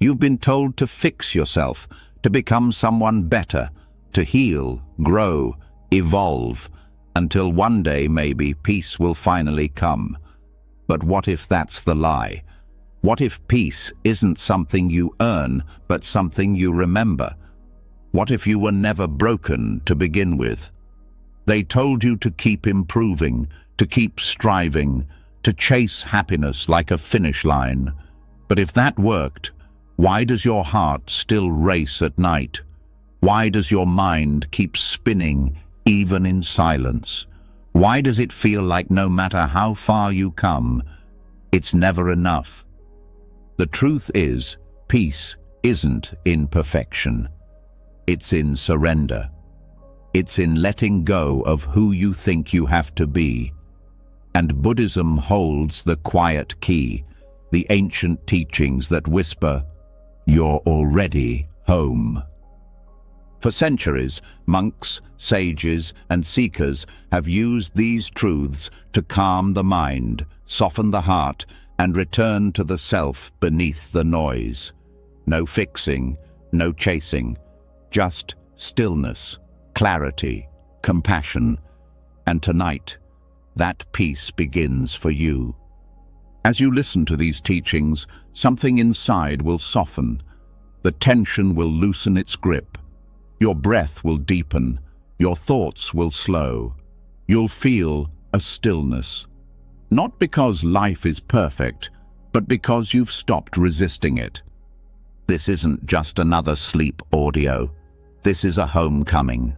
You've been told to fix yourself, to become someone better, to heal, grow, evolve, until one day maybe peace will finally come. But what if that's the lie? What if peace isn't something you earn, but something you remember? What if you were never broken to begin with? They told you to keep improving, to keep striving, to chase happiness like a finish line. But if that worked, why does your heart still race at night? Why does your mind keep spinning even in silence? Why does it feel like no matter how far you come, it's never enough? The truth is, peace isn't in perfection. It's in surrender. It's in letting go of who you think you have to be. And Buddhism holds the quiet key, the ancient teachings that whisper, "You're already home." For centuries, monks, sages, and seekers have used these truths to calm the mind, soften the heart, and return to the self beneath the noise. No fixing, no chasing, just stillness, clarity, compassion. And tonight, that peace begins for you. As you listen to these teachings, something inside will soften. The tension will loosen its grip. Your breath will deepen. Your thoughts will slow. You'll feel a stillness. Not because life is perfect, but because you've stopped resisting it. This isn't just another sleep audio. This is a homecoming.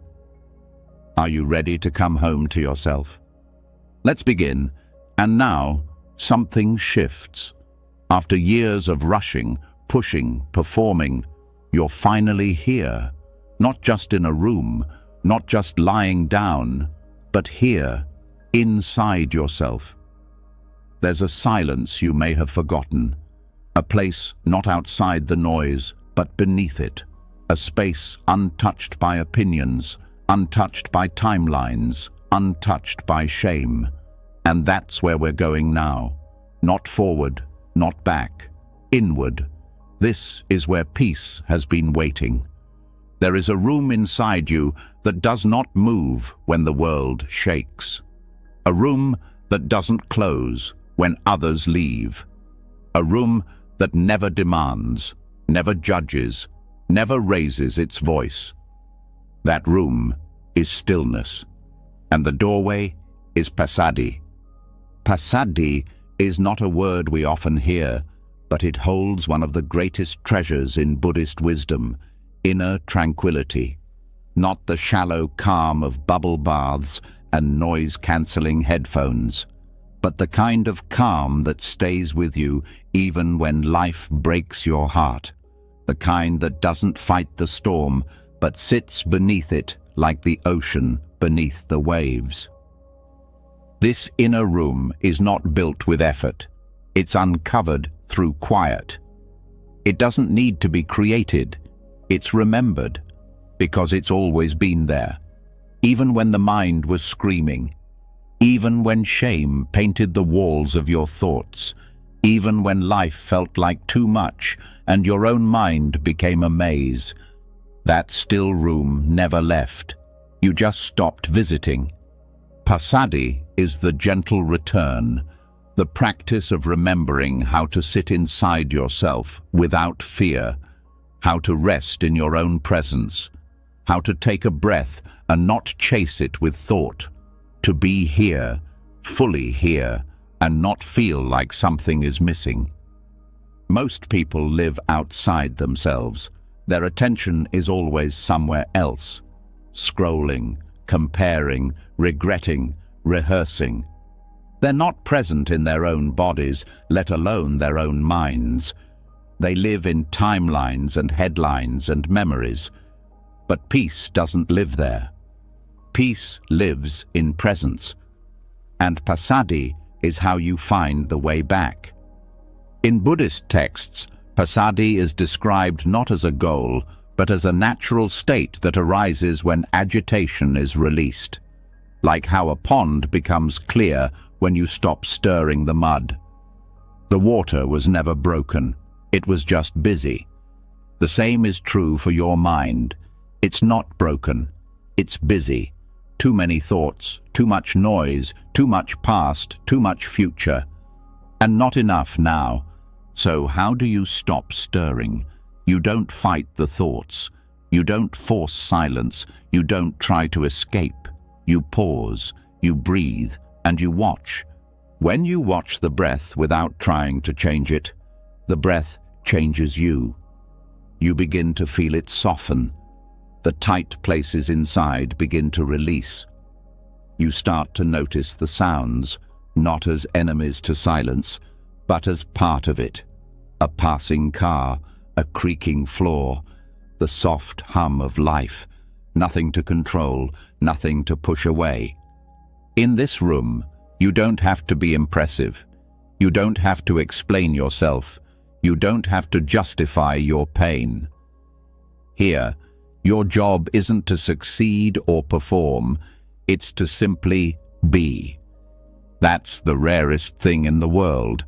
Are you ready to come home to yourself? Let's begin. And now, something shifts. After years of rushing, pushing, performing, you're finally here. Not just in a room, not just lying down, but here, inside yourself. There's a silence you may have forgotten, a place not outside the noise, but beneath it, a space untouched by opinions, untouched by timelines, untouched by shame. And that's where we're going now. Not forward, not back, inward. This is where peace has been waiting. There is a room inside you that does not move when the world shakes. A room that doesn't close when others leave. A room that never demands, never judges, never raises its voice. That room is stillness, and the doorway is passaddhi. Passaddhi is not a word we often hear, but it holds one of the greatest treasures in Buddhist wisdom, inner tranquility. Not the shallow calm of bubble baths and noise-cancelling headphones, but the kind of calm that stays with you even when life breaks your heart. The kind that doesn't fight the storm, but sits beneath it like the ocean beneath the waves. This inner room is not built with effort. It's uncovered through quiet. It doesn't need to be created. It's remembered, because it's always been there. Even when the mind was screaming, even when shame painted the walls of your thoughts, even when life felt like too much and your own mind became a maze, that still room never left. You just stopped visiting. Passaddhi is the gentle return, the practice of remembering how to sit inside yourself without fear, how to rest in your own presence, how to take a breath and not chase it with thought, to be here, fully here, and not feel like something is missing. Most people live outside themselves. Their attention is always somewhere else, scrolling, comparing, regretting, rehearsing. They're not present in their own bodies, let alone their own minds. They live in timelines and headlines and memories. But peace doesn't live there. Peace lives in presence. And passaddhi is how you find the way back. In Buddhist texts, passaddhi is described not as a goal, but as a natural state that arises when agitation is released. Like how a pond becomes clear when you stop stirring the mud. The water was never broken. It was just busy. The same is true for your mind. It's not broken. It's busy. Too many thoughts, too much noise, too much past, too much future. And not enough now. So how do you stop stirring? You don't fight the thoughts. You don't force silence. You don't try to escape. You pause, you breathe, and you watch. When you watch the breath without trying to change it, the breath changes you. You begin to feel it soften. The tight places inside begin to release. You start to notice the sounds, not as enemies to silence, but as part of it. A passing car, a creaking floor, the soft hum of life. Nothing to control, nothing to push away. In this room, you don't have to be impressive. You don't have to explain yourself. You don't have to justify your pain. Here, your job isn't to succeed or perform, it's to simply be. That's the rarest thing in the world,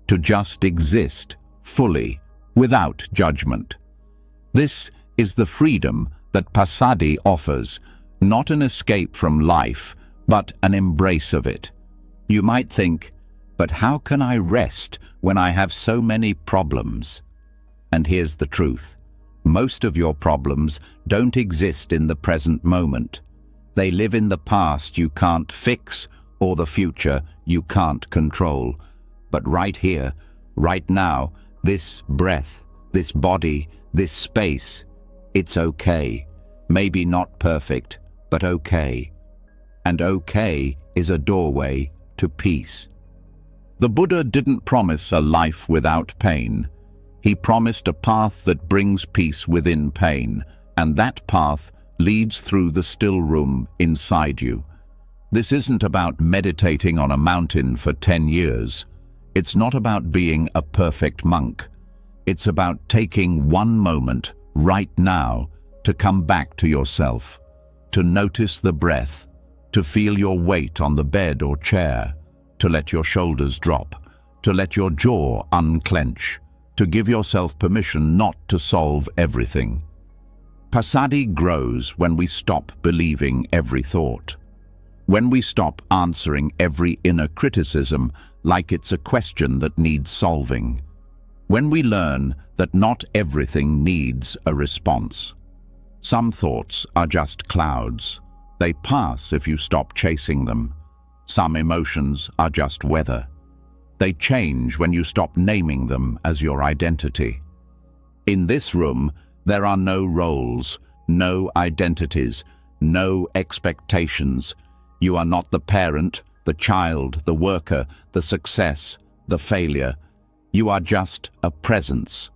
to just exist fully, without judgment. This is the freedom that Passaddhi offers, not an escape from life, but an embrace of it. You might think, but how can I rest when I have so many problems? And here's the truth. Most of your problems don't exist in the present moment. They live in the past you can't fix or the future you can't control. But right here, right now, this breath, this body, this space, it's okay. Maybe not perfect, but okay. And okay is a doorway to peace. The Buddha didn't promise a life without pain. He promised a path that brings peace within pain, and that path leads through the still room inside you. This isn't about meditating on a mountain for 10 years. It's not about being a perfect monk. It's about taking one moment, right now, to come back to yourself, to notice the breath, to feel your weight on the bed or chair, to let your shoulders drop, to let your jaw unclench, to give yourself permission not to solve everything. Passaddhi grows when we stop believing every thought, when we stop answering every inner criticism like it's a question that needs solving, when we learn that not everything needs a response. Some thoughts are just clouds. They pass if you stop chasing them. Some emotions are just weather. They change when you stop naming them as your identity. In this room, there are no roles, no identities, no expectations. You are not the parent, the child, the worker, the success, the failure. You are just a presence,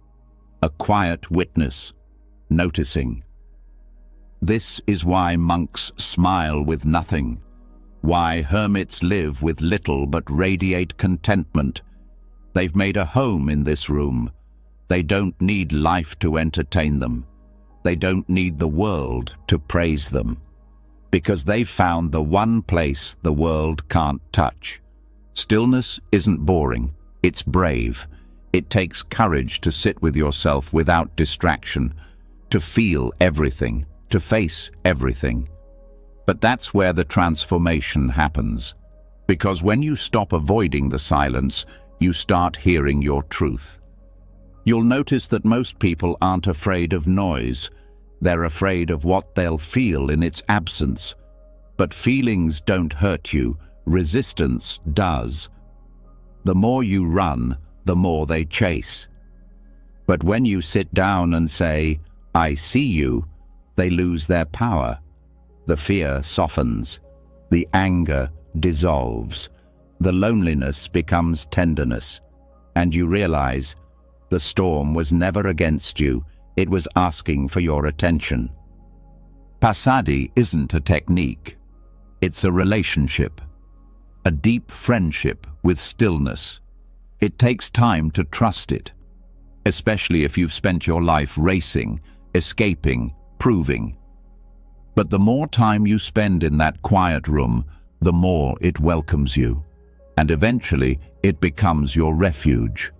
a quiet witness, noticing. This is why monks smile with nothing, why hermits live with little but radiate contentment. They've made a home in this room. They don't need life to entertain them. They don't need the world to praise them, because they've found the one place the world can't touch. Stillness isn't boring, it's brave. It takes courage to sit with yourself without distraction, to feel everything, to face everything. But that's where the transformation happens, because when you stop avoiding the silence, you start hearing your truth. You'll notice that most people aren't afraid of noise. They're afraid of what they'll feel in its absence. But feelings don't hurt you, resistance does. The more you run, the more they chase. But when you sit down and say, "I see you," they lose their power. The fear softens, the anger dissolves, the loneliness becomes tenderness, and you realize the storm was never against you, it was asking for your attention. Passaddhi isn't a technique, it's a relationship, a deep friendship with stillness. It takes time to trust it, especially if you've spent your life racing, escaping, proving. But the more time you spend in that quiet room, the more it welcomes you, and eventually it becomes your refuge.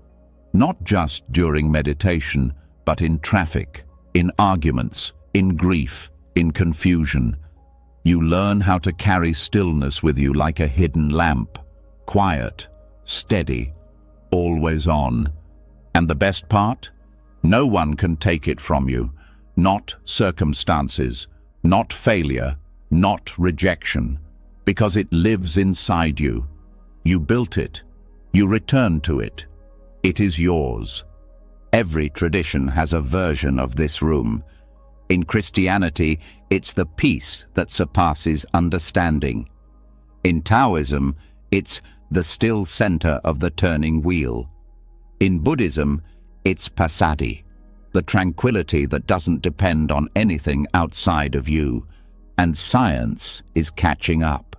Not just during meditation, but in traffic, in arguments, in grief, in confusion. You learn how to carry stillness with you like a hidden lamp, quiet, steady, always on. And the best part? No one can take it from you, not circumstances, not failure, not rejection, because it lives inside you. You built it. You return to it. It is yours. Every tradition has a version of this room. In Christianity, it's the peace that surpasses understanding. In Taoism, it's the still center of the turning wheel. In Buddhism, it's passaddhi, the tranquility that doesn't depend on anything outside of you. And science is catching up.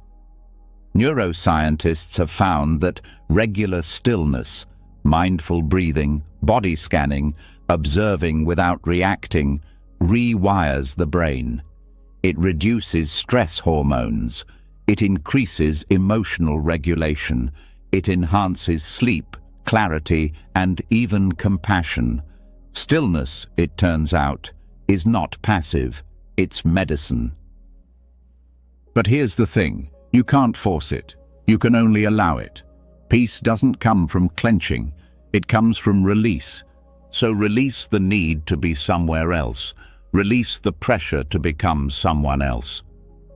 Neuroscientists have found that regular stillness, mindful breathing, body scanning, observing without reacting, rewires the brain. It reduces stress hormones. It increases emotional regulation. It enhances sleep, clarity, and even compassion. Stillness, it turns out, is not passive. It's medicine. But here's the thing. You can't force it. You can only allow it. Peace doesn't come from clenching. It comes from release. So release the need to be somewhere else. Release the pressure to become someone else.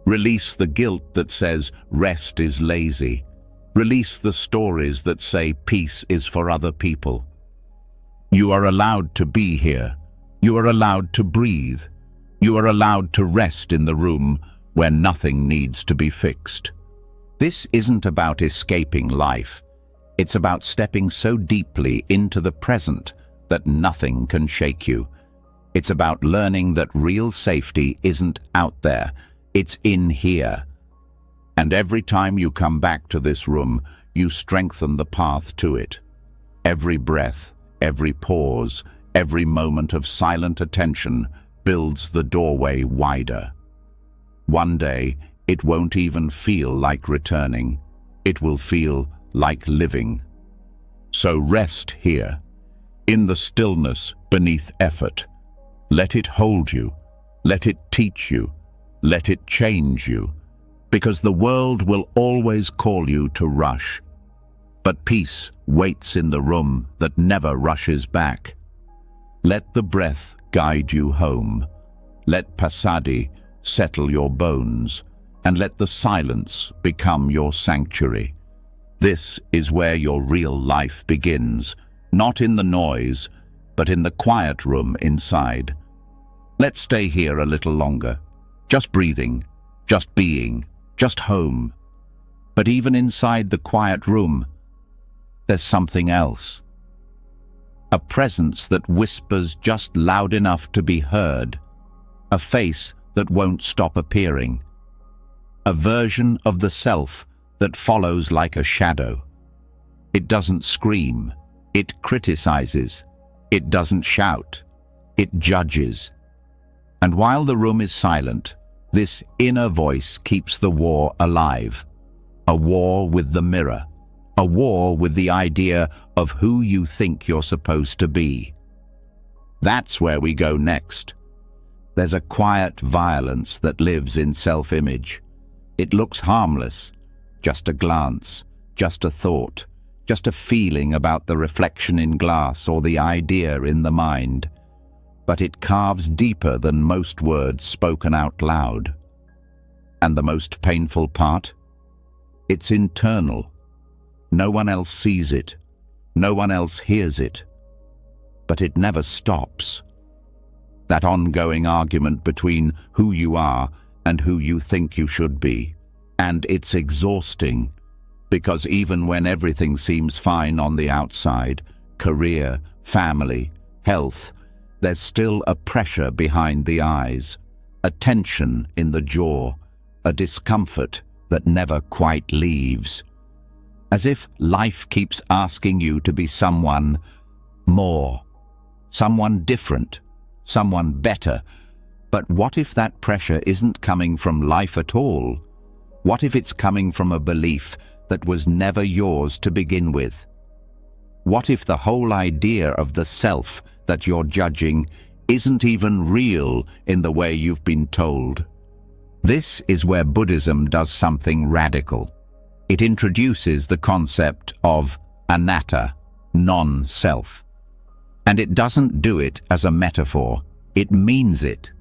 Release the guilt that says rest is lazy. Release the stories that say peace is for other people. You are allowed to be here. You are allowed to breathe. You are allowed to rest in the room where nothing needs to be fixed. This isn't about escaping life. It's about stepping so deeply into the present that nothing can shake you. It's about learning that real safety isn't out there, it's in here. And every time you come back to this room, you strengthen the path to it. Every breath, every pause, every moment of silent attention builds the doorway wider. One day, it won't even feel like returning. It will feel like living. So rest here, in the stillness beneath effort. Let it hold you. Let it teach you. Let it change you. Because the world will always call you to rush. But peace waits in the room that never rushes back. Let the breath guide you home. Let passaddhi settle your bones, and let the silence become your sanctuary. This is where your real life begins, not in the noise, but in the quiet room inside. Let's stay here a little longer, just breathing, just being, just home. But even inside the quiet room, there's something else. A presence that whispers just loud enough to be heard. A face that won't stop appearing. A version of the self that follows like a shadow. It doesn't scream. It criticizes. It doesn't shout. It judges. And while the room is silent, this inner voice keeps the war alive. A war with the mirror. A war with the idea of who you think you're supposed to be. That's where we go next. There's a quiet violence that lives in self-image. It looks harmless, just a glance, just a thought, just a feeling about the reflection in glass or the idea in the mind. But it carves deeper than most words spoken out loud. And the most painful part? It's internal. No one else sees it. No one else hears it. But it never stops. That ongoing argument between who you are and who you think you should be. And it's exhausting, because even when everything seems fine on the outside, career, family, health, there's still a pressure behind the eyes, a tension in the jaw, a discomfort that never quite leaves. As if life keeps asking you to be someone more, someone different, someone better. But what if that pressure isn't coming from life at all? What if it's coming from a belief that was never yours to begin with? What if the whole idea of the self that you're judging isn't even real in the way you've been told. This is where Buddhism does something radical. It introduces the concept of anatta, non-self. And it doesn't do it as a metaphor, it means it.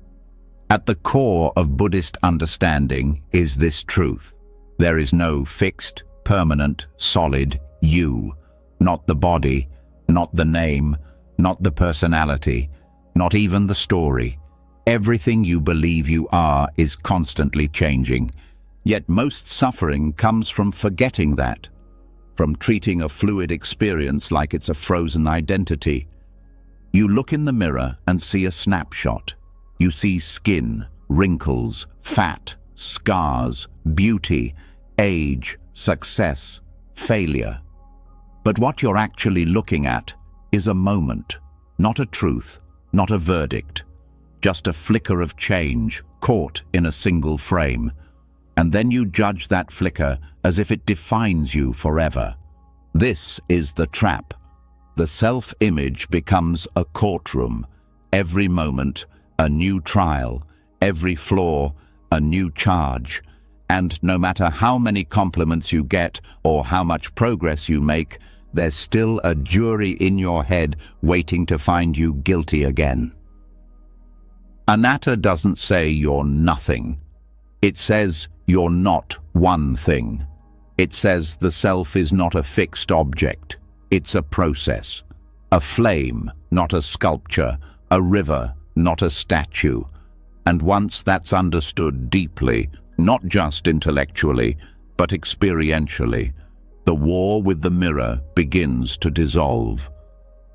At the core of Buddhist understanding is this truth. There is no fixed, permanent, solid you. Not the body, not the name, not the personality, not even the story. Everything you believe you are is constantly changing. Yet most suffering comes from forgetting that, from treating a fluid experience like it's a frozen identity. You look in the mirror and see a snapshot. You see skin, wrinkles, fat, scars, beauty, age, success, failure. But what you're actually looking at is a moment, not a truth, not a verdict, just a flicker of change caught in a single frame. And then you judge that flicker as if it defines you forever. This is the trap. The self-image becomes a courtroom. Every moment, a new trial. Every flaw, a new charge. And no matter how many compliments you get or how much progress you make, there's still a jury in your head waiting to find you guilty again. Anatta doesn't say you're nothing. It says you're not one thing. It says the self is not a fixed object. It's a process. A flame, not a sculpture. A river, not a statue. And once that's understood deeply, not just intellectually, but experientially, the war with the mirror begins to dissolve.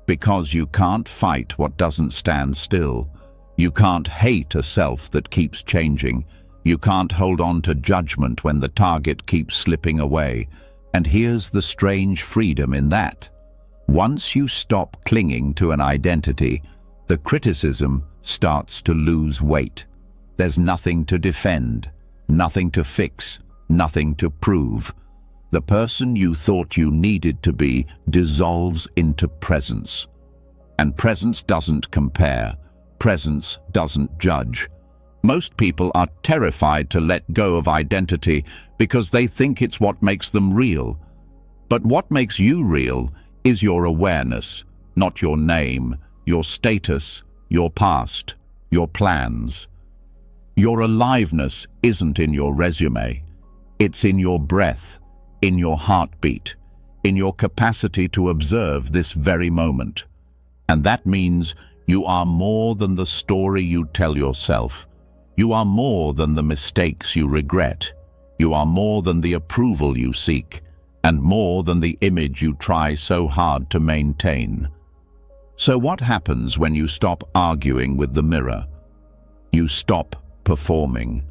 Because you can't fight what doesn't stand still. You can't hate a self that keeps changing. You can't hold on to judgment when the target keeps slipping away. And here's the strange freedom in that. Once you stop clinging to an identity, the criticism starts to lose weight. There's nothing to defend, nothing to fix, nothing to prove. The person you thought you needed to be dissolves into presence. And presence doesn't compare. Presence doesn't judge. Most people are terrified to let go of identity because they think it's what makes them real. But what makes you real is your awareness, not your name, your status, your past, your plans. Your aliveness isn't in your resume. It's in your breath, in your heartbeat, in your capacity to observe this very moment. And that means you are more than the story you tell yourself. You are more than the mistakes you regret. You are more than the approval you seek, and more than the image you try so hard to maintain. So what happens when you stop arguing with the mirror? You stop performing.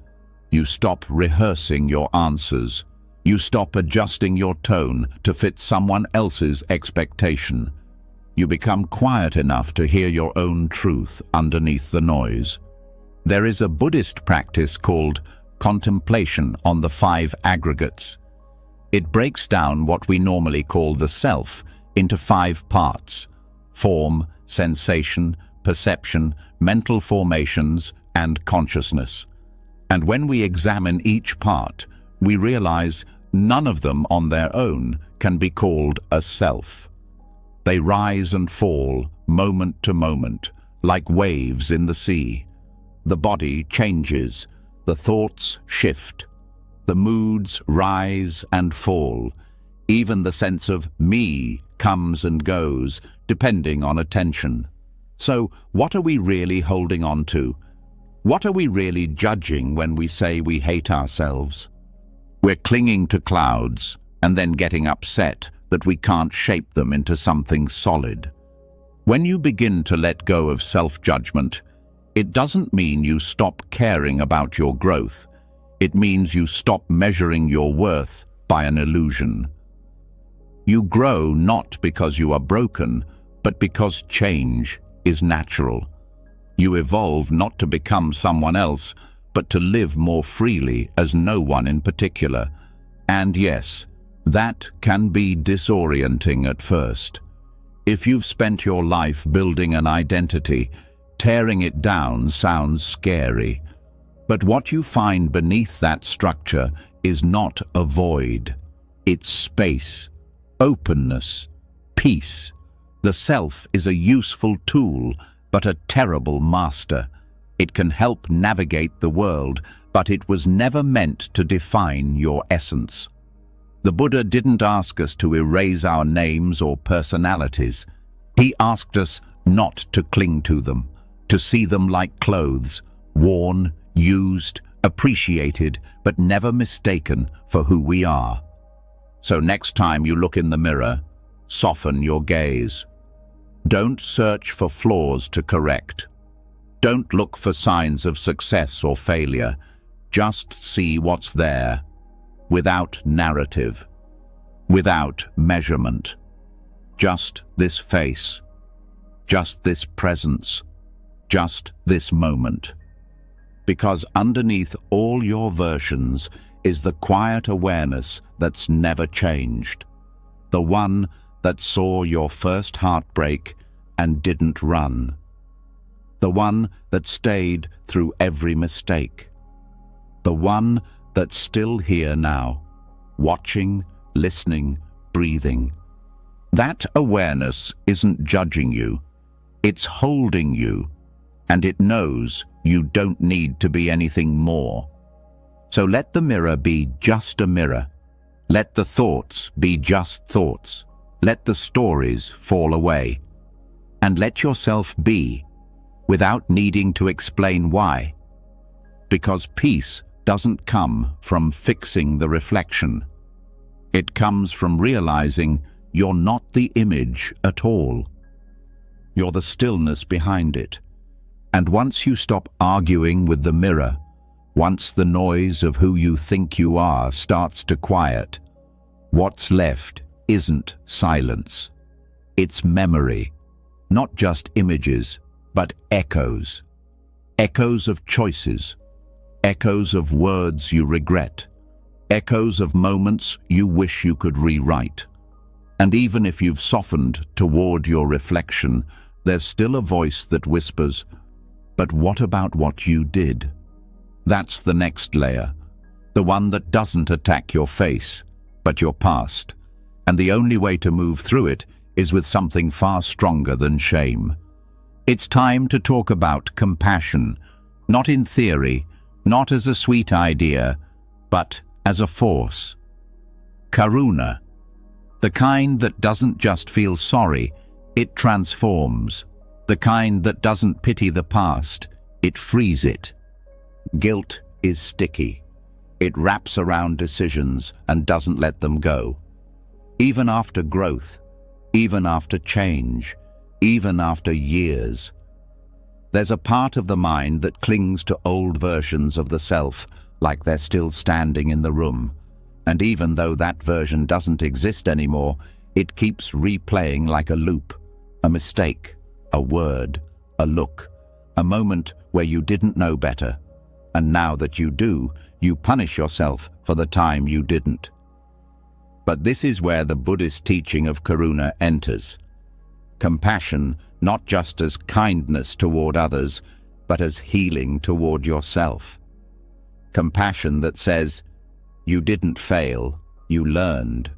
You stop rehearsing your answers. You stop adjusting your tone to fit someone else's expectation. You become quiet enough to hear your own truth underneath the noise. There is a Buddhist practice called contemplation on the 5 aggregates. It breaks down what we normally call the self into 5 parts: form, sensation, perception, mental formations, and consciousness. And when we examine each part, we realize none of them on their own can be called a self. They rise and fall, moment to moment, like waves in the sea. The body changes, the thoughts shift, the moods rise and fall. Even the sense of me comes and goes, depending on attention. So, what are we really holding on to? What are we really judging when we say we hate ourselves? We're clinging to clouds and then getting upset that we can't shape them into something solid. When you begin to let go of self-judgment, it doesn't mean you stop caring about your growth. It means you stop measuring your worth by an illusion. You grow not because you are broken, but because change is natural. You evolve not to become someone else, but to live more freely as no one in particular. And yes, that can be disorienting at first. If you've spent your life building an identity, tearing it down sounds scary. But what you find beneath that structure is not a void. It's space, openness, peace. The self is a useful tool, but a terrible master. It can help navigate the world, but it was never meant to define your essence. The Buddha didn't ask us to erase our names or personalities. He asked us not to cling to them, to see them like clothes, worn, used, appreciated, but never mistaken for who we are. So next time you look in the mirror, soften your gaze. Don't search for flaws to correct. Don't look for signs of success or failure. Just see what's there, without narrative, without measurement. Just this face, just this presence, just this moment. Because underneath all your versions is the quiet awareness that's never changed. The one that saw your first heartbreak and didn't run. The one that stayed through every mistake. The one that's still here now, watching, listening, breathing. That awareness isn't judging you, it's holding you, and it knows you don't need to be anything more. So let the mirror be just a mirror. Let the thoughts be just thoughts. Let the stories fall away. And let yourself be, without needing to explain why. Because peace doesn't come from fixing the reflection. It comes from realizing you're not the image at all. You're the stillness behind it. And once you stop arguing with the mirror, once the noise of who you think you are starts to quiet, what's left isn't silence. It's memory. Not just images, but echoes. Echoes of choices. Echoes of words you regret. Echoes of moments you wish you could rewrite. And even if you've softened toward your reflection, there's still a voice that whispers, "But what about what you did?" That's the next layer. The one that doesn't attack your face, but your past. And the only way to move through it is with something far stronger than shame. It's time to talk about compassion, not in theory, not as a sweet idea, but as a force. Karuna, the kind that doesn't just feel sorry, it transforms. The kind that doesn't pity the past, it frees it. Guilt is sticky. It wraps around decisions and doesn't let them go. Even after growth, even after change, even after years. There's a part of the mind that clings to old versions of the self, like they're still standing in the room. And even though that version doesn't exist anymore, it keeps replaying like a loop, a mistake, a word, a look, a moment where you didn't know better. And now that you do, you punish yourself for the time you didn't. But this is where the Buddhist teaching of Karuna enters. Compassion, not just as kindness toward others, but as healing toward yourself. Compassion that says, you didn't fail, you learned.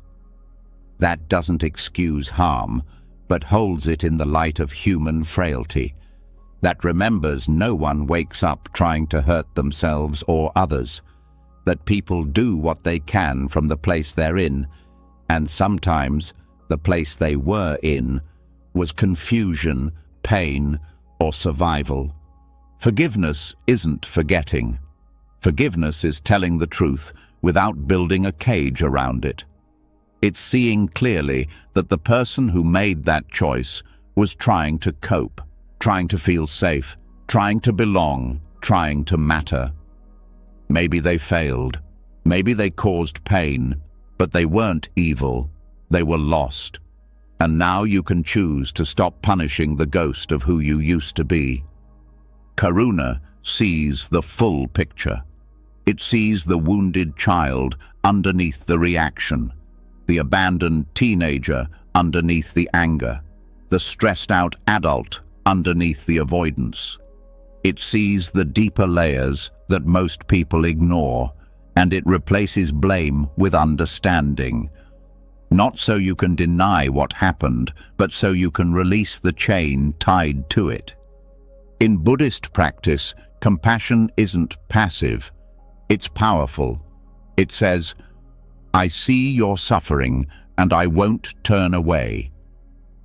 That doesn't excuse harm, but holds it in the light of human frailty. That remembers no one wakes up trying to hurt themselves or others. That people do what they can from the place they're in, and sometimes the place they were in was confusion, pain, or survival. Forgiveness isn't forgetting. Forgiveness is telling the truth without building a cage around it. It's seeing clearly that the person who made that choice was trying to cope, trying to feel safe, trying to belong, trying to matter. Maybe they failed. Maybe they caused pain, but they weren't evil. They were lost. And now you can choose to stop punishing the ghost of who you used to be. Karuna sees the full picture. It sees the wounded child underneath the reaction, the abandoned teenager underneath the anger, the stressed-out adult underneath the avoidance. It sees the deeper layers that most people ignore, and it replaces blame with understanding. Not so you can deny what happened, but so you can release the chain tied to it. In Buddhist practice, compassion isn't passive, it's powerful. It says, "I see your suffering, and I won't turn away."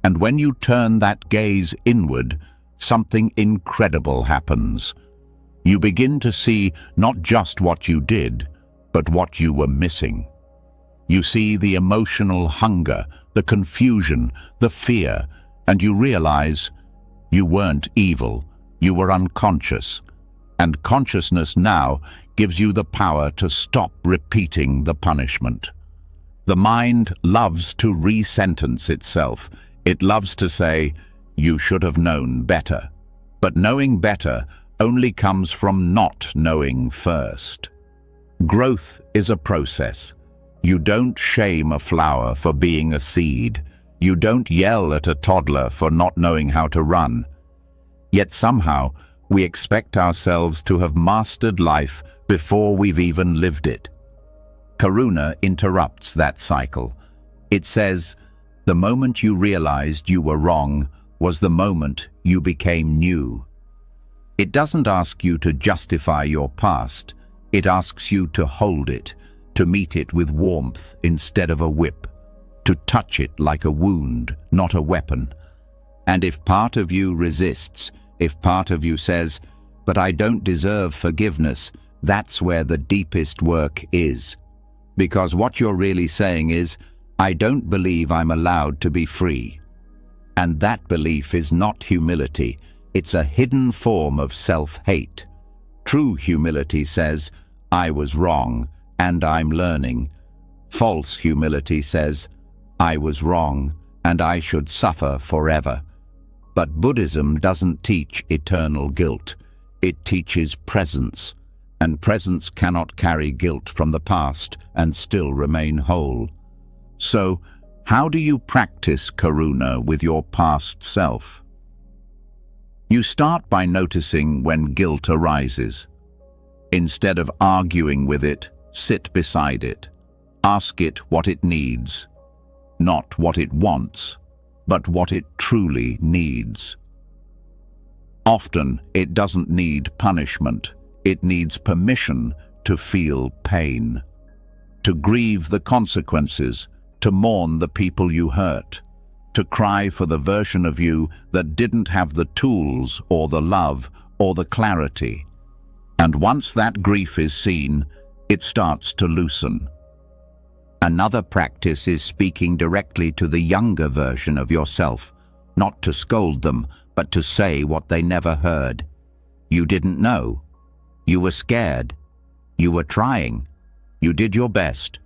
And when you turn that gaze inward, something incredible happens. You begin to see not just what you did, but what you were missing. You see the emotional hunger, the confusion, the fear, and you realize you weren't evil, you were unconscious. And consciousness now gives you the power to stop repeating the punishment. The mind loves to re-sentence itself. It loves to say, "You should have known better." But knowing better only comes from not knowing first. Growth is a process. You don't shame a flower for being a seed. You don't yell at a toddler for not knowing how to run. Yet somehow, we expect ourselves to have mastered life before we've even lived it. Karuna interrupts that cycle. It says, "The moment you realized you were wrong was the moment you became new." It doesn't ask you to justify your past. It asks you to hold it, to meet it with warmth instead of a whip, to touch it like a wound, not a weapon. And if part of you resists, if part of you says, "But I don't deserve forgiveness," that's where the deepest work is. Because what you're really saying is, "I don't believe I'm allowed to be free." And that belief is not humility. It's a hidden form of self-hate. True humility says, "I was wrong, and I'm learning." False humility says, "I was wrong, and I should suffer forever." But Buddhism doesn't teach eternal guilt. It teaches presence, and presence cannot carry guilt from the past and still remain whole. So, how do you practice karuna with your past self? You start by noticing when guilt arises. Instead of arguing with it, sit beside it. Ask it what it needs. Not what it wants, but what it truly needs. Often, it doesn't need punishment. It needs permission to feel pain, to grieve the consequences, to mourn the people you hurt, to cry for the version of you that didn't have the tools or the love or the clarity. And once that grief is seen, it starts to loosen. Another practice is speaking directly to the younger version of yourself, not to scold them, but to say what they never heard. You didn't know. You were scared. You were trying. You did your best.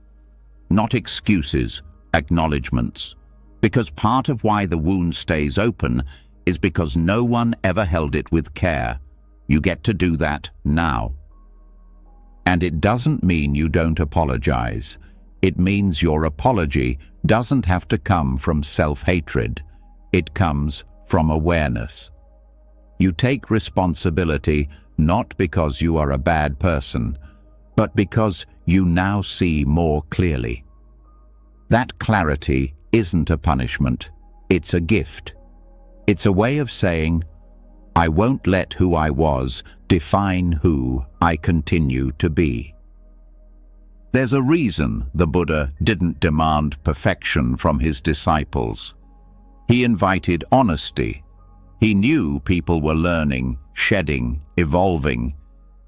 Not excuses, acknowledgements. Because part of why the wound stays open is because no one ever held it with care. You get to do that now. And it doesn't mean you don't apologize. It means your apology doesn't have to come from self-hatred. It comes from awareness. You take responsibility not because you are a bad person, but because you now see more clearly. That clarity isn't a punishment, it's a gift. It's a way of saying, I won't let who I was define who I continue to be. There's a reason the Buddha didn't demand perfection from his disciples. He invited honesty. He knew people were learning, shedding, evolving.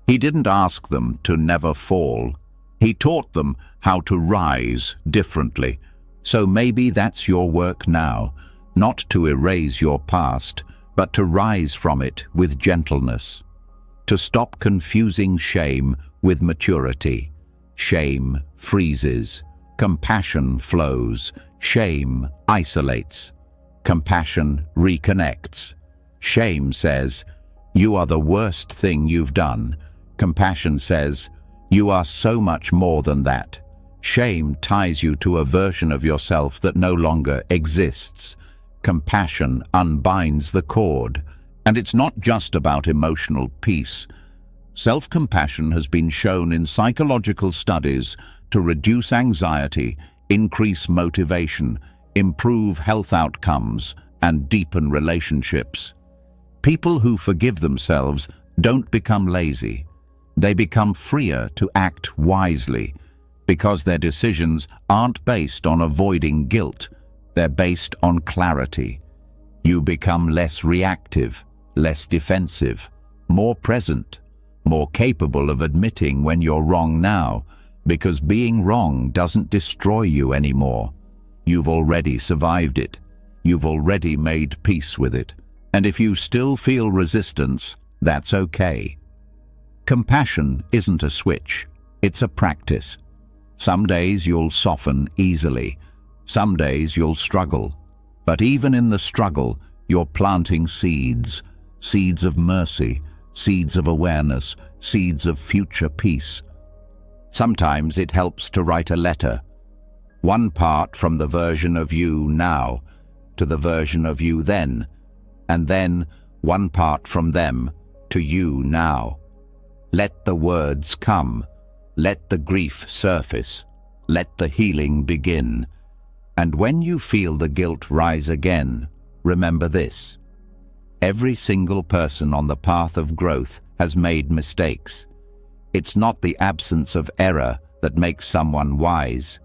He didn't ask them to never fall. He taught them how to rise differently. So maybe that's your work now, not to erase your past, but to rise from it with gentleness. To stop confusing shame with maturity. Shame freezes. Compassion flows. Shame isolates. Compassion reconnects. Shame says, you are the worst thing you've done. Compassion says, you are so much more than that. Shame ties you to a version of yourself that no longer exists. Compassion unbinds the cord, and it's not just about emotional peace. Self-compassion has been shown in psychological studies to reduce anxiety, increase motivation, improve health outcomes, and deepen relationships. People who forgive themselves don't become lazy. They become freer to act wisely, because their decisions aren't based on avoiding guilt. They're based on clarity. You become less reactive, less defensive, more present, more capable of admitting when you're wrong now, because being wrong doesn't destroy you anymore. You've already survived it. You've already made peace with it. And if you still feel resistance, that's okay. Compassion isn't a switch. It's a practice. Some days you'll soften easily. Some days you'll struggle. But even in the struggle, you're planting seeds. Seeds of mercy, seeds of awareness, seeds of future peace. Sometimes it helps to write a letter. One part from the version of you now to the version of you then, and then one part from them to you now. Let the words come. Let the grief surface. Let the healing begin. And when you feel the guilt rise again, remember this. Every single person on the path of growth has made mistakes. It's not the absence of error that makes someone wise.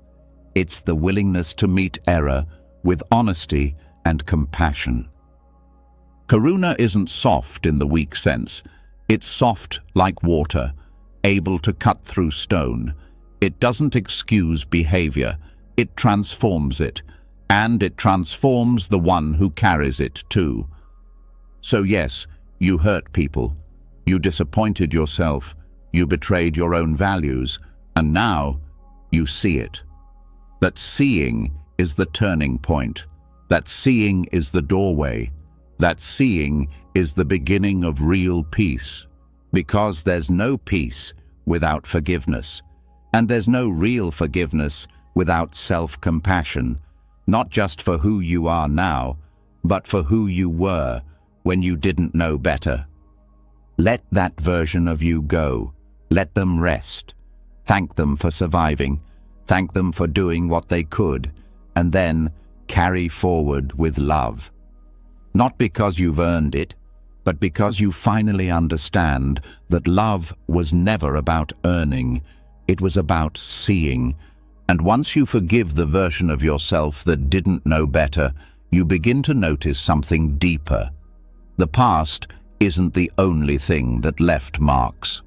It's the willingness to meet error with honesty and compassion. Karuna isn't soft in the weak sense. It's soft like water, able to cut through stone. It doesn't excuse behavior. It transforms it, and it transforms the one who carries it too. So yes, you hurt people. You disappointed yourself. You betrayed your own values, and now you see it. That seeing is the turning point. That seeing is the doorway. That seeing is the beginning of real peace. Because there's no peace without forgiveness. And there's no real forgiveness without self-compassion, not just for who you are now, but for who you were when you didn't know better. Let that version of you go. Let them rest. Thank them for surviving. Thank them for doing what they could, and then carry forward with love. Not because you've earned it, but because you finally understand that love was never about earning. It was about seeing. And once you forgive the version of yourself that didn't know better, you begin to notice something deeper. The past isn't the only thing that left marks.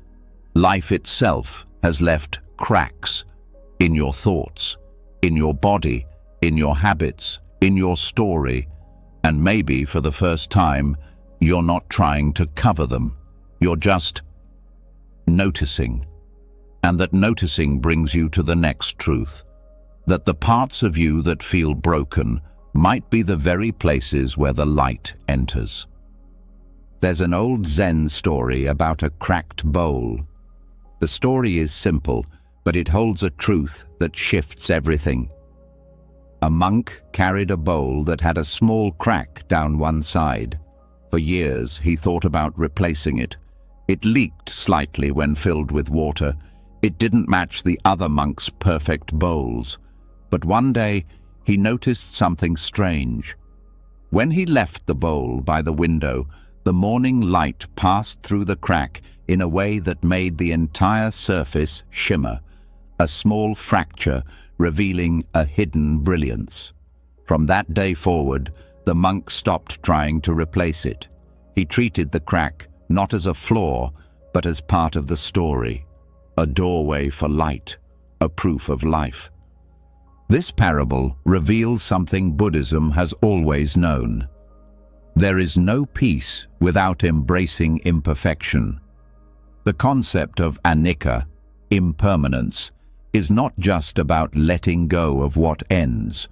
Life itself has left cracks in your thoughts, in your body, in your habits, in your story, and maybe for the first time, you're not trying to cover them. You're just noticing. And that noticing brings you to the next truth, that the parts of you that feel broken might be the very places where the light enters. There's an old Zen story about a cracked bowl. The story is simple, but it holds a truth that shifts everything. A monk carried a bowl that had a small crack down one side. For years, he thought about replacing it. It leaked slightly when filled with water. It didn't match the other monk's perfect bowls. But one day, he noticed something strange. When he left the bowl by the window, the morning light passed through the crack in a way that made the entire surface shimmer, a small fracture revealing a hidden brilliance. From that day forward, the monk stopped trying to replace it. He treated the crack not as a flaw, but as part of the story, a doorway for light, a proof of life. This parable reveals something Buddhism has always known. There is no peace without embracing imperfection. The concept of anicca, impermanence, is not just about letting go of what ends.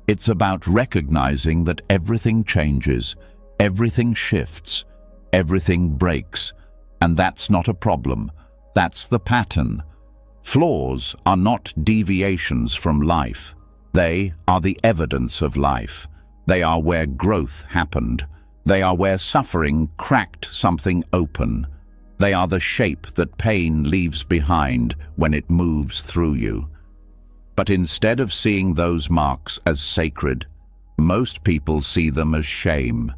It's about recognizing that everything changes, everything shifts, everything breaks, and that's not a problem. That's the pattern. Flaws are not deviations from life. They are the evidence of life. They are where growth happened. They are where suffering cracked something open. They are the shape that pain leaves behind when it moves through you. But instead of seeing those marks as sacred, most people see them as shame.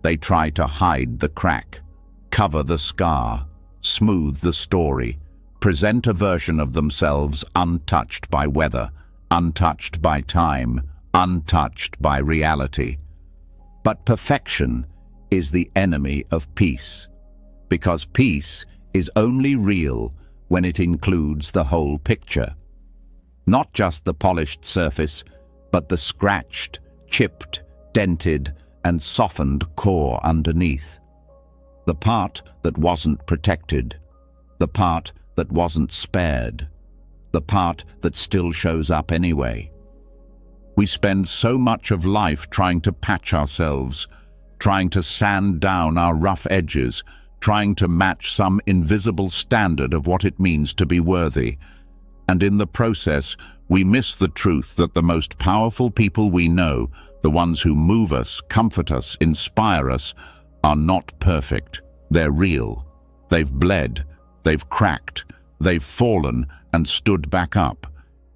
They try to hide the crack, cover the scar, smooth the story, present a version of themselves untouched by weather, untouched by time, untouched by reality. But perfection is the enemy of peace, because peace is only real when it includes the whole picture. Not just the polished surface, but the scratched, chipped, dented, and softened core underneath. The part that wasn't protected, the part that wasn't spared, the part that still shows up anyway. We spend so much of life trying to patch ourselves, trying to sand down our rough edges, trying to match some invisible standard of what it means to be worthy. And in the process, we miss the truth that the most powerful people we know, the ones who move us, comfort us, inspire us, are not perfect. They're real. They've bled, they've cracked, they've fallen and stood back up.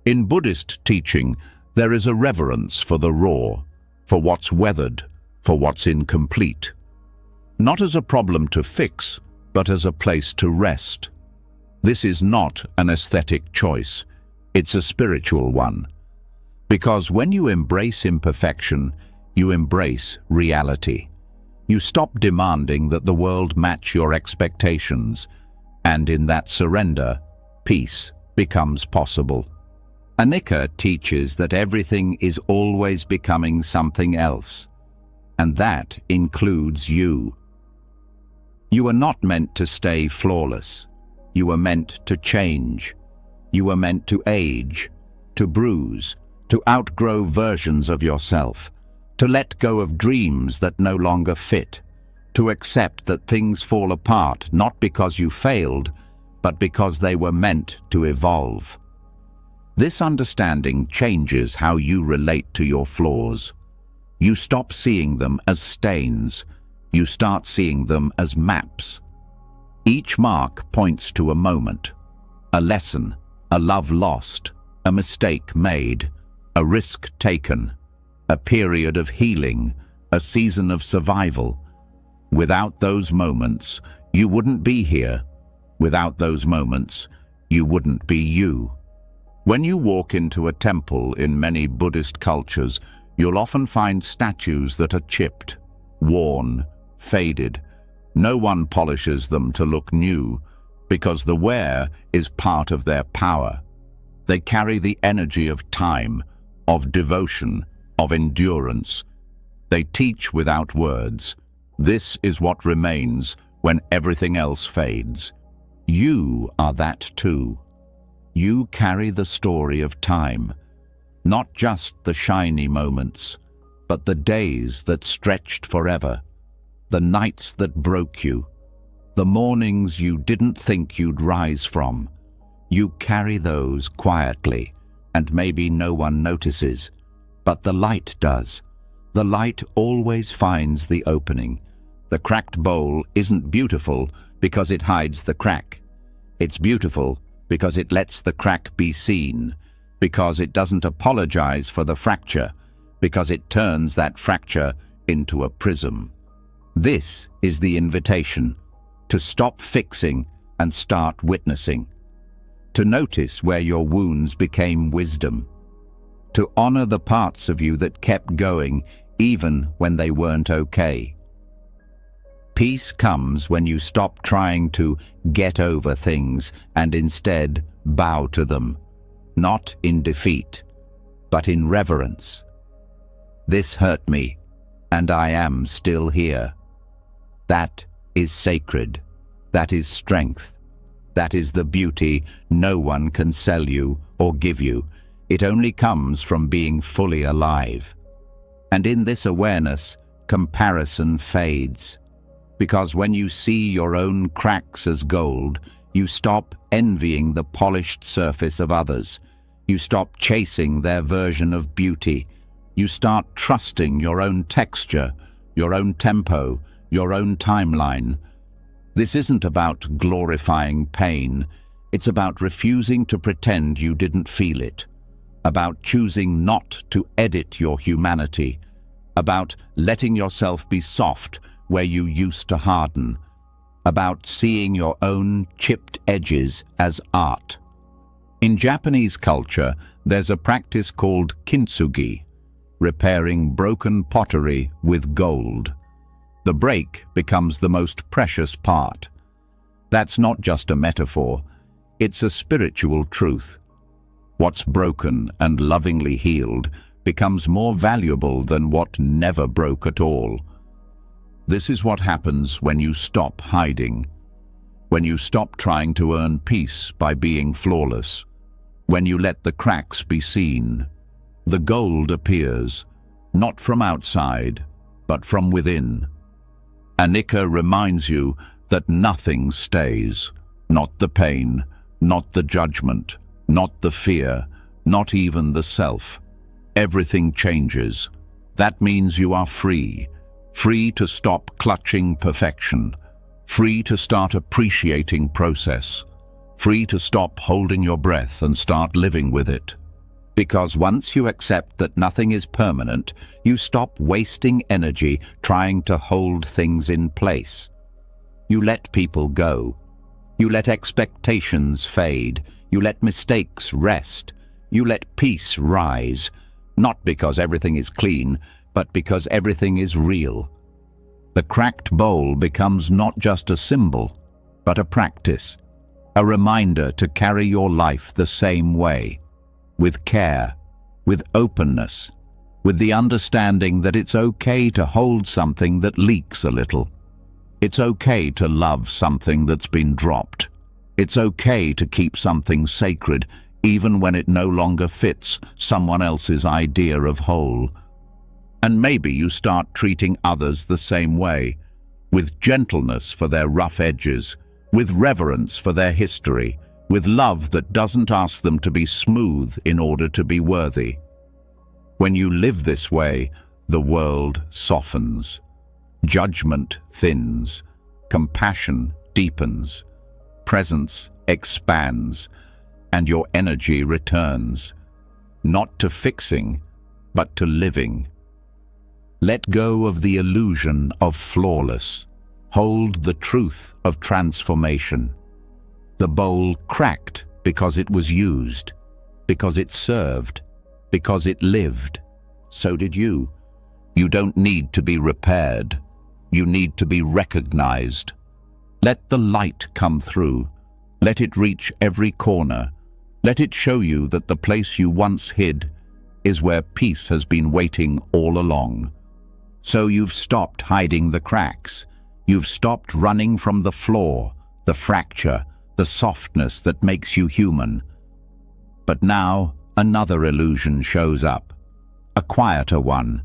In Buddhist teaching, there is a reverence for the raw, for what's weathered, for what's incomplete. Not as a problem to fix, but as a place to rest. This is not an aesthetic choice. It's a spiritual one. Because when you embrace imperfection, you embrace reality. You stop demanding that the world match your expectations, and in that surrender, peace becomes possible. Anicca teaches that everything is always becoming something else, and that includes you. You are not meant to stay flawless. You are meant to change. You are meant to age, to bruise, to outgrow versions of yourself, to let go of dreams that no longer fit, to accept that things fall apart not because you failed, but because they were meant to evolve. This understanding changes how you relate to your flaws. You stop seeing them as stains. You start seeing them as maps. Each mark points to a moment, a lesson, a love lost, a mistake made, a risk taken, a period of healing, a season of survival. Without those moments, you wouldn't be here. Without those moments, you wouldn't be you. When you walk into a temple in many Buddhist cultures, you'll often find statues that are chipped, worn, faded. No one polishes them to look new, because the wear is part of their power. They carry the energy of time, of devotion, of endurance. They teach without words. This is what remains when everything else fades. You are that too. You carry the story of time, not just the shiny moments, but the days that stretched forever, the nights that broke you, the mornings you didn't think you'd rise from. You carry those quietly, and maybe no one notices, but the light does. The light always finds the opening. The cracked bowl isn't beautiful because it hides the crack. It's beautiful because it lets the crack be seen, because it doesn't apologize for the fracture, because it turns that fracture into a prism. This is the invitation, to stop fixing and start witnessing, to notice where your wounds became wisdom, to honor the parts of you that kept going even when they weren't okay. Peace comes when you stop trying to get over things and instead bow to them, not in defeat, but in reverence. This hurt me, and I am still here. That is sacred. That is strength. That is the beauty no one can sell you or give you. It only comes from being fully alive. And in this awareness, comparison fades. Because when you see your own cracks as gold, you stop envying the polished surface of others. You stop chasing their version of beauty. You start trusting your own texture, your own tempo, your own timeline. This isn't about glorifying pain. It's about refusing to pretend you didn't feel it, about choosing not to edit your humanity, about letting yourself be soft where you used to harden, about seeing your own chipped edges as art. In Japanese culture, there's a practice called kintsugi, repairing broken pottery with gold. The break becomes the most precious part. That's not just a metaphor, it's a spiritual truth. What's broken and lovingly healed becomes more valuable than what never broke at all. This is what happens when you stop hiding, when you stop trying to earn peace by being flawless, when you let the cracks be seen. The gold appears, not from outside, but from within. Anicca reminds you that nothing stays, not the pain, not the judgment, not the fear, not even the self. Everything changes. That means you are free, free to stop clutching perfection, free to start appreciating process, free to stop holding your breath and start living with it. Because once you accept that nothing is permanent, you stop wasting energy trying to hold things in place. You let people go. You let expectations fade. You let mistakes rest. You let peace rise, not because everything is clean, but because everything is real. The cracked bowl becomes not just a symbol, but a practice, a reminder to carry your life the same way, with care, with openness, with the understanding that it's okay to hold something that leaks a little. It's okay to love something that's been dropped. It's okay to keep something sacred, even when it no longer fits someone else's idea of whole. And maybe you start treating others the same way, with gentleness for their rough edges, with reverence for their history, with love that doesn't ask them to be smooth in order to be worthy. When you live this way, the world softens. Judgment thins. Compassion deepens. Presence expands. And your energy returns, not to fixing, but to living. Let go of the illusion of flawless. Hold the truth of transformation. The bowl cracked because it was used, because it served, because it lived. So did you. You don't need to be repaired. You need to be recognized. Let the light come through. Let it reach every corner. Let it show you that the place you once hid is where peace has been waiting all along. So you've stopped hiding the cracks. You've stopped running from the flaw, the fracture, the softness that makes you human. But now another illusion shows up, a quieter one.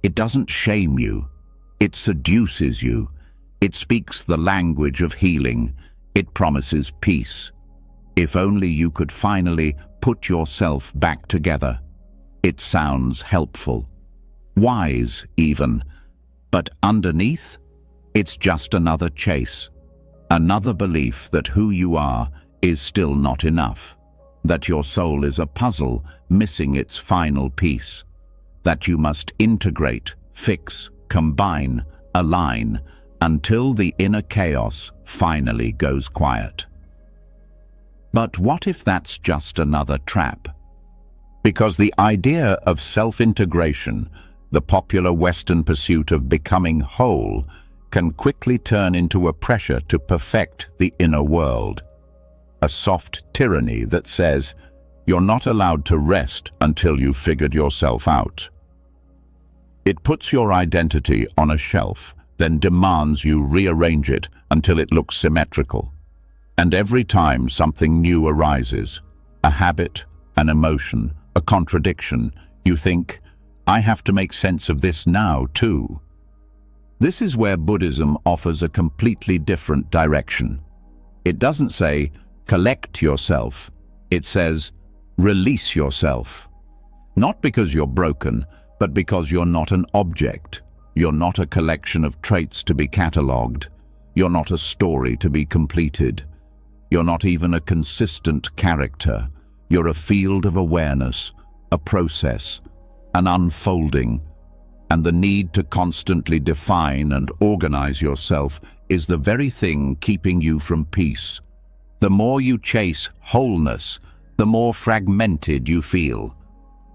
It doesn't shame you. It seduces you. It speaks the language of healing. It promises peace. If only you could finally put yourself back together. It sounds helpful, wise even, but underneath, it's just another chase, another belief that who you are is still not enough, that your soul is a puzzle missing its final piece, that you must integrate, fix, combine, align, until the inner chaos finally goes quiet. But what if that's just another trap? Because the idea of self-integration, the popular Western pursuit of becoming whole, can quickly turn into a pressure to perfect the inner world. A soft tyranny that says, you're not allowed to rest until you've figured yourself out. It puts your identity on a shelf, then demands you rearrange it until it looks symmetrical. And every time something new arises, a habit, an emotion, a contradiction, you think, I have to make sense of this now too. This is where Buddhism offers a completely different direction. It doesn't say, collect yourself. It says, release yourself. Not because you're broken, but because you're not an object. You're not a collection of traits to be catalogued. You're not a story to be completed. You're not even a consistent character. You're a field of awareness, a process, an unfolding, and the need to constantly define and organize yourself is the very thing keeping you from peace. The more you chase wholeness, the more fragmented you feel,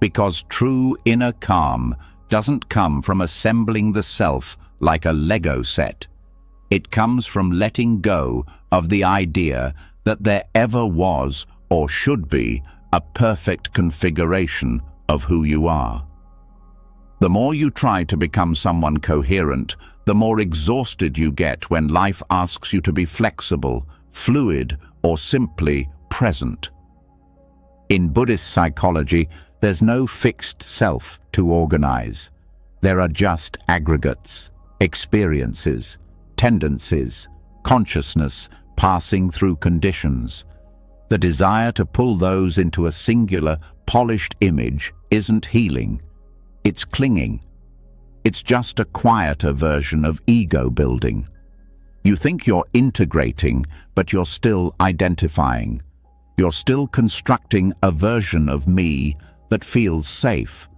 because true inner calm doesn't come from assembling the self like a Lego set. It comes from letting go of the idea that there ever was or should be a perfect configuration of who you are. The more you try to become someone coherent, the more exhausted you get when life asks you to be flexible, fluid, or simply present. In Buddhist psychology, there's no fixed self to organize. There are just aggregates, experiences, tendencies, consciousness passing through conditions. The desire to pull those into a singular, polished image isn't healing. It's clinging. It's just a quieter version of ego building. You think you're integrating, but you're still identifying. You're still constructing a version of me that feels safe.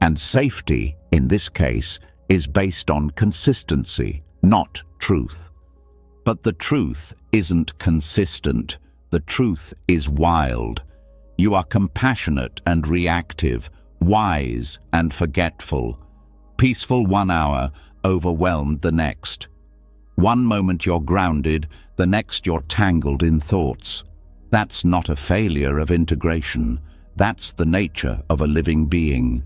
And safety, in this case, is based on consistency, not truth. But the truth isn't consistent. The truth is wild. You are compassionate and reactive, wise and forgetful, peaceful 1 hour, overwhelmed the next. One moment you're grounded, the next you're tangled in thoughts. That's not a failure of integration. That's the nature of a living being.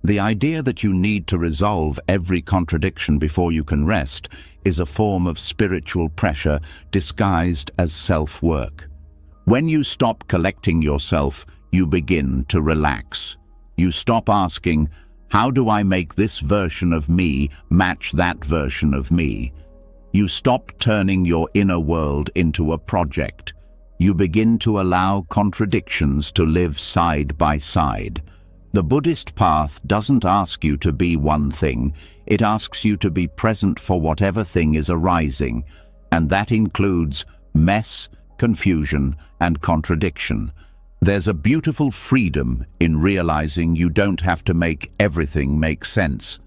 The idea that you need to resolve every contradiction before you can rest is a form of spiritual pressure disguised as self-work. When you stop collecting yourself, you begin to relax. You stop asking, how do I make this version of me match that version of me? You stop turning your inner world into a project. You begin to allow contradictions to live side by side. The Buddhist path doesn't ask you to be one thing. It asks you to be present for whatever thing is arising, and that includes mess, confusion, and contradiction. There's a beautiful freedom in realizing you don't have to make everything make sense.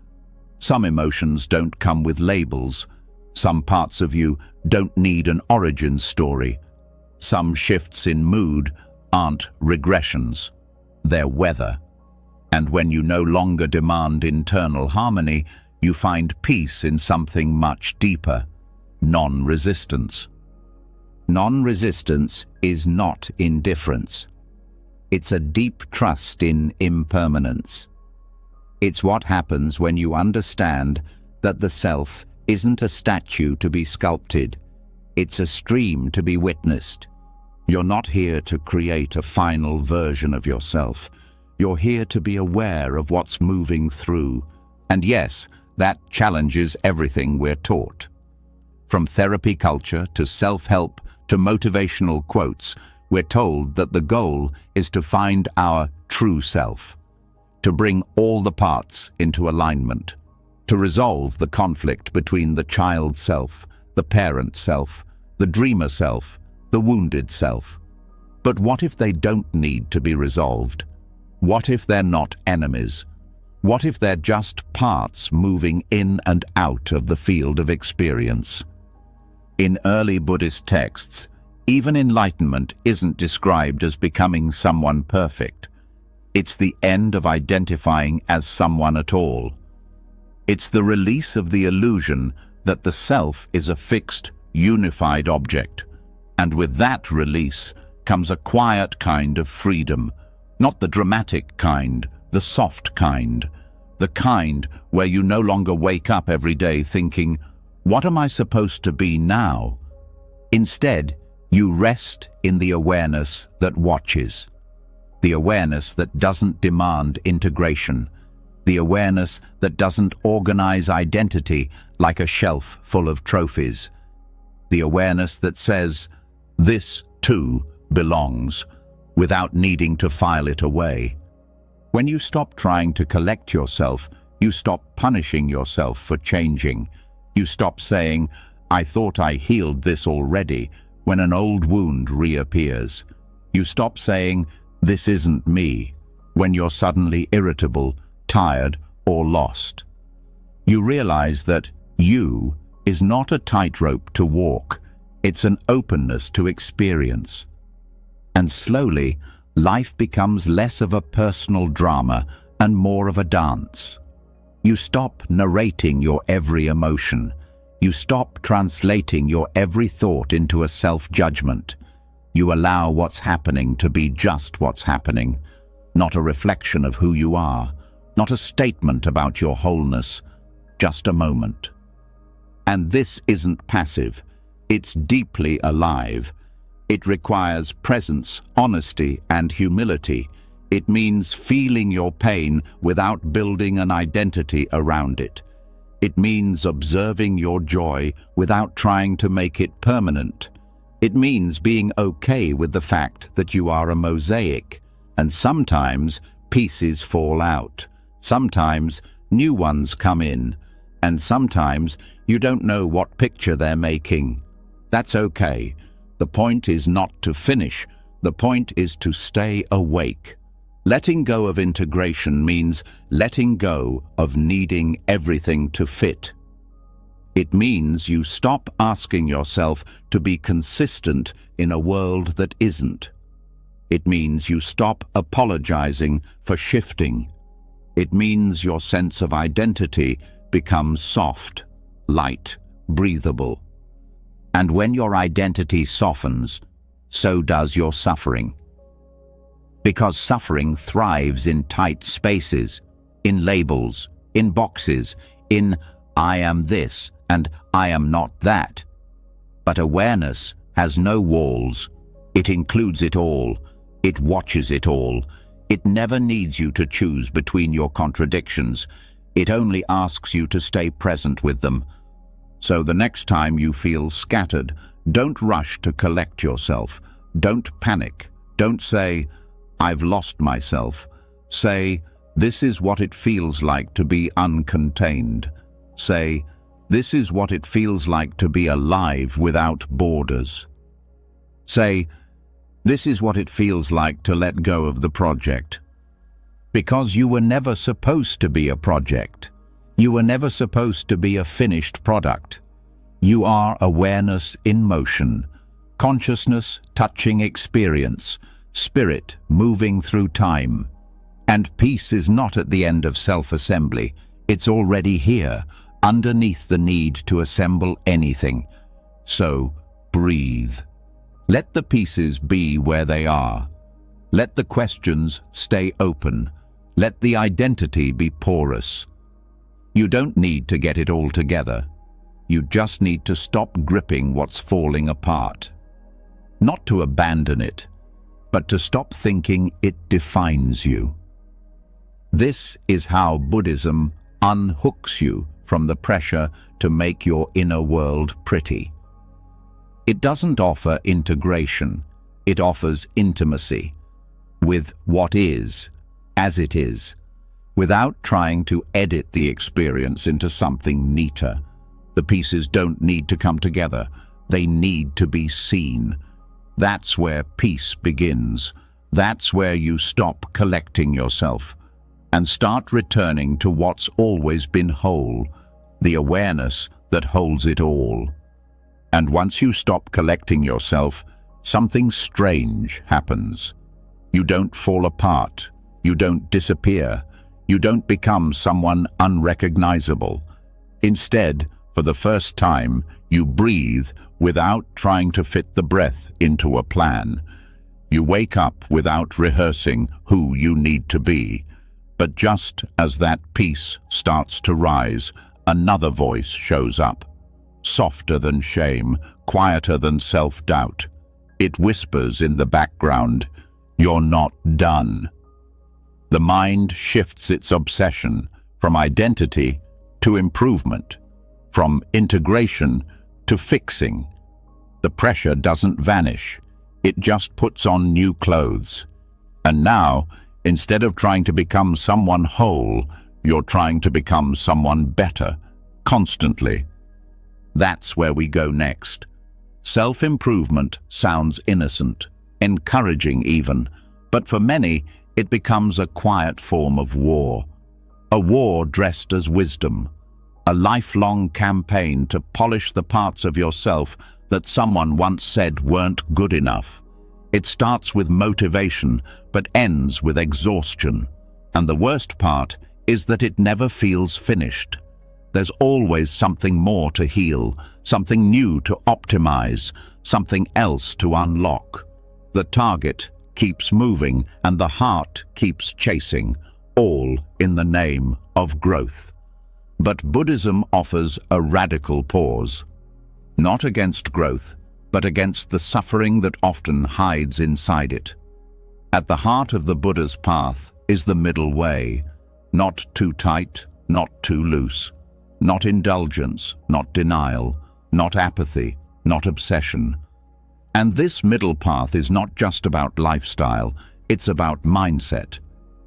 Some emotions don't come with labels. Some parts of you don't need an origin story. Some shifts in mood aren't regressions. They're weather. And when you no longer demand internal harmony, you find peace in something much deeper: non-resistance. Non-resistance is not indifference. It's a deep trust in impermanence. It's what happens when you understand that the self isn't a statue to be sculpted. It's a stream to be witnessed. You're not here to create a final version of yourself. You're here to be aware of what's moving through. And yes, that challenges everything we're taught. From therapy culture to self-help to motivational quotes, we're told that the goal is to find our true self, to bring all the parts into alignment, to resolve the conflict between the child self, the parent self, the dreamer self, the wounded self. But what if they don't need to be resolved? What if they're not enemies? What if they're just parts moving in and out of the field of experience? In early Buddhist texts, even enlightenment isn't described as becoming someone perfect. It's the end of identifying as someone at all. It's the release of the illusion that the self is a fixed, unified object. And with that release comes a quiet kind of freedom, not the dramatic kind, the soft kind, the kind where you no longer wake up every day thinking, what am I supposed to be now? Instead, you rest in the awareness that watches, the awareness that doesn't demand integration, the awareness that doesn't organize identity like a shelf full of trophies, the awareness that says, this too belongs, without needing to file it away. When you stop trying to collect yourself, you stop punishing yourself for changing. You stop saying, "I thought I healed this already," when an old wound reappears. You stop saying, "This isn't me," when you're suddenly irritable, tired, or lost. You realize that you is not a tightrope to walk, it's an openness to experience. And slowly, life becomes less of a personal drama and more of a dance. You stop narrating your every emotion. You stop translating your every thought into a self-judgment. You allow what's happening to be just what's happening, not a reflection of who you are, not a statement about your wholeness, just a moment. And this isn't passive, it's deeply alive. It requires presence, honesty, and humility. It means feeling your pain without building an identity around it. It means observing your joy without trying to make it permanent. It means being okay with the fact that you are a mosaic, and sometimes pieces fall out. Sometimes new ones come in, and sometimes you don't know what picture they're making. That's okay. The point is not to finish. The point is to stay awake. Letting go of integration means letting go of needing everything to fit. It means you stop asking yourself to be consistent in a world that isn't. It means you stop apologizing for shifting. It means your sense of identity becomes soft, light, breathable. And when your identity softens, so does your suffering. Because suffering thrives in tight spaces, in labels, in boxes, in "I am this" and "I am not that." But awareness has no walls. It includes it all. It watches it all. It never needs you to choose between your contradictions. It only asks you to stay present with them. So the next time you feel scattered, don't rush to collect yourself. Don't panic. Don't say, "I've lost myself." Say, "This is what it feels like to be uncontained." Say, "This is what it feels like to be alive without borders." Say, "This is what it feels like to let go of the project." Because you were never supposed to be a project. You were never supposed to be a finished product. You are awareness in motion, consciousness touching experience, spirit moving through time. And peace is not at the end of self-assembly. It's already here, underneath the need to assemble anything. So, breathe. Let the pieces be where they are. Let the questions stay open. Let the identity be porous. You don't need to get it all together. You just need to stop gripping what's falling apart. Not to abandon it, but to stop thinking it defines you. This is how Buddhism unhooks you from the pressure to make your inner world pretty. It doesn't offer integration, it offers intimacy with what is, as it is, without trying to edit the experience into something neater. The pieces don't need to come together, they need to be seen. That's where peace begins. That's where you stop collecting yourself and start returning to what's always been whole, the awareness that holds it all. And once you stop collecting yourself, something strange happens. You don't fall apart. You don't disappear. You don't become someone unrecognizable. Instead, for the first time, you breathe without trying to fit the breath into a plan. You wake up without rehearsing who you need to be. But just as that peace starts to rise, another voice shows up. Softer than shame, quieter than self-doubt. It whispers in the background, "You're not done." The mind shifts its obsession from identity to improvement, from integration to fixing. The pressure doesn't vanish, it just puts on new clothes. And now, Instead of trying to become someone whole, you're trying to become someone better, constantly. That's where we go next. Self-improvement sounds innocent, encouraging even, but for many, it becomes a quiet form of war. A war dressed as wisdom. A lifelong campaign to polish the parts of yourself that someone once said weren't good enough. It starts with motivation, but ends with exhaustion. And the worst part is that it never feels finished. There's always something more to heal, something new to optimize, something else to unlock. The target keeps moving and the heart keeps chasing, all in the name of growth. But Buddhism offers a radical pause. Not against growth, but against the suffering that often hides inside it. At the heart of the Buddha's path is the middle way. Not too tight, not too loose. Not indulgence, not denial, not apathy, not obsession. And this middle path is not just about lifestyle, it's about mindset.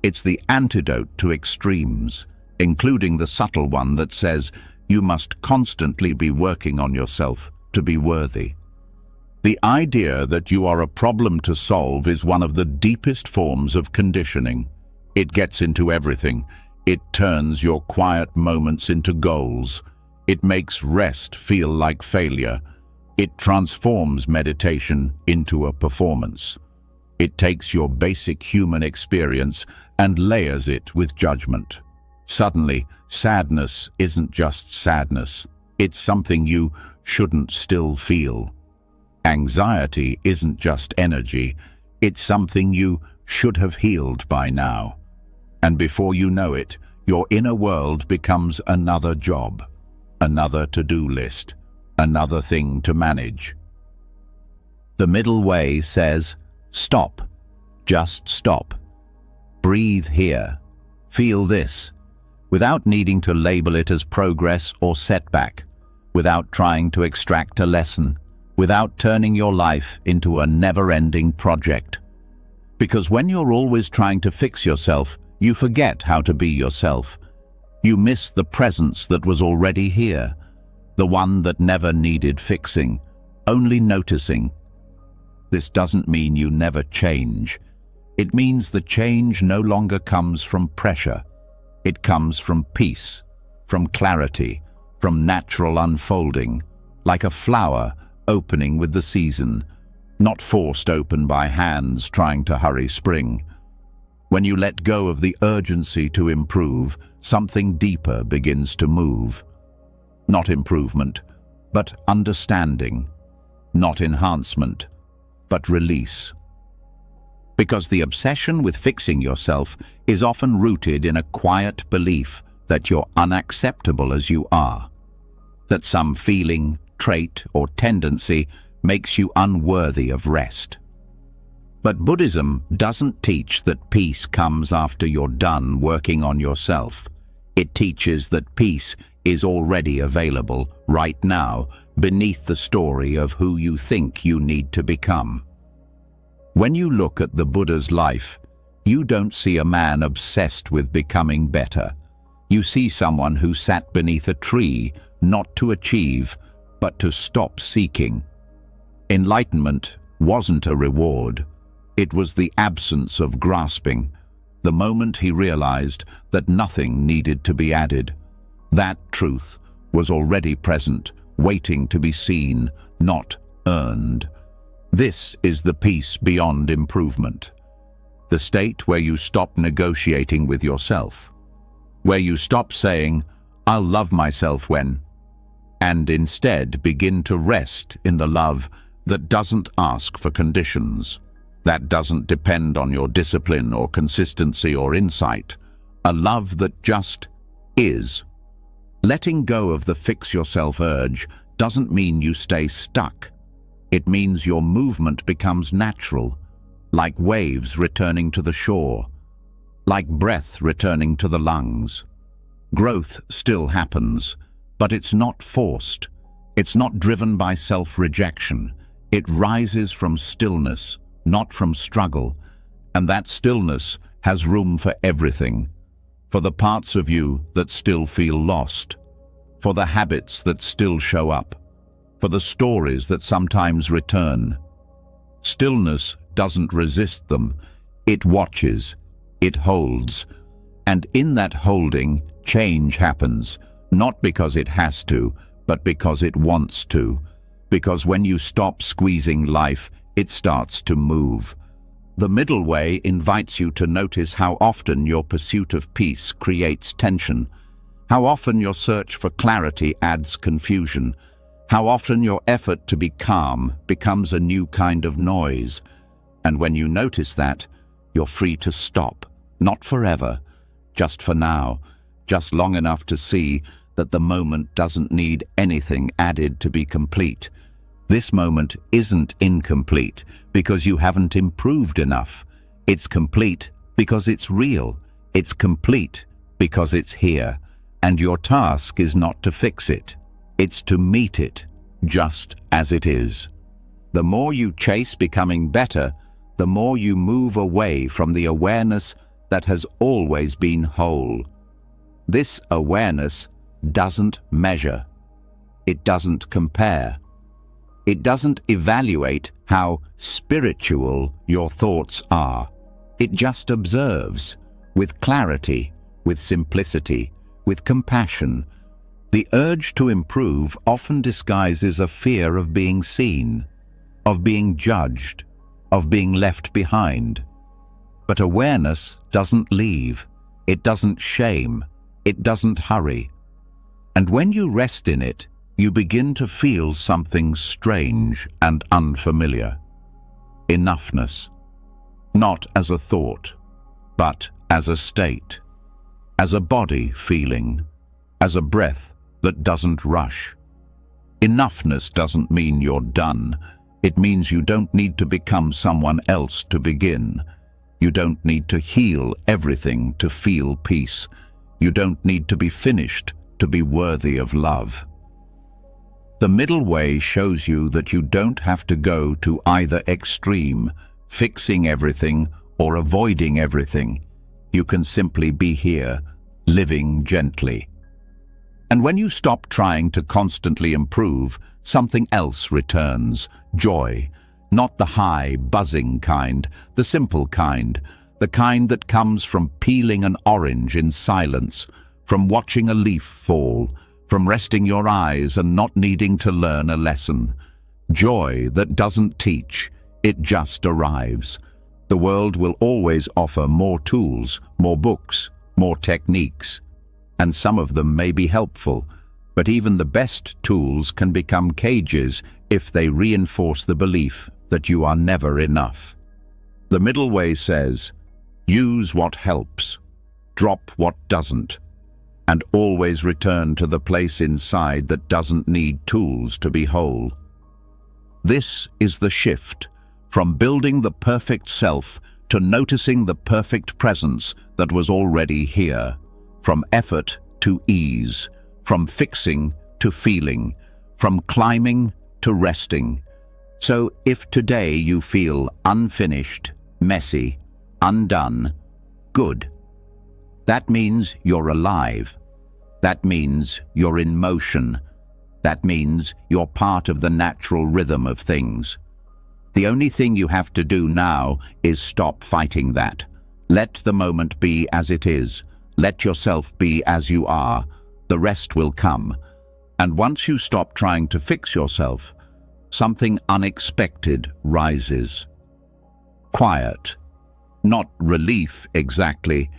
It's the antidote to extremes, including the subtle one that says you must constantly be working on yourself to be worthy. The idea that you are a problem to solve is one of the deepest forms of conditioning. It gets into everything. It turns your quiet moments into goals. It makes rest feel like failure. It transforms meditation into a performance. It takes your basic human experience and layers it with judgment. Suddenly, sadness isn't just sadness. It's something you shouldn't still feel. Anxiety isn't just energy. It's something you should have healed by now. And before you know it, your inner world becomes another job, another to-do list, another thing to manage. The middle way says, stop. Just stop. Breathe here. Feel this. Without needing to label it as progress or setback, without trying to extract a lesson, without turning your life into a never-ending project. Because when you're always trying to fix yourself, you forget how to be yourself. You miss the presence that was already here, the one that never needed fixing, only noticing. This doesn't mean you never change. It means the change no longer comes from pressure. It comes from peace, from clarity, from natural unfolding, like a flower opening with the season, not forced open by hands trying to hurry spring. When you let go of the urgency to improve, something deeper begins to move. Not improvement, but understanding. Not enhancement, but release. Because the obsession with fixing yourself is often rooted in a quiet belief that you're unacceptable as you are. That some feeling, trait, or tendency makes you unworthy of rest. But Buddhism doesn't teach that peace comes after you're done working on yourself. It teaches that peace is already available right now beneath the story of who you think you need to become. When you look at the Buddha's life, you don't see a man obsessed with becoming better. You see someone who sat beneath a tree, not to achieve, but to stop seeking. Enlightenment wasn't a reward. It was the absence of grasping, the moment he realized that nothing needed to be added. That truth was already present, waiting to be seen, not earned. This is the peace beyond improvement. The state where you stop negotiating with yourself. Where you stop saying, "I'll love myself when," and instead begin to rest in the love that doesn't ask for conditions. That doesn't depend on your discipline or consistency or insight. A love that just is. Letting go of the fix-yourself urge doesn't mean you stay stuck. It means your movement becomes natural, like waves returning to the shore, like breath returning to the lungs. Growth still happens, but it's not forced. It's not driven by self-rejection. It rises from stillness, not from struggle, and that stillness has room for everything, for the parts of you that still feel lost, for the habits that still show up, for the stories that sometimes return. Stillness doesn't resist them. It watches, it holds, and in that holding, change happens, not because it has to, but because it wants to. Because when you stop squeezing life, it starts to move. The middle way invites you to notice how often your pursuit of peace creates tension, how often your search for clarity adds confusion, how often your effort to be calm becomes a new kind of noise. And when you notice that, you're free to stop, not forever, just for now, just long enough to see that the moment doesn't need anything added to be complete. This moment isn't incomplete because you haven't improved enough. It's complete because it's real. It's complete because it's here. And your task is not to fix it. It's to meet it just as it is. The more you chase becoming better, the more you move away from the awareness that has always been whole. This awareness doesn't measure. It doesn't compare. It doesn't evaluate how spiritual your thoughts are. It just observes, with clarity, with simplicity, with compassion. The urge to improve often disguises a fear of being seen, of being judged, of being left behind. But awareness doesn't leave. It doesn't shame. It doesn't hurry. And when you rest in it, you begin to feel something strange and unfamiliar. Enoughness. Not as a thought, but as a state, as a body feeling, as a breath that doesn't rush. Enoughness doesn't mean you're done. It means you don't need to become someone else to begin. You don't need to heal everything to feel peace. You don't need to be finished to be worthy of love. The middle way shows you that you don't have to go to either extreme, fixing everything or avoiding everything. You can simply be here, living gently. And when you stop trying to constantly improve, something else returns, joy. Not the high, buzzing kind, the simple kind, the kind that comes from peeling an orange in silence, from watching a leaf fall, from resting your eyes and not needing to learn a lesson. Joy that doesn't teach, it just arrives. The world will always offer more tools, more books, more techniques, and some of them may be helpful, but even the best tools can become cages if they reinforce the belief that you are never enough. The middle way says, use what helps, drop what doesn't, and always return to the place inside that doesn't need tools to be whole. This is the shift from building the perfect self to noticing the perfect presence that was already here, from effort to ease, from fixing to feeling, from climbing to resting. So if today you feel unfinished, messy, undone, good. That means you're alive. That means you're in motion. That means you're part of the natural rhythm of things. The only thing you have to do now is stop fighting that. Let the moment be as it is. Let yourself be as you are. The rest will come. And once you stop trying to fix yourself, something unexpected rises. Quiet. Not relief exactly,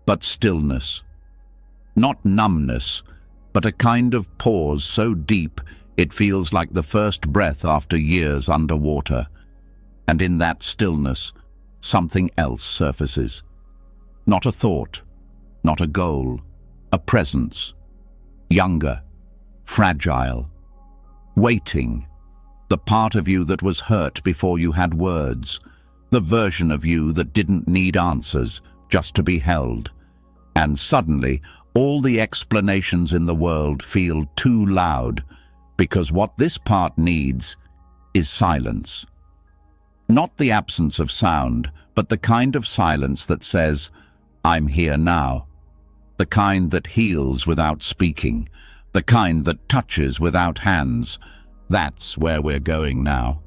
but stillness. Not numbness, but a kind of pause so deep it feels like the first breath after years underwater. And in that stillness, something else surfaces. Not a thought, not a goal, a presence. Younger, fragile, waiting. The part of you that was hurt before you had words. The version of you that didn't need answers, just to be held. And suddenly, all the explanations in the world feel too loud, because what this part needs is silence. Not the absence of sound, but the kind of silence that says, "I'm here now." The kind that heals without speaking. The kind that touches without hands. That's where we're going now.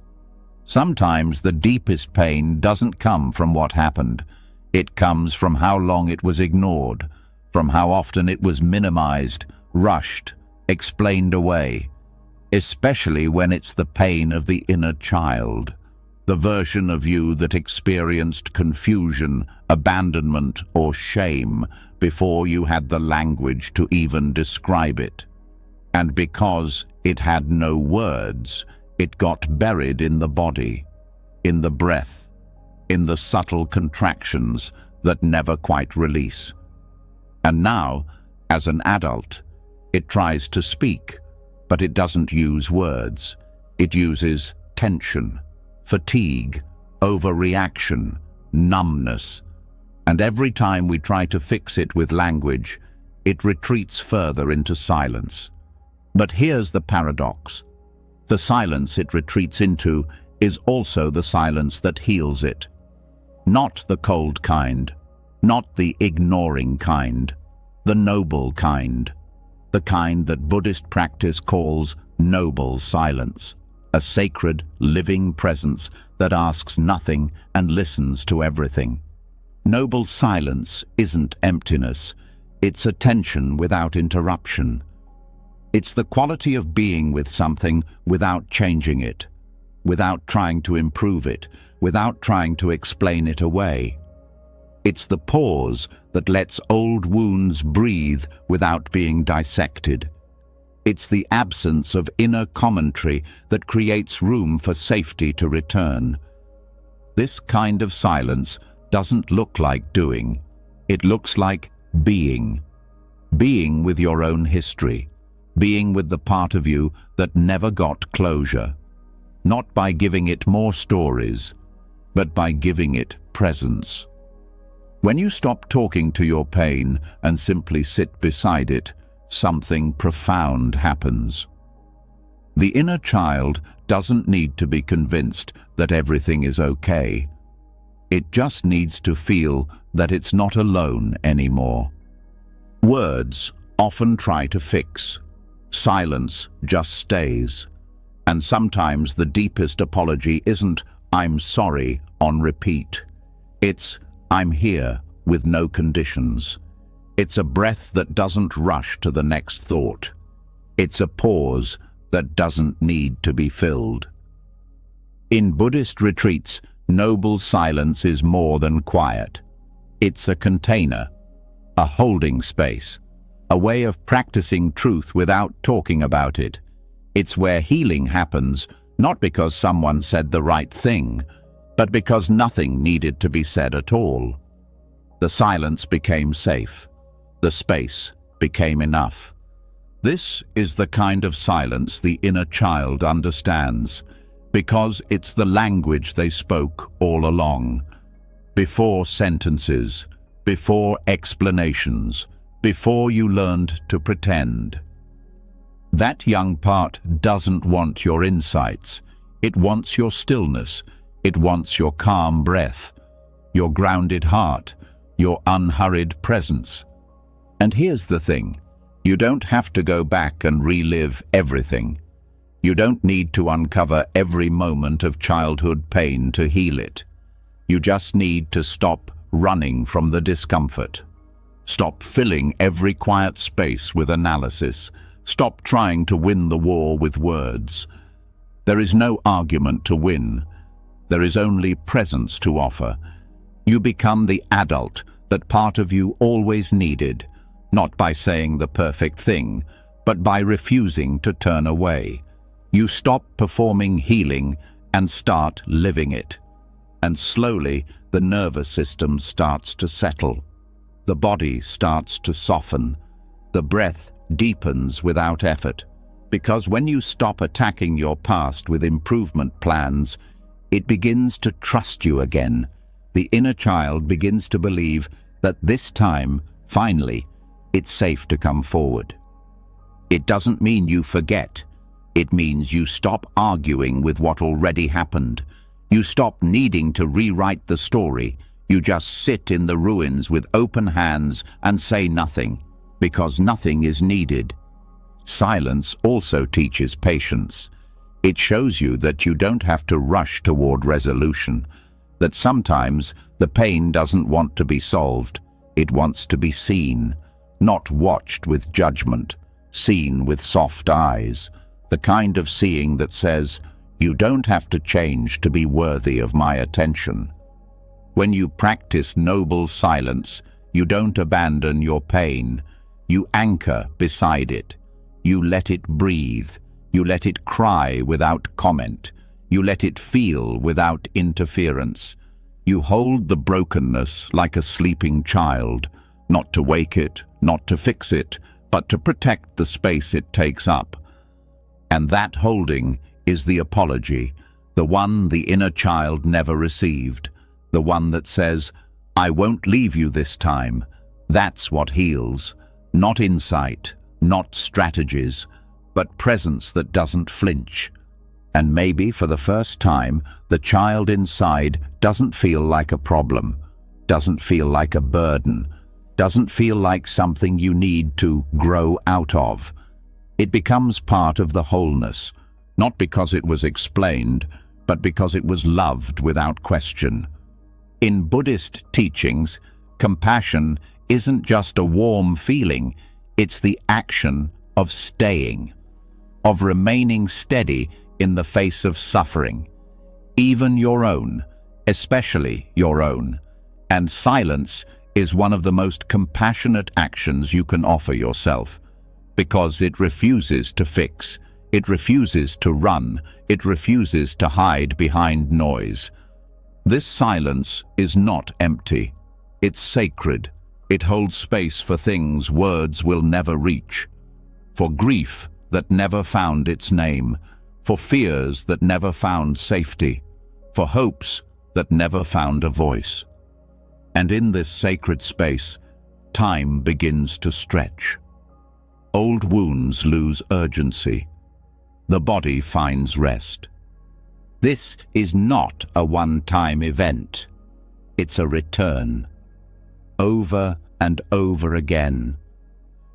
Sometimes the deepest pain doesn't come from what happened. It comes from how long it was ignored, from how often it was minimized, rushed, explained away. Especially when it's the pain of the inner child, the version of you that experienced confusion, abandonment, or shame before you had the language to even describe it. And because it had no words, it got buried in the body, in the breath, in the subtle contractions that never quite release. And now, as an adult, it tries to speak, but it doesn't use words. It uses tension, fatigue, overreaction, numbness. And every time we try to fix it with language, it retreats further into silence. But here's the paradox. The silence it retreats into is also the silence that heals it. Not the cold kind, not the ignoring kind, the noble kind. The kind that Buddhist practice calls noble silence, a sacred, living presence that asks nothing and listens to everything. Noble silence isn't emptiness, it's attention without interruption. It's the quality of being with something without changing it, without trying to improve it, without trying to explain it away. It's the pause that lets old wounds breathe without being dissected. It's the absence of inner commentary that creates room for safety to return. This kind of silence doesn't look like doing. It looks like being. Being with your own history. Being with the part of you that never got closure. Not by giving it more stories, but by giving it presence. When you stop talking to your pain and simply sit beside it, something profound happens. The inner child doesn't need to be convinced that everything is okay. It just needs to feel that it's not alone anymore. Words often try to fix. Silence just stays. And sometimes the deepest apology isn't "I'm sorry" on repeat. It's "I'm here" with no conditions. It's a breath that doesn't rush to the next thought. It's a pause that doesn't need to be filled. In Buddhist retreats, noble silence is more than quiet. It's a container, a holding space, a way of practicing truth without talking about it. It's where healing happens, not because someone said the right thing, but because nothing needed to be said at all. The silence became safe. The space became enough. This is the kind of silence the inner child understands, because it's the language they spoke all along. Before sentences, before explanations, before you learned to pretend. That young part doesn't want your insights. It wants your stillness. It wants your calm breath, your grounded heart, your unhurried presence. And here's the thing. You don't have to go back and relive everything. You don't need to uncover every moment of childhood pain to heal it. You just need to stop running from the discomfort. Stop filling every quiet space with analysis. Stop trying to win the war with words. There is no argument to win. There is only presence to offer. You become the adult that part of you always needed, not by saying the perfect thing, but by refusing to turn away. You stop performing healing and start living it. And slowly, the nervous system starts to settle. The body starts to soften. The breath deepens without effort. Because when you stop attacking your past with improvement plans, it begins to trust you again. The inner child begins to believe that this time, finally, it's safe to come forward. It doesn't mean you forget. It means you stop arguing with what already happened. You stop needing to rewrite the story. You just sit in the ruins with open hands and say nothing, because nothing is needed. Silence also teaches patience. It shows you that you don't have to rush toward resolution, that sometimes the pain doesn't want to be solved. It wants to be seen, not watched with judgment, seen with soft eyes, the kind of seeing that says, "You don't have to change to be worthy of my attention." When you practice noble silence, you don't abandon your pain. You anchor beside it. You let it breathe. You let it cry without comment. You let it feel without interference. You hold the brokenness like a sleeping child, not to wake it, not to fix it, but to protect the space it takes up. And that holding is the apology, the one the inner child never received, the one that says, "I won't leave you this time." That's what heals, not insight, not strategies, but presence that doesn't flinch. And maybe for the first time, the child inside doesn't feel like a problem, doesn't feel like a burden, doesn't feel like something you need to grow out of. It becomes part of the wholeness, not because it was explained, but because it was loved without question. In Buddhist teachings, compassion isn't just a warm feeling, it's the action of staying, of remaining steady in the face of suffering, even your own, especially your own. And silence is one of the most compassionate actions you can offer yourself, because it refuses to fix, it refuses to run, it refuses to hide behind noise. This silence is not empty. It's sacred. It holds space for things words will never reach, for grief that never found its name, for fears that never found safety, for hopes that never found a voice. And in this sacred space, time begins to stretch. Old wounds lose urgency. The body finds rest. This is not a one-time event. It's a return, over and over again,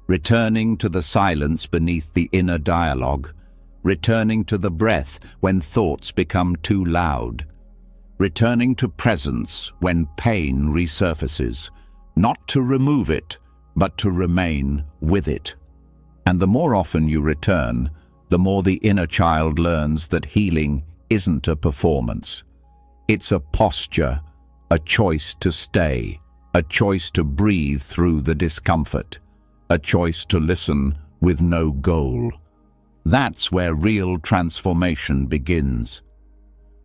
returning to the silence beneath the inner dialogue, returning to the breath when thoughts become too loud, returning to presence when pain resurfaces, not to remove it, but to remain with it. And the more often you return, the more the inner child learns that healing isn't a performance. It's a posture, a choice to stay, a choice to breathe through the discomfort, a choice to listen with no goal. That's where real transformation begins.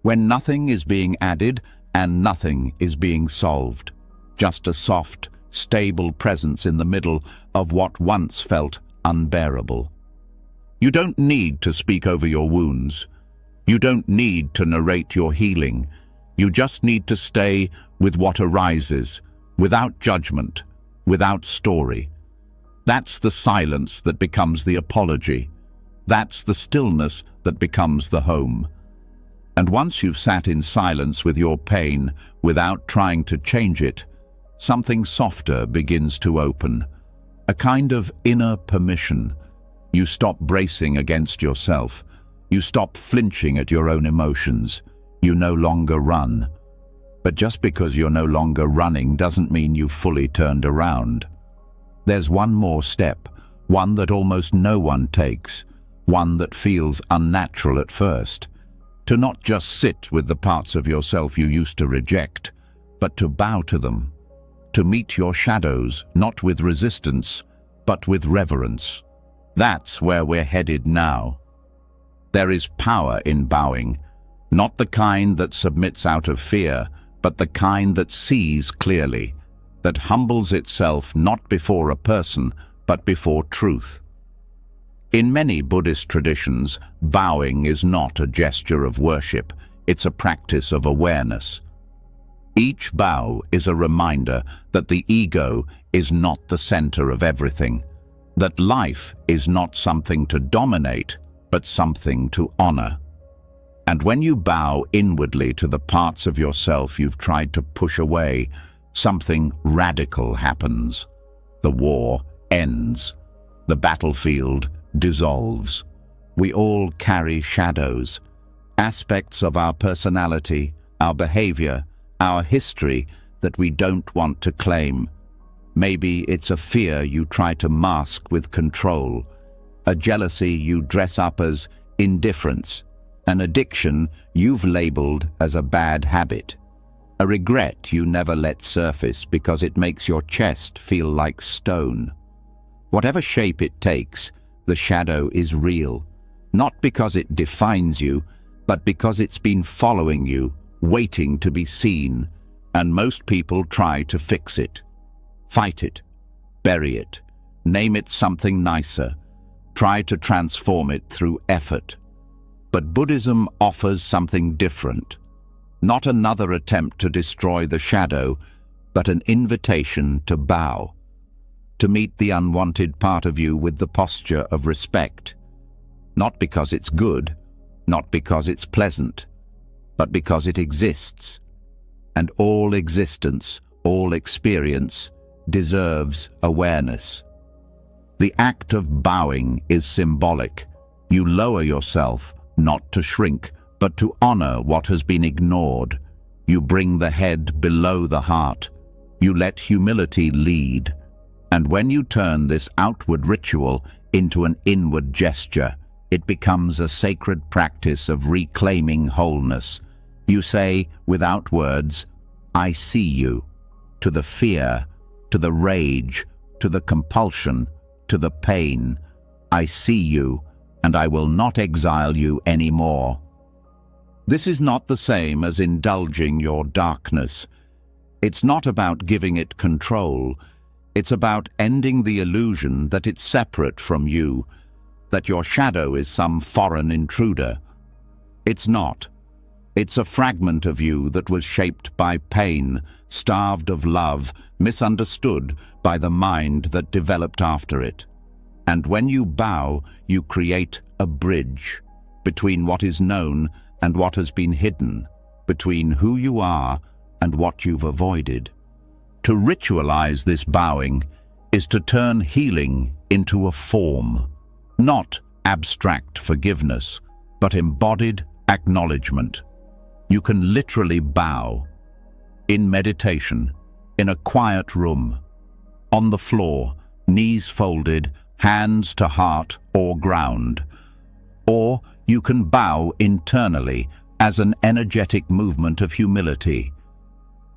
When nothing is being added and nothing is being solved, just a soft, stable presence in the middle of what once felt unbearable. You don't need to speak over your wounds. You don't need to narrate your healing. You just need to stay with what arises, without judgment, without story. That's the silence that becomes the apology. That's the stillness that becomes the home. And once you've sat in silence with your pain, without trying to change it, something softer begins to open, a kind of inner permission. You stop bracing against yourself. You stop flinching at your own emotions. You no longer run. But just because you're no longer running doesn't mean you've fully turned around. There's one more step, one that almost no one takes, one that feels unnatural at first. To not just sit with the parts of yourself you used to reject, but to bow to them. To meet your shadows, not with resistance, but with reverence. That's where we're headed now. There is power in bowing, not the kind that submits out of fear, but the kind that sees clearly, that humbles itself not before a person, but before truth. In many Buddhist traditions, bowing is not a gesture of worship, it's a practice of awareness. Each bow is a reminder that the ego is not the center of everything, that life is not something to dominate, but something to honor. And when you bow inwardly to the parts of yourself you've tried to push away, something radical happens. The war ends. The battlefield dissolves. We all carry shadows, aspects of our personality, our behavior, our history that we don't want to claim. Maybe it's a fear you try to mask with control, a jealousy you dress up as indifference, an addiction you've labeled as a bad habit, a regret you never let surface because it makes your chest feel like stone. Whatever shape it takes, the shadow is real, not because it defines you, but because it's been following you, waiting to be seen, and most people try to fix it. Fight it, bury it, name it something nicer, try to transform it through effort. But Buddhism offers something different. Not another attempt to destroy the shadow, but an invitation to bow, to meet the unwanted part of you with the posture of respect. Not because it's good, not because it's pleasant, but because it exists. And all existence, all experience, deserves awareness. The act of bowing is symbolic. You lower yourself, not to shrink, but to honor what has been ignored. You bring the head below the heart. You let humility lead. And when you turn this outward ritual into an inward gesture, it becomes a sacred practice of reclaiming wholeness. You say, without words, I see you, to the fear, to the rage, to the compulsion, to the pain. I see you, and I will not exile you anymore. This is not the same as indulging your darkness. It's not about giving it control. It's about ending the illusion that it's separate from you, that your shadow is some foreign intruder. It's not. It's a fragment of you that was shaped by pain, starved of love, misunderstood by the mind that developed after it. And when you bow, you create a bridge between what is known and what has been hidden, between who you are and what you've avoided. To ritualize this bowing is to turn healing into a form, not abstract forgiveness, but embodied acknowledgement. You can literally bow in meditation, in a quiet room, on the floor, knees folded, hands to heart or ground. Or you can bow internally as an energetic movement of humility.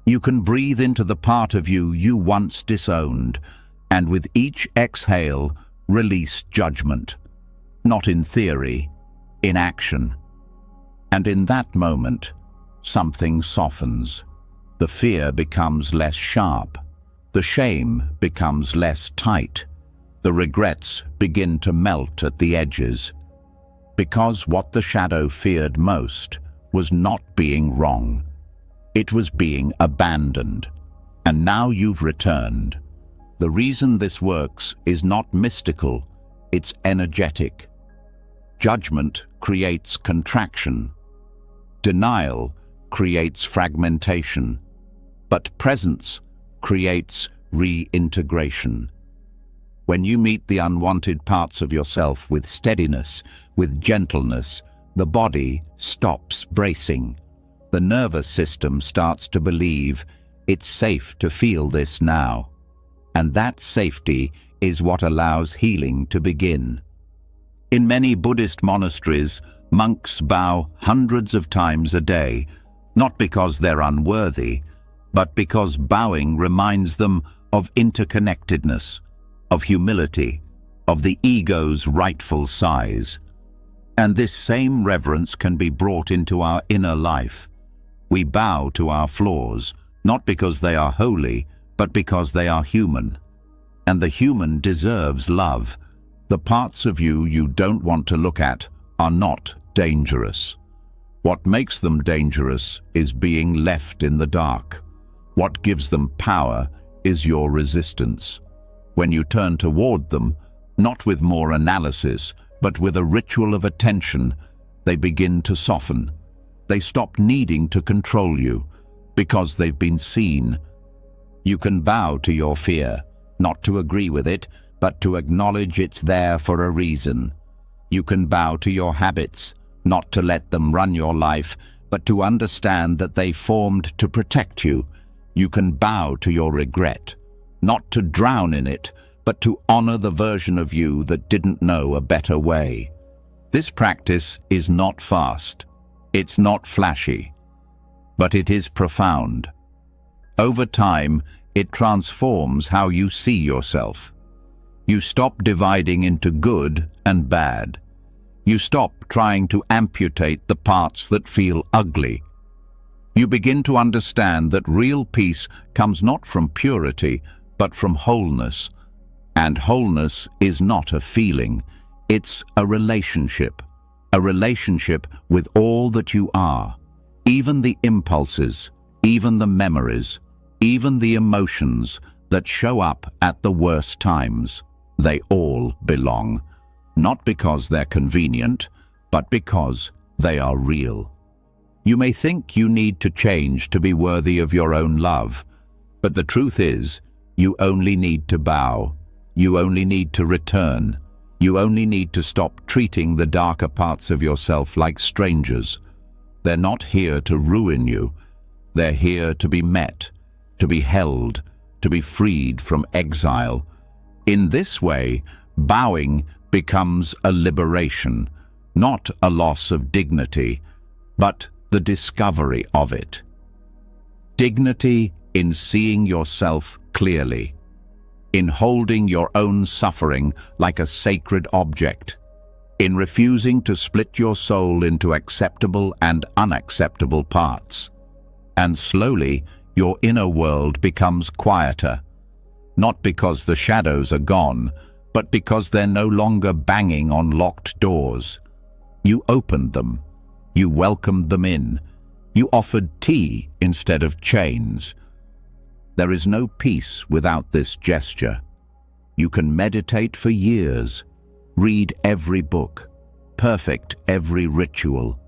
You can breathe into the part of you you once disowned, and with each exhale, release judgment. Not in theory, in action. And in that moment, something softens. The fear becomes less sharp. The shame becomes less tight. The regrets begin to melt at the edges. Because what the shadow feared most was not being wrong. It was being abandoned. And now you've returned. The reason this works is not mystical, it's energetic. Judgment creates contraction. Denial creates fragmentation. But presence creates reintegration. When you meet the unwanted parts of yourself with steadiness, with gentleness, the body stops bracing. The nervous system starts to believe it's safe to feel this now. And that safety is what allows healing to begin. In many Buddhist monasteries, monks bow hundreds of times a day, not because they're unworthy, but because bowing reminds them of interconnectedness, of humility, of the ego's rightful size. And this same reverence can be brought into our inner life. We bow to our flaws, not because they are holy, but because they are human. And the human deserves love. The parts of you you don't want to look at are not dangerous. What makes them dangerous is being left in the dark. What gives them power is your resistance. When you turn toward them, not with more analysis, but with a ritual of attention, They begin to soften. They stop needing to control you because they've been seen. You can bow to your fear, not to agree with it, but to acknowledge it's there for a reason. You can bow to your habits, not to let them run your life, but to understand that they formed to protect you. You can bow to your regret, not to drown in it, but to honor the version of you that didn't know a better way. This practice is not fast. It's not flashy, but it is profound. Over time, it transforms how you see yourself. You stop dividing into good and bad. You stop trying to amputate the parts that feel ugly. You begin to understand that real peace comes not from purity, but from wholeness. And wholeness is not a feeling, it's a relationship with all that you are, even the impulses, even the memories, even the emotions that show up at the worst times. They all belong, not because they're convenient, but because they are real. You may think you need to change to be worthy of your own love, but the truth is, you only need to bow. You only need to return. You only need to stop treating the darker parts of yourself like strangers. They're not here to ruin you. They're here to be met, to be held, to be freed from exile. In this way, bowing becomes a liberation, not a loss of dignity, but the discovery of it. Dignity in seeing yourself clearly, in holding your own suffering like a sacred object, in refusing to split your soul into acceptable and unacceptable parts. And slowly, your inner world becomes quieter, not because the shadows are gone, but because they're no longer banging on locked doors. You opened them. You welcomed them in. You offered tea instead of chains. There is no peace without this gesture. You can meditate for years, read every book, perfect every ritual.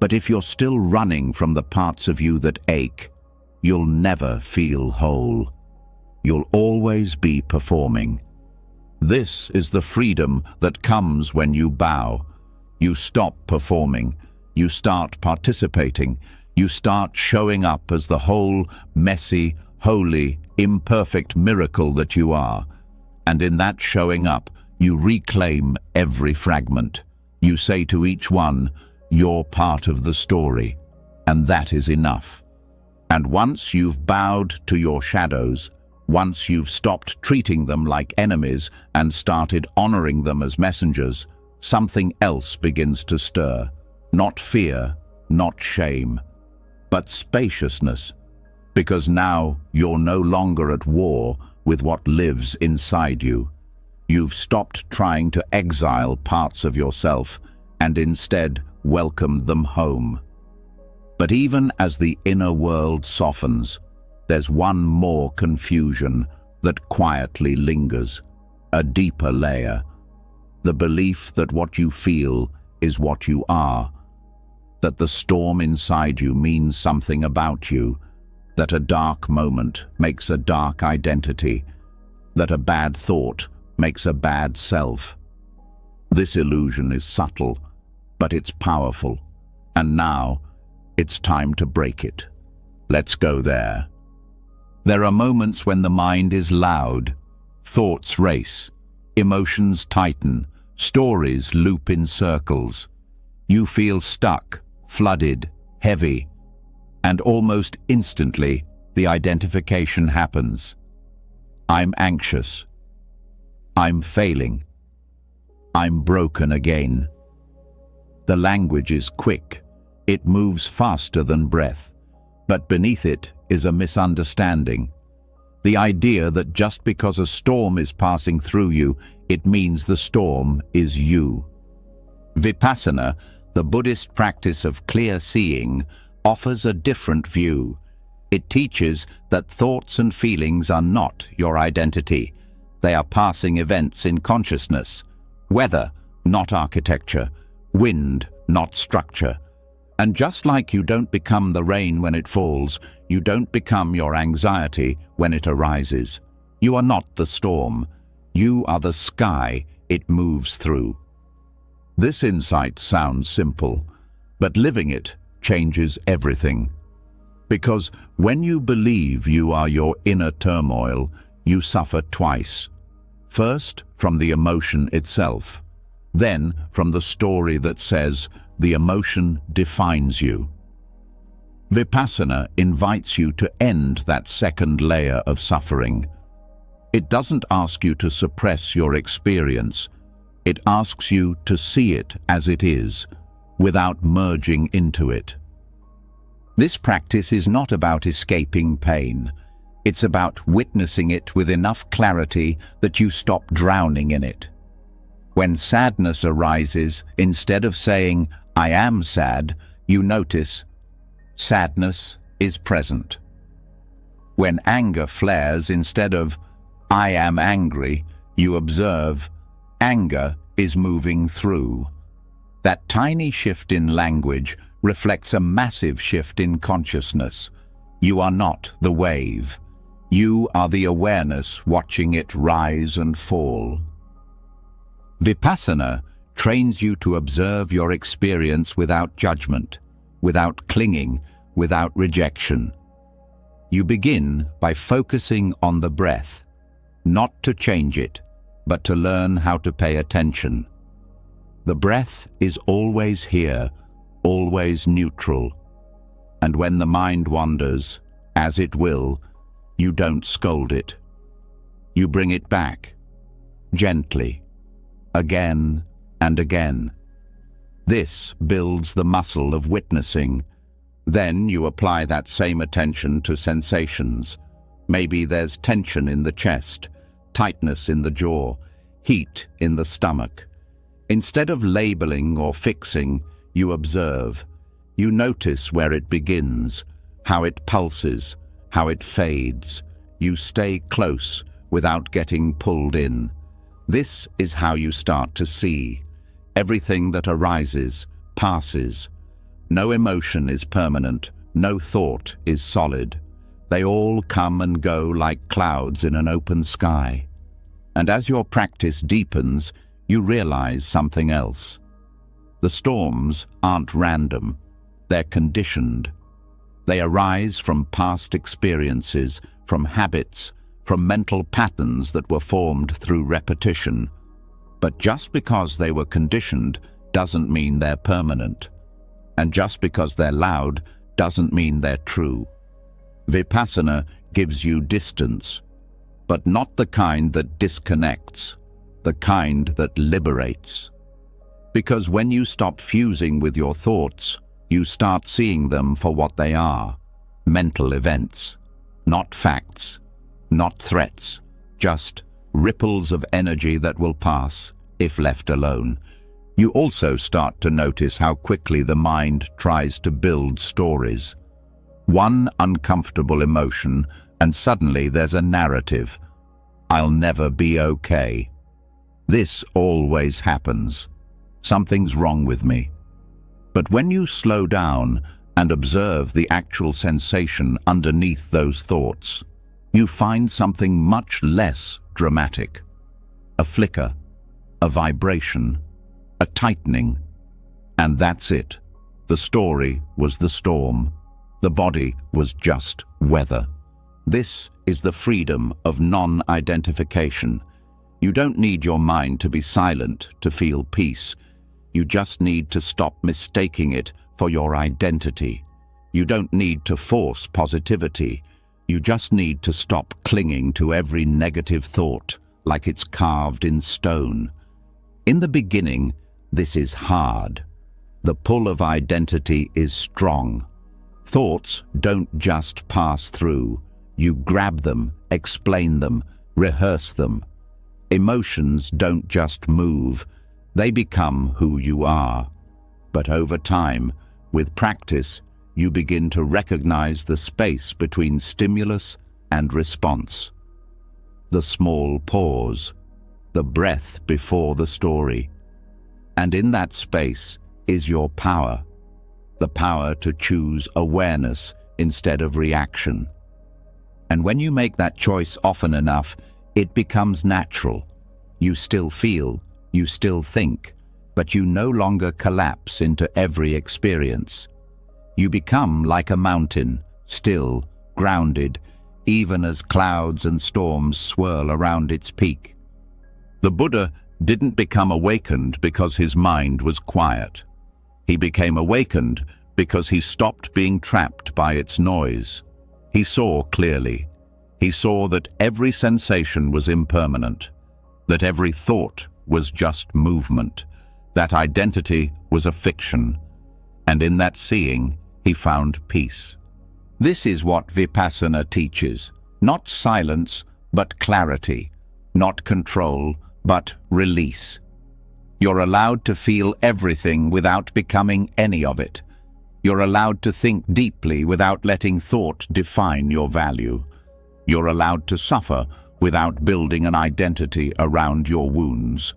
But if you're still running from the parts of you that ache, you'll never feel whole. You'll always be performing. This is the freedom that comes when you bow. You stop performing. You start participating. You start showing up as the whole, messy, holy, imperfect miracle that you are. And in that showing up, you reclaim every fragment. You say to each one, "You're part of the story," and that is enough. And once you've bowed to your shadows, once you've stopped treating them like enemies and started honoring them as messengers, something else begins to stir. Not fear, not shame, but spaciousness. Because now you're no longer at war with what lives inside you. You've stopped trying to exile parts of yourself and instead welcomed them home. But even as the inner world softens, there's one more confusion that quietly lingers, a deeper layer. The belief that what you feel is what you are, that the storm inside you means something about you, that a dark moment makes a dark identity, that a bad thought makes a bad self. This illusion is subtle, but it's powerful, and now it's time to break it. Let's go there. There are moments when the mind is loud, thoughts race, emotions tighten, stories loop in circles. You feel stuck, flooded, heavy, and almost instantly the identification happens. I'm anxious. I'm failing. I'm broken again. The language is quick. It moves faster than breath. But beneath it is a misunderstanding. The idea that just because a storm is passing through you, it means the storm is you. Vipassana, the Buddhist practice of clear seeing, offers a different view. It teaches that thoughts and feelings are not your identity. They are passing events in consciousness. Weather, not architecture. Wind, not structure. And just like you don't become the rain when it falls, you don't become your anxiety when it arises. You are not the storm. You are the sky it moves through. This insight sounds simple, but living it changes everything. Because when you believe you are your inner turmoil, you suffer twice. First, from the emotion itself. Then, from the story that says the emotion defines you. Vipassana invites you to end that second layer of suffering. It doesn't ask you to suppress your experience. It asks you to see it as it is, without merging into it. This practice is not about escaping pain. It's about witnessing it with enough clarity that you stop drowning in it. When sadness arises, instead of saying, "I am sad," you notice, sadness is present. When anger flares, instead of, "I am angry," you observe, anger is moving through. That tiny shift in language reflects a massive shift in consciousness. You are not the wave. You are the awareness watching it rise and fall. Vipassana trains you to observe your experience without judgment, without clinging, without rejection. You begin by focusing on the breath, not to change it, but to learn how to pay attention. The breath is always here, always neutral. And when the mind wanders, as it will, you don't scold it. You bring it back, gently, again and again. This builds the muscle of witnessing. Then you apply that same attention to sensations. Maybe there's tension in the chest, tightness in the jaw, heat in the stomach. Instead of labeling or fixing, you observe. You notice where it begins, how it pulses, how it fades. You stay close without getting pulled in. This is how you start to see. Everything that arises passes. No emotion is permanent. No thought is solid. They all come and go like clouds in an open sky. And as your practice deepens, you realize something else. The storms aren't random. They're conditioned. They arise from past experiences, from habits, from mental patterns that were formed through repetition. But just because they were conditioned doesn't mean they're permanent. And just because they're loud doesn't mean they're true. Vipassana gives you distance, but not the kind that disconnects, the kind that liberates. Because when you stop fusing with your thoughts, you start seeing them for what they are, mental events, not facts, not threats, just ripples of energy that will pass if left alone. You also start to notice how quickly the mind tries to build stories. One uncomfortable emotion, and suddenly there's a narrative. I'll never be okay. This always happens. Something's wrong with me. But when you slow down and observe the actual sensation underneath those thoughts, you find something much less dramatic. A flicker, a vibration, a tightening. And that's it. The story was the storm. The body was just weather. This is the freedom of non-identification. You don't need your mind to be silent to feel peace. You just need to stop mistaking it for your identity. You don't need to force positivity. You just need to stop clinging to every negative thought like it's carved in stone. In the beginning, this is hard. The pull of identity is strong. Thoughts don't just pass through. You grab them, explain them, rehearse them. Emotions don't just move. They become who you are. But over time, with practice, you begin to recognize the space between stimulus and response. The small pause, the breath before the story. And in that space, is your power, the power to choose awareness instead of reaction. And when you make that choice often enough, it becomes natural. You still feel, you still think, but you no longer collapse into every experience. You become like a mountain, still, grounded, even as clouds and storms swirl around its peak. The Buddha didn't become awakened because his mind was quiet. He became awakened because he stopped being trapped by its noise. He saw clearly. He saw that every sensation was impermanent, that every thought was just movement, that identity was a fiction, and in that seeing, he found peace. This is what Vipassana teaches, not silence, but clarity, not control, but release. You're allowed to feel everything without becoming any of it. You're allowed to think deeply without letting thought define your value. You're allowed to suffer without building an identity around your wounds.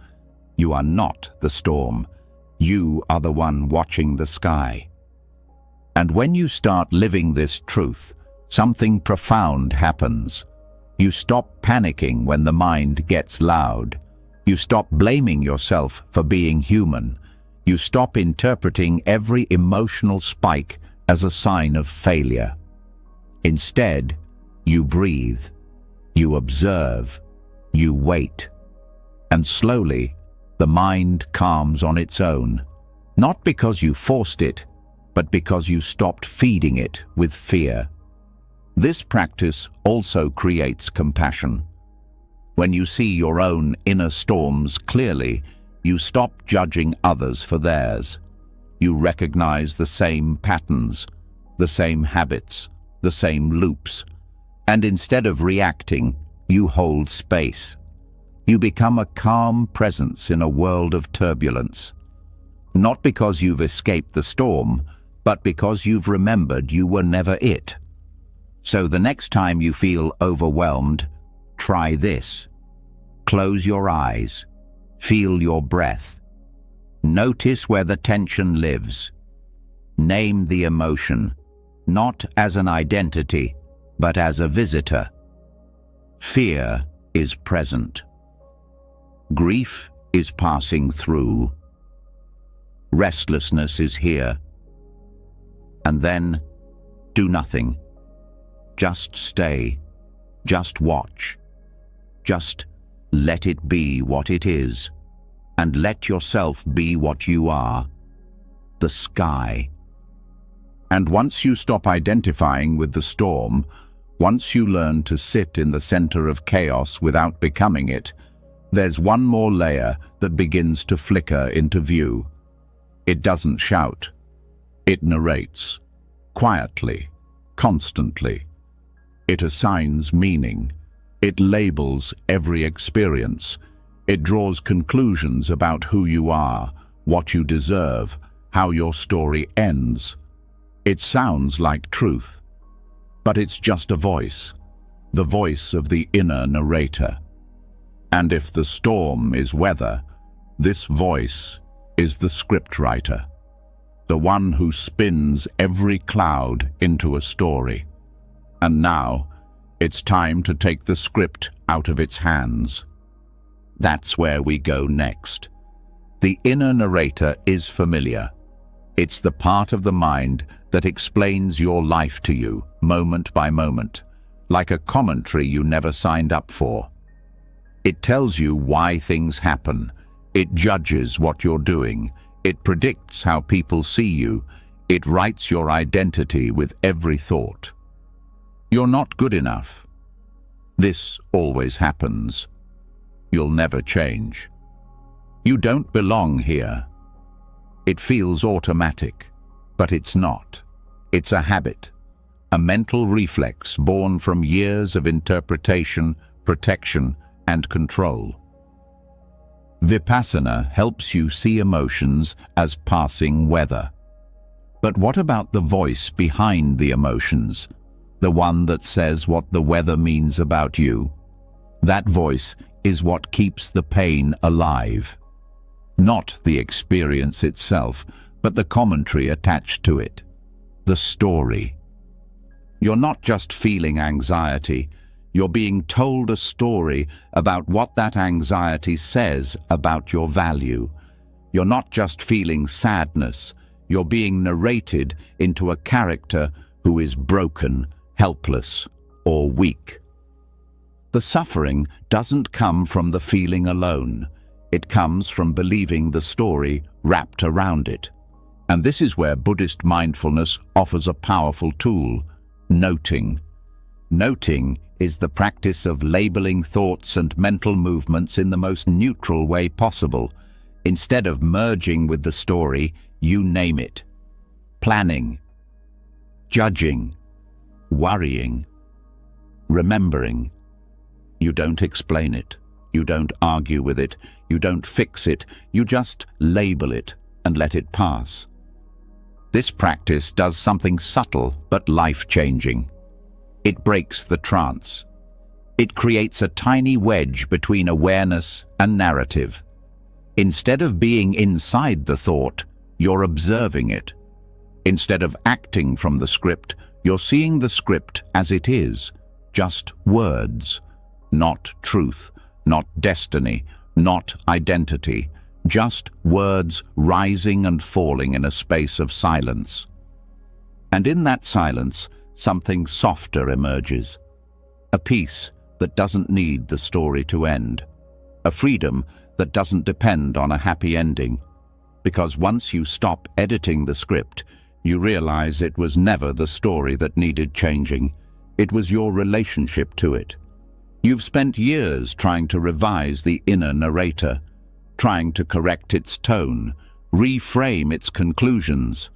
You are not the storm. You are the one watching the sky. And when you start living this truth, something profound happens. You stop panicking when the mind gets loud. You stop blaming yourself for being human. You stop interpreting every emotional spike as a sign of failure. Instead, you breathe, you observe, you wait. And slowly, the mind calms on its own, not because you forced it, but because you stopped feeding it with fear. This practice also creates compassion. When you see your own inner storms clearly, you stop judging others for theirs. You recognize the same patterns, the same habits, the same loops. And instead of reacting, you hold space. You become a calm presence in a world of turbulence. Not because you've escaped the storm, but because you've remembered you were never it. So the next time you feel overwhelmed, try this. Close your eyes. Feel your breath. Notice where the tension lives. Name the emotion, not as an identity, but as a visitor. Fear is present. Grief is passing through. Restlessness is here. And then, do nothing. Just stay. Just watch. Just let it be what it is. And let yourself be what you are. The sky. And once you stop identifying with the storm, once you learn to sit in the center of chaos without becoming it, there's one more layer that begins to flicker into view. It doesn't shout. It narrates. Quietly. Constantly. It assigns meaning. It labels every experience. It draws conclusions about who you are, what you deserve, how your story ends. It sounds like truth, but it's just a voice, the voice of the inner narrator. And if the storm is weather, this voice is the scriptwriter, the one who spins every cloud into a story. And now, it's time to take the script out of its hands. That's where we go next. The inner narrator is familiar. It's the part of the mind that explains your life to you, moment by moment, like a commentary you never signed up for. It tells you why things happen. It judges what you're doing. It predicts how people see you. It writes your identity with every thought. You're not good enough. This always happens. You'll never change. You don't belong here. It feels automatic, but it's not. It's a habit, a mental reflex born from years of interpretation, protection, and control. Vipassana helps you see emotions as passing weather. But what about the voice behind the emotions? The one that says what the weather means about you? That voice is what keeps the pain alive. Not the experience itself, but the commentary attached to it, the story. You're not just feeling anxiety, you're being told a story about what that anxiety says about your value. You're not just feeling sadness, you're being narrated into a character who is broken, helpless, or weak. The suffering doesn't come from the feeling alone. It comes from believing the story wrapped around it. And this is where Buddhist mindfulness offers a powerful tool: noting. Noting is the practice of labeling thoughts and mental movements in the most neutral way possible. Instead of merging with the story, you name it. Planning, judging, worrying, remembering. You don't explain it. You don't argue with it. You don't fix it. You just label it and let it pass. This practice does something subtle but life-changing. It breaks the trance. It creates a tiny wedge between awareness and narrative. Instead of being inside the thought, you're observing it. Instead of acting from the script, you're seeing the script as it is, just words. Not truth, not destiny, not identity, just words rising and falling in a space of silence. And in that silence, something softer emerges. A peace that doesn't need the story to end. A freedom that doesn't depend on a happy ending. Because once you stop editing the script, you realize it was never the story that needed changing. It was your relationship to it. You've spent years trying to revise the inner narrator, trying to correct its tone, reframe its conclusions,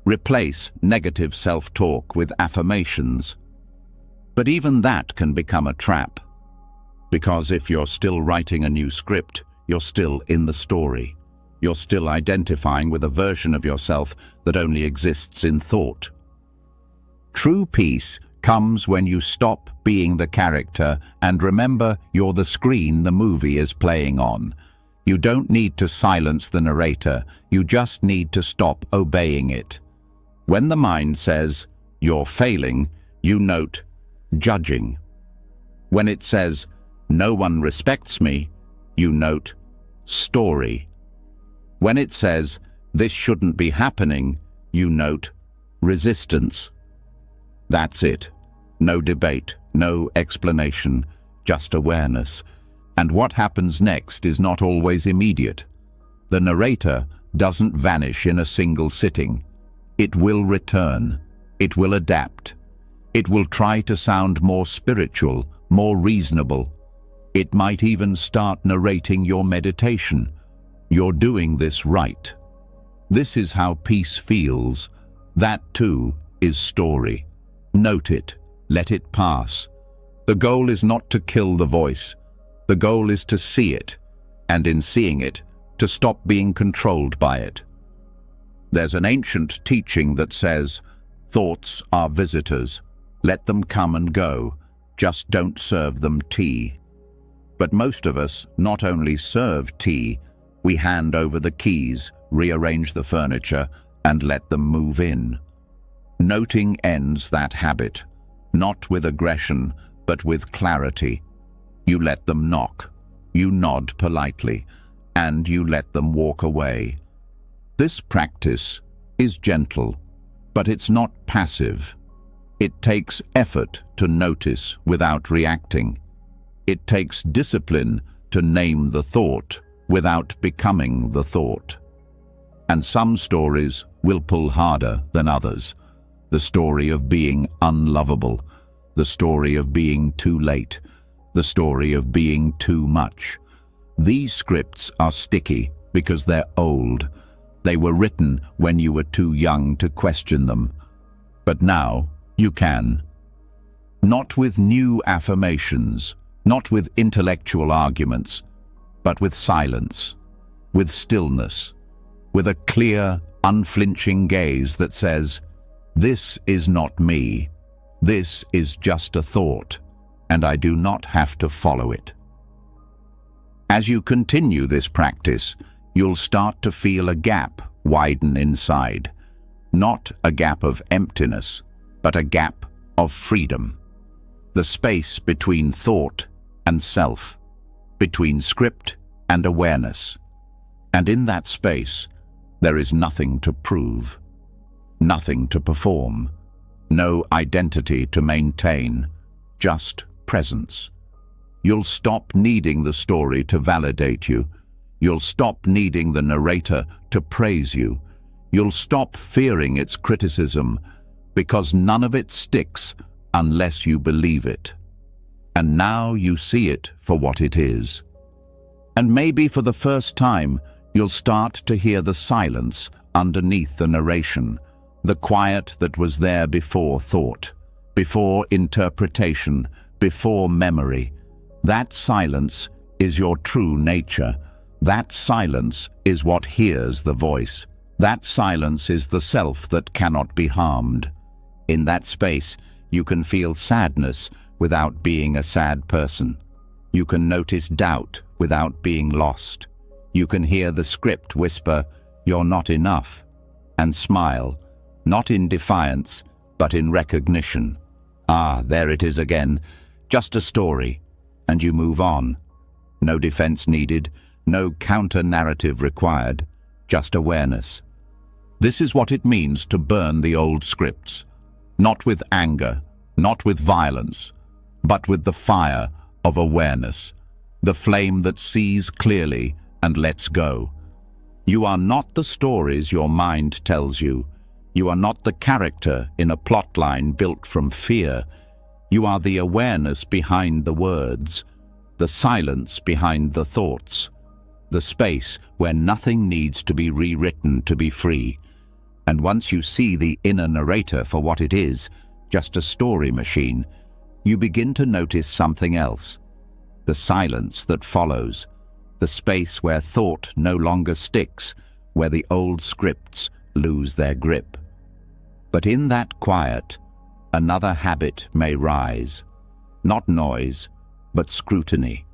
replace negative self-talk with affirmations. But even that can become a trap. Because if you're still writing a new script, you're still in the story. You're still identifying with a version of yourself that only exists in thought. True peace comes when you stop being the character and remember you're the screen the movie is playing on. You don't need to silence the narrator, you just need to stop obeying it. When the mind says, "You're failing," you note, "Judging." When it says, "No one respects me," you note, "Story." When it says, "This shouldn't be happening," you note, "Resistance." That's it. No debate, no explanation, just awareness. And what happens next is not always immediate. The narrator doesn't vanish in a single sitting. It will return. It will adapt. It will try to sound more spiritual, more reasonable. It might even start narrating your meditation. You're doing this right. This is how peace feels. That too is story. Note it. Let it pass. The goal is not to kill the voice. The goal is to see it, and in seeing it, to stop being controlled by it. There's an ancient teaching that says, "Thoughts are visitors. Let them come and go. Just don't serve them tea." But most of us not only serve tea, we hand over the keys, rearrange the furniture, and let them move in. Noting ends that habit, not with aggression, but with clarity. You let them knock, you nod politely, and you let them walk away. This practice is gentle, but it's not passive. It takes effort to notice without reacting. It takes discipline to name the thought without becoming the thought. And some stories will pull harder than others. The story of being unlovable, the story of being too late, the story of being too much. These scripts are sticky because they're old. They were written when you were too young to question them. But now you can. Not with new affirmations, not with intellectual arguments, but with silence, with stillness, with a clear, unflinching gaze that says, "This is not me. This is just a thought, and I do not have to follow it." As you continue this practice, you'll start to feel a gap widen inside. Not a gap of emptiness, but a gap of freedom. The space between thought and self, between script and awareness. And in that space, there is nothing to prove, nothing to perform, no identity to maintain, just presence. You'll stop needing the story to validate you. You'll stop needing the narrator to praise you. You'll stop fearing its criticism, because none of it sticks unless you believe it. And now you see it for what it is. And maybe for the first time, you'll start to hear the silence underneath the narration, the quiet that was there before thought, before interpretation, before memory. That silence is your true nature. That silence is what hears the voice. That silence is the self that cannot be harmed. In that space, you can feel sadness without being a sad person. You can notice doubt without being lost. You can hear the script whisper, "You're not enough," and smile, not in defiance, but in recognition. Ah, there it is again, just a story, and you move on. No defense needed, no counter-narrative required, just awareness. This is what it means to burn the old scripts, not with anger, not with violence, but with the fire of awareness, the flame that sees clearly and lets go. You are not the stories your mind tells you. You are not the character in a plotline built from fear. You are the awareness behind the words, the silence behind the thoughts, the space where nothing needs to be rewritten to be free. And once you see the inner narrator for what it is, just a story machine, you begin to notice something else. The silence that follows, the space where thought no longer sticks, where the old scripts lose their grip. But in that quiet, another habit may rise. Not noise, but scrutiny.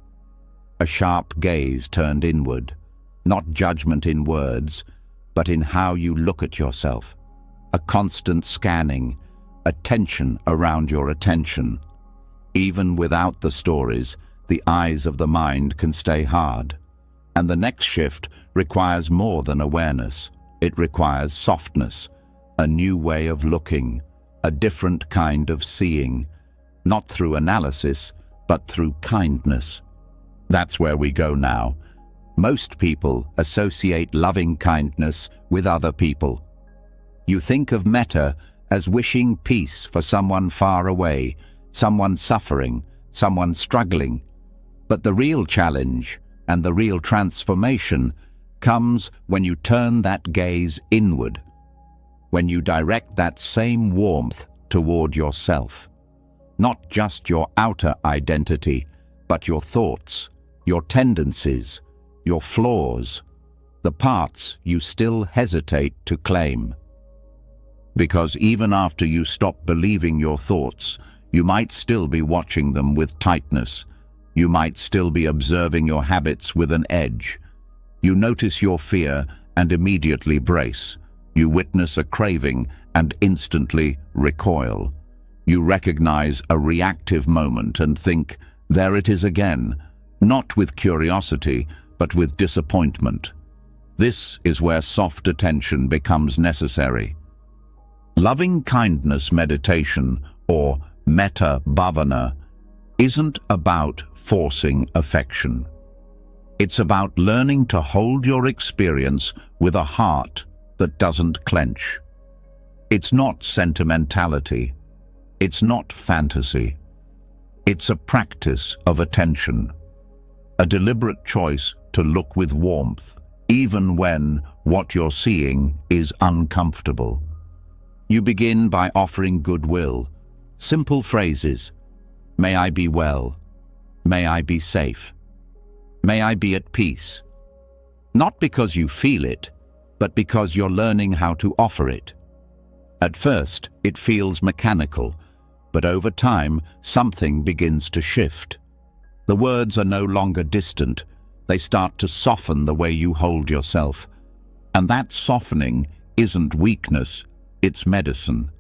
A sharp gaze turned inward, not judgment in words, but in how you look at yourself. A constant scanning, a tension around your attention. Even without the stories, the eyes of the mind can stay hard. And the next shift requires more than awareness. It requires softness, a new way of looking, a different kind of seeing, not through analysis, but through kindness. That's where we go now. Most people associate loving kindness with other people. You think of metta as wishing peace for someone far away, someone suffering, someone struggling. But the real challenge and the real transformation comes when you turn that gaze inward, when you direct that same warmth toward yourself. Not just your outer identity, but your thoughts, your tendencies, your flaws, the parts you still hesitate to claim. Because even after you stop believing your thoughts, you might still be watching them with tightness. You might still be observing your habits with an edge. You notice your fear and immediately brace. You witness a craving and instantly recoil. You recognize a reactive moment and think, there it is again, not with curiosity, but with disappointment. This is where soft attention becomes necessary. Loving kindness meditation, or metta bhavana, isn't about forcing affection. It's about learning to hold your experience with a heart that doesn't clench. It's not sentimentality. It's not fantasy. It's a practice of attention, a deliberate choice to look with warmth, even when what you're seeing is uncomfortable. You begin by offering goodwill, simple phrases. May I be well. May I be safe. May I be at peace. Not because you feel it, but because you're learning how to offer it. At first, it feels mechanical, but over time, something begins to shift. The words are no longer distant. They start to soften the way you hold yourself. And that softening isn't weakness, it's medicine.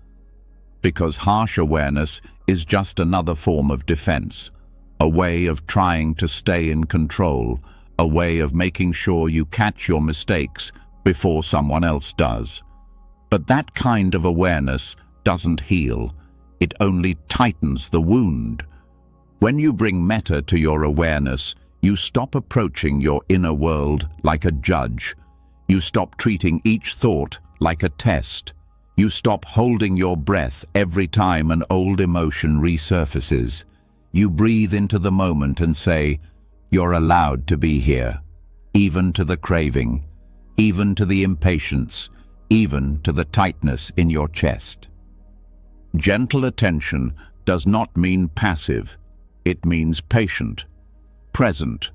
Because harsh awareness is just another form of defense, a way of trying to stay in control, a way of making sure you catch your mistakes before someone else does. But that kind of awareness doesn't heal, it only tightens the wound. When you bring metta to your awareness, you stop approaching your inner world like a judge. You stop treating each thought like a test. You stop holding your breath every time an old emotion resurfaces. You breathe into the moment and say, "You're allowed to be here," even to the craving, even to the impatience, even to the tightness in your chest. Gentle attention does not mean passive. It means patient, present,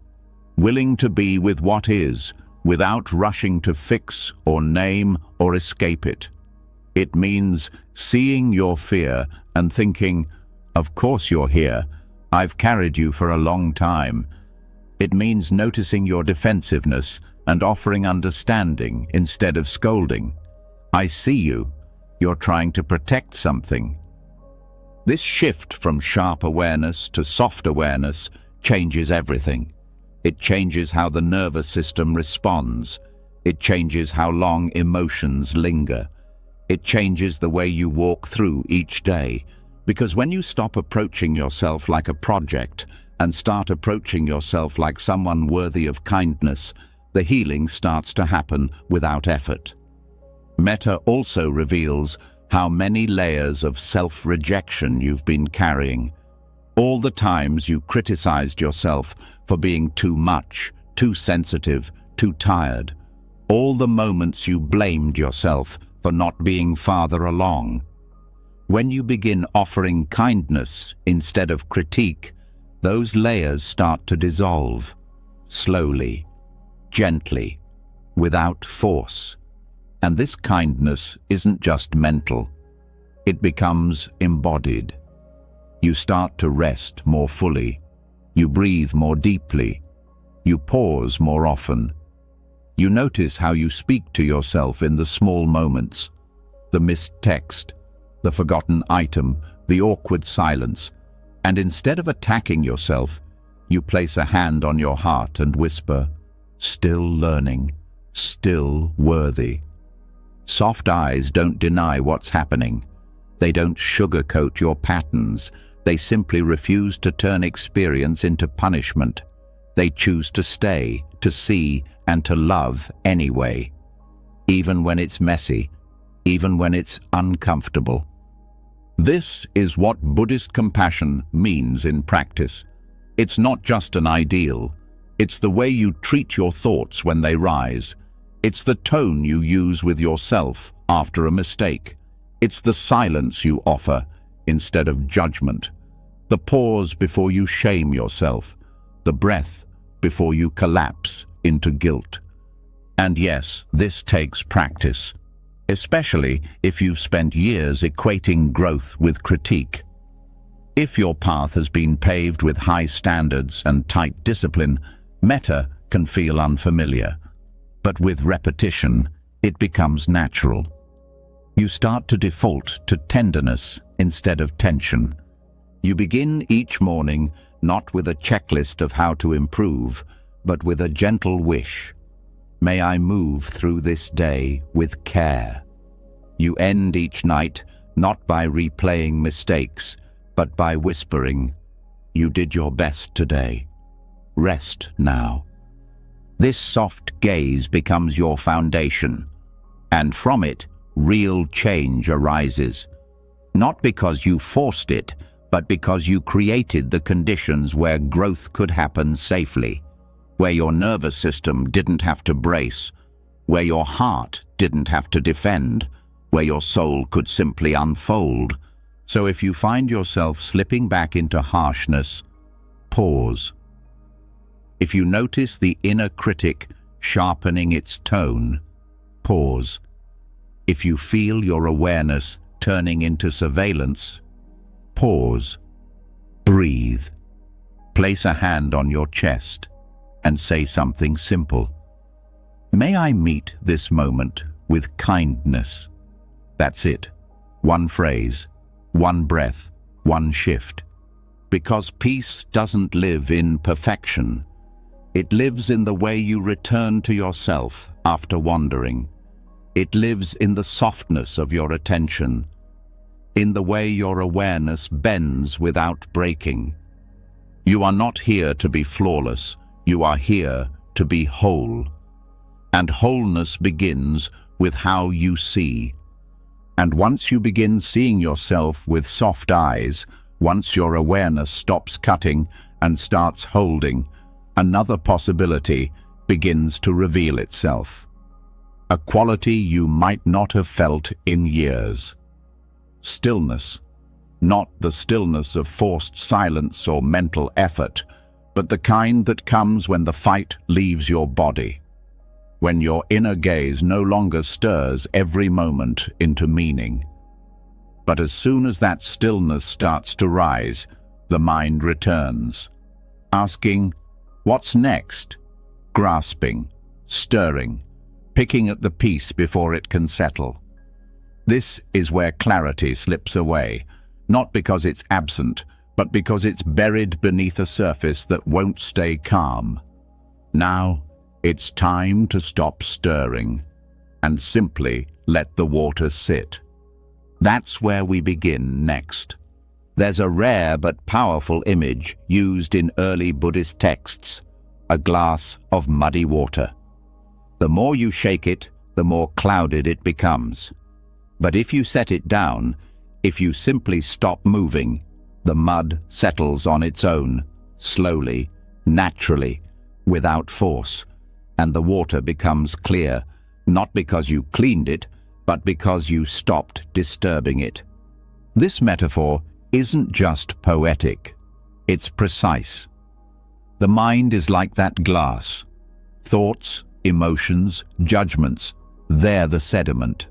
willing to be with what is, without rushing to fix or name or escape it. It means seeing your fear and thinking, "Of course you're here. I've carried you for a long time." It means noticing your defensiveness and offering understanding instead of scolding. "I see you. You're trying to protect something." This shift from sharp awareness to soft awareness changes everything. It changes how the nervous system responds. It changes how long emotions linger. It changes the way you walk through each day. Because when you stop approaching yourself like a project and start approaching yourself like someone worthy of kindness, the healing starts to happen without effort. Metta also reveals how many layers of self-rejection you've been carrying. All the times you criticized yourself for being too much, too sensitive, too tired. All the moments you blamed yourself for not being farther along. When you begin offering kindness instead of critique, those layers start to dissolve, slowly, gently, without force. And this kindness isn't just mental. It becomes embodied. You start to rest more fully. You breathe more deeply. You pause more often. You notice how you speak to yourself in the small moments, the missed text, the forgotten item, the awkward silence. And instead of attacking yourself, you place a hand on your heart and whisper, "Still learning, still worthy." Soft eyes don't deny what's happening. They don't sugarcoat your patterns. They simply refuse to turn experience into punishment. They choose to stay, to see, and to love anyway. Even when it's messy, even when it's uncomfortable. This is what Buddhist compassion means in practice. It's not just an ideal. It's the way you treat your thoughts when they rise. It's the tone you use with yourself after a mistake. It's the silence you offer instead of judgment. The pause before you shame yourself. The breath before you collapse into guilt. And yes, this takes practice, especially if you've spent years equating growth with critique. If your path has been paved with high standards and tight discipline, metta can feel unfamiliar. But with repetition, it becomes natural. You start to default to tenderness instead of tension. You begin each morning not with a checklist of how to improve, but with a gentle wish. May I move through this day with care. You end each night not by replaying mistakes, but by whispering, "You did your best today. Rest now." This soft gaze becomes your foundation, and from it, real change arises. Not because you forced it, but because you created the conditions where growth could happen safely, where your nervous system didn't have to brace, where your heart didn't have to defend, where your soul could simply unfold. So if you find yourself slipping back into harshness, pause. If you notice the inner critic sharpening its tone, pause. If you feel your awareness turning into surveillance, pause. Breathe. Place a hand on your chest and say something simple. May I meet this moment with kindness. That's it. One phrase, one breath, one shift. Because peace doesn't live in perfection. It lives in the way you return to yourself after wandering. It lives in the softness of your attention, in the way your awareness bends without breaking. You are not here to be flawless. You are here to be whole. And wholeness begins with how you see. And once you begin seeing yourself with soft eyes, once your awareness stops cutting and starts holding, another possibility begins to reveal itself. A quality you might not have felt in years. Stillness. Not the stillness of forced silence or mental effort, but the kind that comes when the fight leaves your body. When your inner gaze no longer stirs every moment into meaning. But as soon as that stillness starts to rise, the mind returns, asking, "What's next?" Grasping, stirring, picking at the piece before it can settle. This is where clarity slips away, not because it's absent, but because it's buried beneath a surface that won't stay calm. Now, it's time to stop stirring and simply let the water sit. That's where we begin next. There's a rare but powerful image used in early Buddhist texts, a glass of muddy water. The more you shake it, the more clouded it becomes. But if you set it down, if you simply stop moving, the mud settles on its own, slowly, naturally, without force, and the water becomes clear, not because you cleaned it, but because you stopped disturbing it. This metaphor isn't just poetic, it's precise. The mind is like that glass. Thoughts, emotions, judgments, they're the sediment.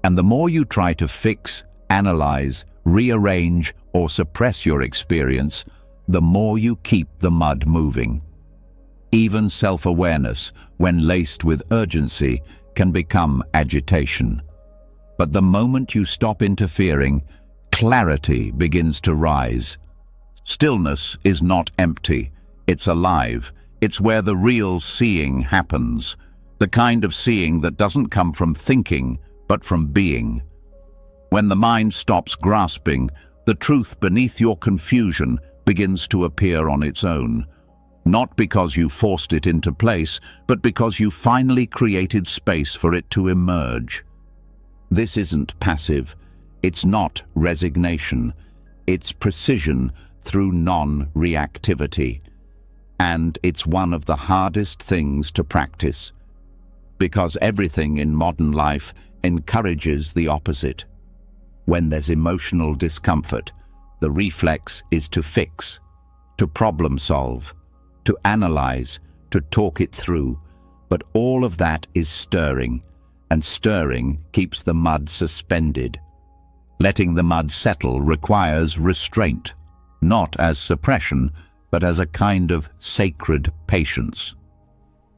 And the more you try to fix, analyze, rearrange, or suppress your experience, the more you keep the mud moving. Even self-awareness, when laced with urgency, can become agitation. But the moment you stop interfering, clarity begins to rise. Stillness is not empty, it's alive. It's where the real seeing happens, the kind of seeing that doesn't come from thinking, but from being. When the mind stops grasping, the truth beneath your confusion begins to appear on its own. Not because you forced it into place, but because you finally created space for it to emerge. This isn't passive. It's not resignation. It's precision through non-reactivity. And it's one of the hardest things to practice, because everything in modern life encourages the opposite. When there's emotional discomfort, the reflex is to fix, to problem solve, to analyze, to talk it through. But all of that is stirring, and stirring keeps the mud suspended. Letting the mud settle requires restraint, not as suppression, but as a kind of sacred patience.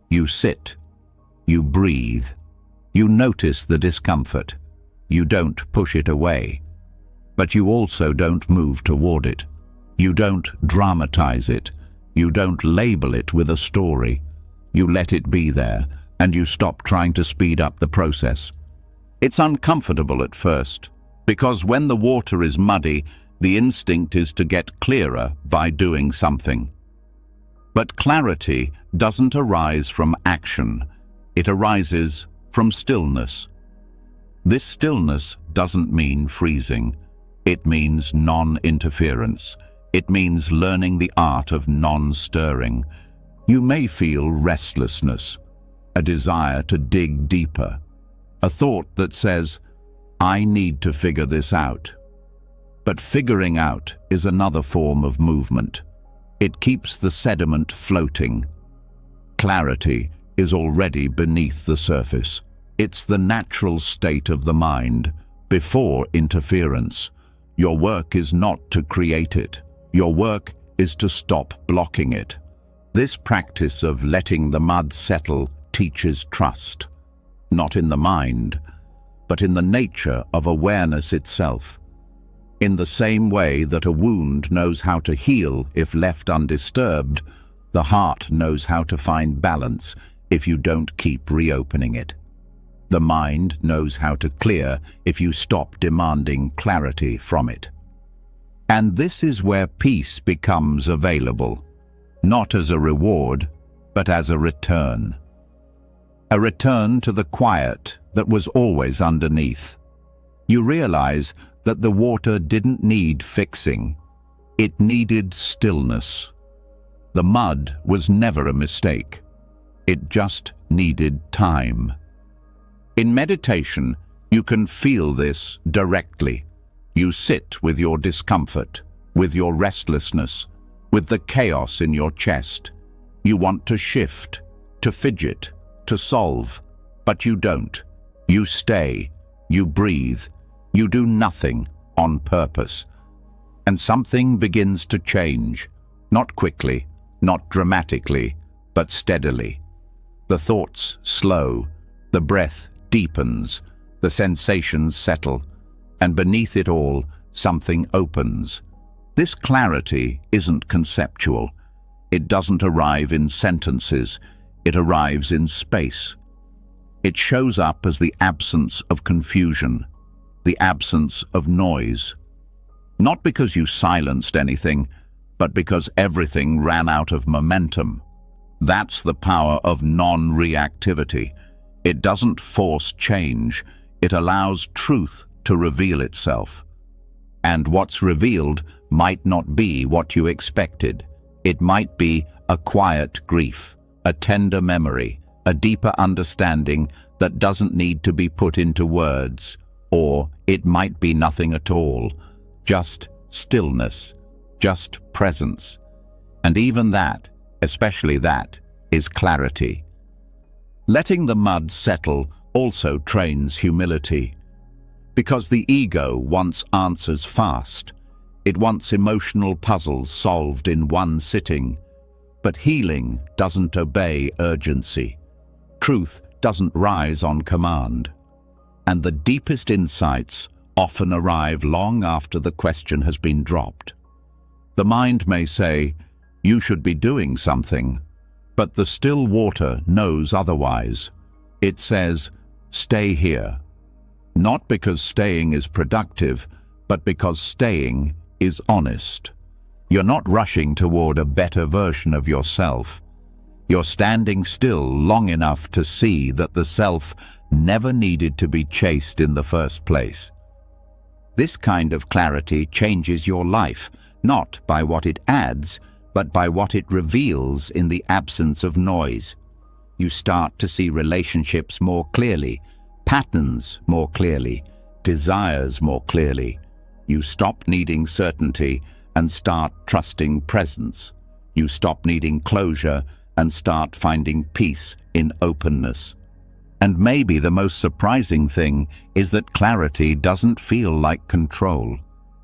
You sit, you breathe, you notice the discomfort. You don't push it away, but you also don't move toward it. You don't dramatize it. You don't label it with a story. You let it be there, and you stop trying to speed up the process. It's uncomfortable at first, because when the water is muddy, the instinct is to get clearer by doing something. But clarity doesn't arise from action. It arises from stillness. This stillness doesn't mean freezing. It means non-interference. It means learning the art of non-stirring. You may feel restlessness, a desire to dig deeper, a thought that says, "I need to figure this out." But figuring out is another form of movement. It keeps the sediment floating. Clarity is already beneath the surface. It's the natural state of the mind, before interference. Your work is not to create it. Your work is to stop blocking it. This practice of letting the mud settle teaches trust, not in the mind, but in the nature of awareness itself. In the same way that a wound knows how to heal if left undisturbed, the heart knows how to find balance if you don't keep reopening it. The mind knows how to clear if you stop demanding clarity from it. And this is where peace becomes available, not as a reward, but as a return. A return to the quiet that was always underneath. You realize that the water didn't need fixing. It needed stillness. The mud was never a mistake. It just needed time. In meditation, you can feel this directly. You sit with your discomfort, with your restlessness, with the chaos in your chest. You want to shift, to fidget, to solve, but you don't. You stay, you breathe, you do nothing on purpose. And something begins to change, not quickly, not dramatically, but steadily. The thoughts slow, the breath deepens, the sensations settle, and beneath it all, something opens. This clarity isn't conceptual. It doesn't arrive in sentences. It arrives in space. It shows up as the absence of confusion, the absence of noise. Not because you silenced anything, but because everything ran out of momentum. That's the power of non-reactivity. It doesn't force change. It allows truth to reveal itself. And what's revealed might not be what you expected. It might be a quiet grief, a tender memory, a deeper understanding that doesn't need to be put into words. Or it might be nothing at all, just stillness, just presence. And even that, especially that, is clarity. Letting the mud settle also trains humility. Because the ego wants answers fast. It wants emotional puzzles solved in one sitting. But healing doesn't obey urgency. Truth doesn't rise on command. And the deepest insights often arrive long after the question has been dropped. The mind may say, "You should be doing something," but the still water knows otherwise. It says, "Stay here." Not because staying is productive, but because staying is honest. You're not rushing toward a better version of yourself. You're standing still long enough to see that the self never needed to be chased in the first place. This kind of clarity changes your life, not by what it adds, but by what it reveals in the absence of noise. You start to see relationships more clearly, patterns more clearly, desires more clearly. You stop needing certainty and start trusting presence. You stop needing closure and start finding peace in openness. And maybe the most surprising thing is that clarity doesn't feel like control.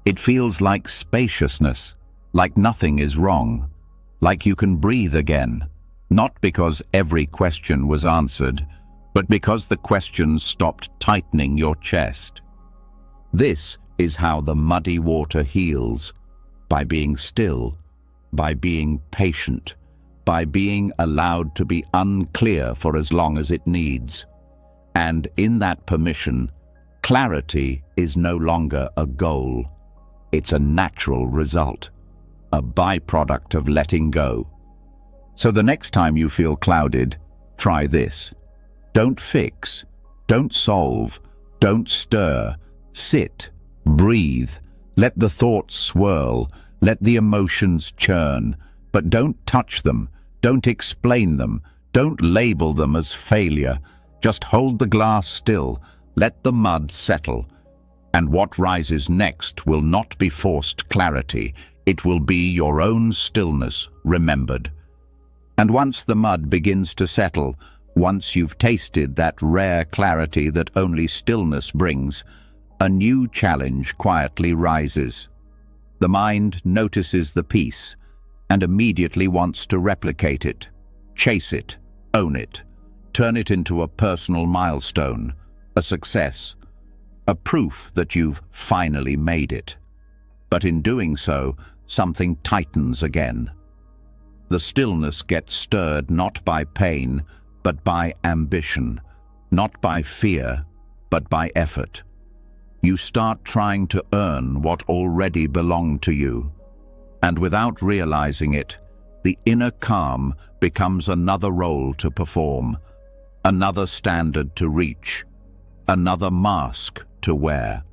It feels like spaciousness, like nothing is wrong, like you can breathe again, not because every question was answered, but because the questions stopped tightening your chest. This is how the muddy water heals, by being still, by being patient, by being allowed to be unclear for as long as it needs. And in that permission, clarity is no longer a goal. It's a natural result, a byproduct of letting go. So the next time you feel clouded, try this. Don't fix, don't solve, don't stir. Sit, breathe, let the thoughts swirl, let the emotions churn, but don't touch them, don't explain them, don't label them as failure. Just hold the glass still, let the mud settle. And what rises next will not be forced clarity, it will be your own stillness remembered. And once the mud begins to settle, once you've tasted that rare clarity that only stillness brings, a new challenge quietly rises. The mind notices the peace and immediately wants to replicate it, chase it, own it. turn it into a personal milestone, a success, a proof that you've finally made it. But in doing so, something tightens again. The stillness gets stirred not by pain, but by ambition, not by fear, but by effort. You start trying to earn what already belonged to you, and without realizing it, the inner calm becomes another role to perform, another standard to reach, another mask to wear.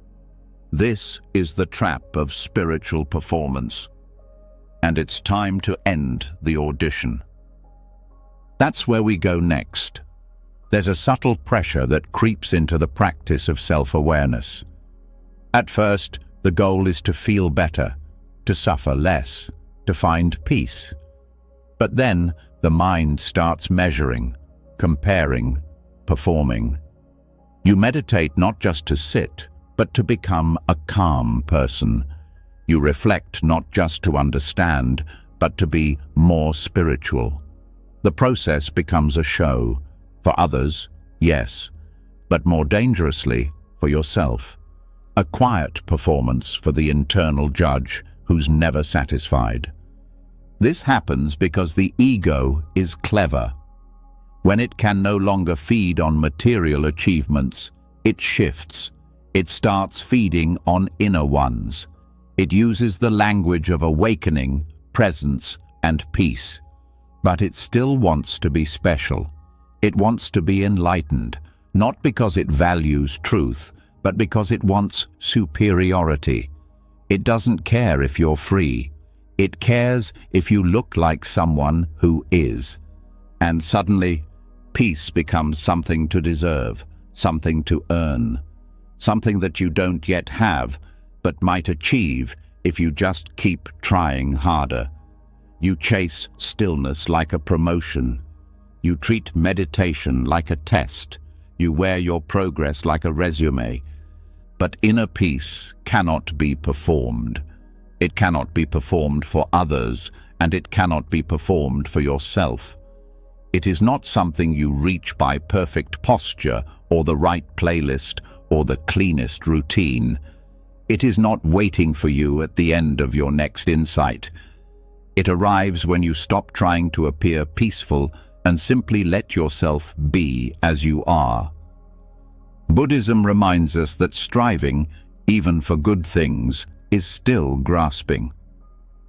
This is the trap of spiritual performance, and it's time to end the audition. That's where we go next. There's a subtle pressure that creeps into the practice of self-awareness. At first, the goal is to feel better, to suffer less, to find peace. But then, the mind starts measuring, comparing, performing. You meditate not just to sit, but to become a calm person. You reflect not just to understand, but to be more spiritual. The process becomes a show. For others, yes, but more dangerously, for yourself. A quiet performance for the internal judge who's never satisfied. This happens because the ego is clever. When it can no longer feed on material achievements, it shifts. It starts feeding on inner ones. It uses the language of awakening, presence, and peace. But it still wants to be special. It wants to be enlightened, not because it values truth, but because it wants superiority. It doesn't care if you're free. It cares if you look like someone who is. And suddenly, peace becomes something to deserve, something to earn, something that you don't yet have, but might achieve if you just keep trying harder. You chase stillness like a promotion. You treat meditation like a test. You wear your progress like a resume. But inner peace cannot be performed. It cannot be performed for others, and it cannot be performed for yourself. It is not something you reach by perfect posture or the right playlist or the cleanest routine. It is not waiting for you at the end of your next insight. It arrives when you stop trying to appear peaceful and simply let yourself be as you are. Buddhism reminds us that striving, even for good things, is still grasping.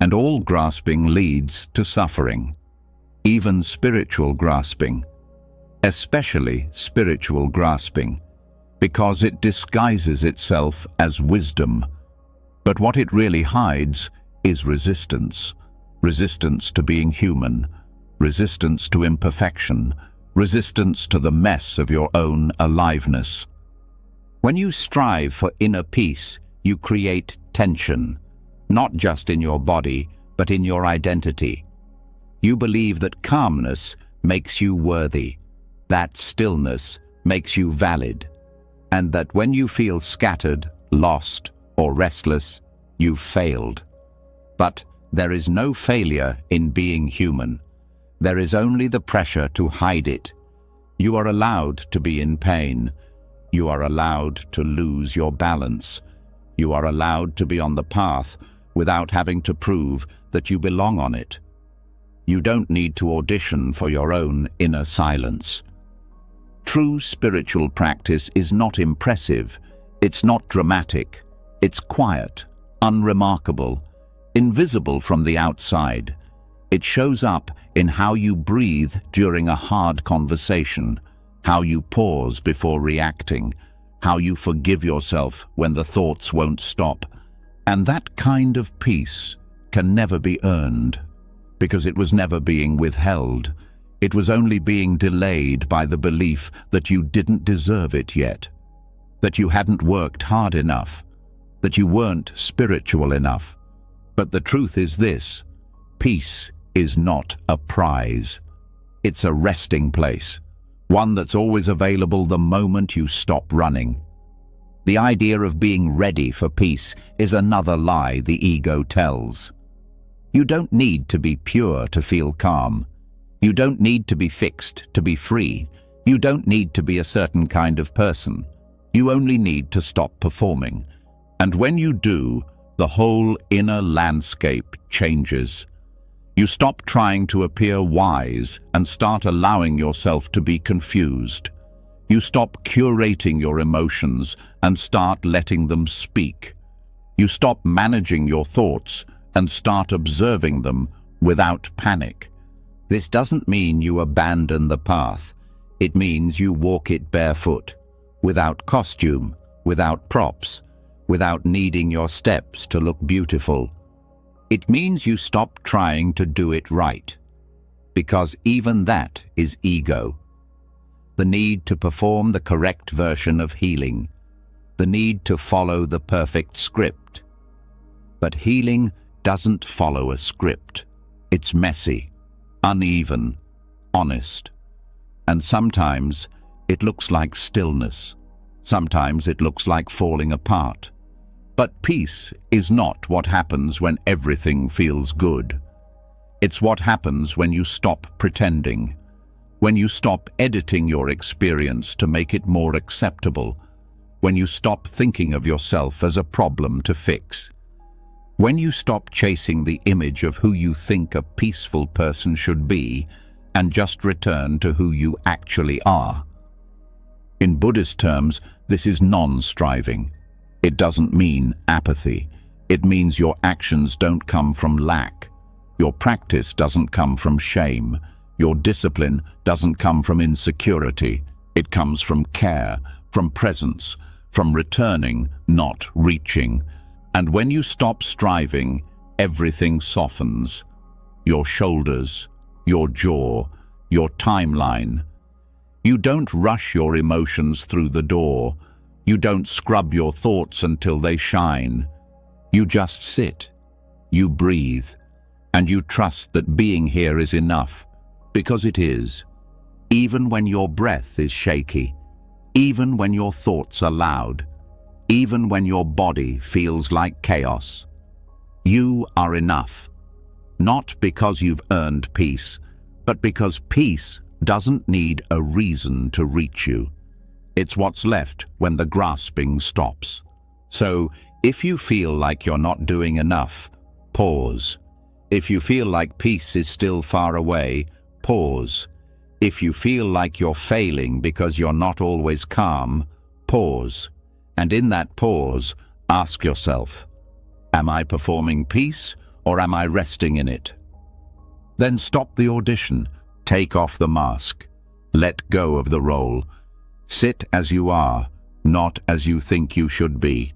And all grasping leads to suffering. Even spiritual grasping. Especially spiritual grasping, because it disguises itself as wisdom. But what it really hides is resistance. Resistance to being human. Resistance to imperfection. Resistance to the mess of your own aliveness. When you strive for inner peace, you create tension, not just in your body, but in your identity. You believe that calmness makes you worthy, that stillness makes you valid, and that when you feel scattered, lost, or restless, you've failed. But there is no failure in being human. There is only the pressure to hide it. You are allowed to be in pain. You are allowed to lose your balance. You are allowed to be on the path without having to prove that you belong on it. You don't need to audition for your own inner silence. True spiritual practice is not impressive. It's not dramatic. It's quiet, unremarkable, invisible from the outside. It shows up in how you breathe during a hard conversation, how you pause before reacting, how you forgive yourself when the thoughts won't stop. And that kind of peace can never be earned, because it was never being withheld. It was only being delayed by the belief that you didn't deserve it yet, that you hadn't worked hard enough, that you weren't spiritual enough. But the truth is this: peace is not a prize. It's a resting place, one that's always available the moment you stop running. The idea of being ready for peace is another lie the ego tells. You don't need to be pure to feel calm. You don't need to be fixed to be free. You don't need to be a certain kind of person. You only need to stop performing. And when you do, the whole inner landscape changes. You stop trying to appear wise and start allowing yourself to be confused. You stop curating your emotions and start letting them speak. You stop managing your thoughts and start observing them without panic. This doesn't mean you abandon the path. It means you walk it barefoot, without costume, without props, without needing your steps to look beautiful. It means you stop trying to do it right, because even that is ego. The need to perform the correct version of healing, the need to follow the perfect script. But healing doesn't follow a script. It's messy, uneven, honest. And sometimes it looks like stillness. Sometimes it looks like falling apart. But peace is not what happens when everything feels good. It's what happens when you stop pretending, when you stop editing your experience to make it more acceptable, when you stop thinking of yourself as a problem to fix, when you stop chasing the image of who you think a peaceful person should be and just return to who you actually are. In Buddhist terms, this is non-striving. It doesn't mean apathy. It means your actions don't come from lack. Your practice doesn't come from shame. Your discipline doesn't come from insecurity. It comes from care, from presence, from returning, not reaching. And when you stop striving, everything softens. Your shoulders, your jaw, your timeline. You don't rush your emotions through the door. You don't scrub your thoughts until they shine. You just sit, you breathe, and you trust that being here is enough, because it is. Even when your breath is shaky, even when your thoughts are loud, even when your body feels like chaos, you are enough. Not because you've earned peace, but because peace doesn't need a reason to reach you. It's what's left when the grasping stops. So, if you feel like you're not doing enough, pause. If you feel like peace is still far away, pause. If you feel like you're failing because you're not always calm, pause. And in that pause, ask yourself, am I performing peace or am I resting in it? Then stop the audition, take off the mask, let go of the role. Sit as you are, not as you think you should be,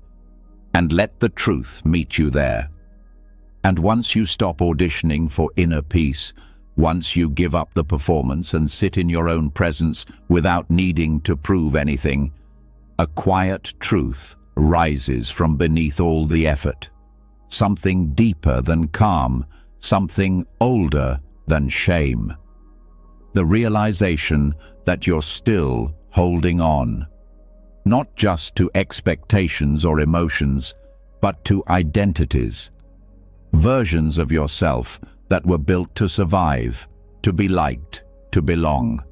and let the truth meet you there. And once you stop auditioning for inner peace, once you give up the performance and sit in your own presence without needing to prove anything, a quiet truth rises from beneath all the effort. Something deeper than calm, something older than shame. The realization that you're still holding on, not just to expectations or emotions, but to identities, versions of yourself that were built to survive, to be liked, to belong.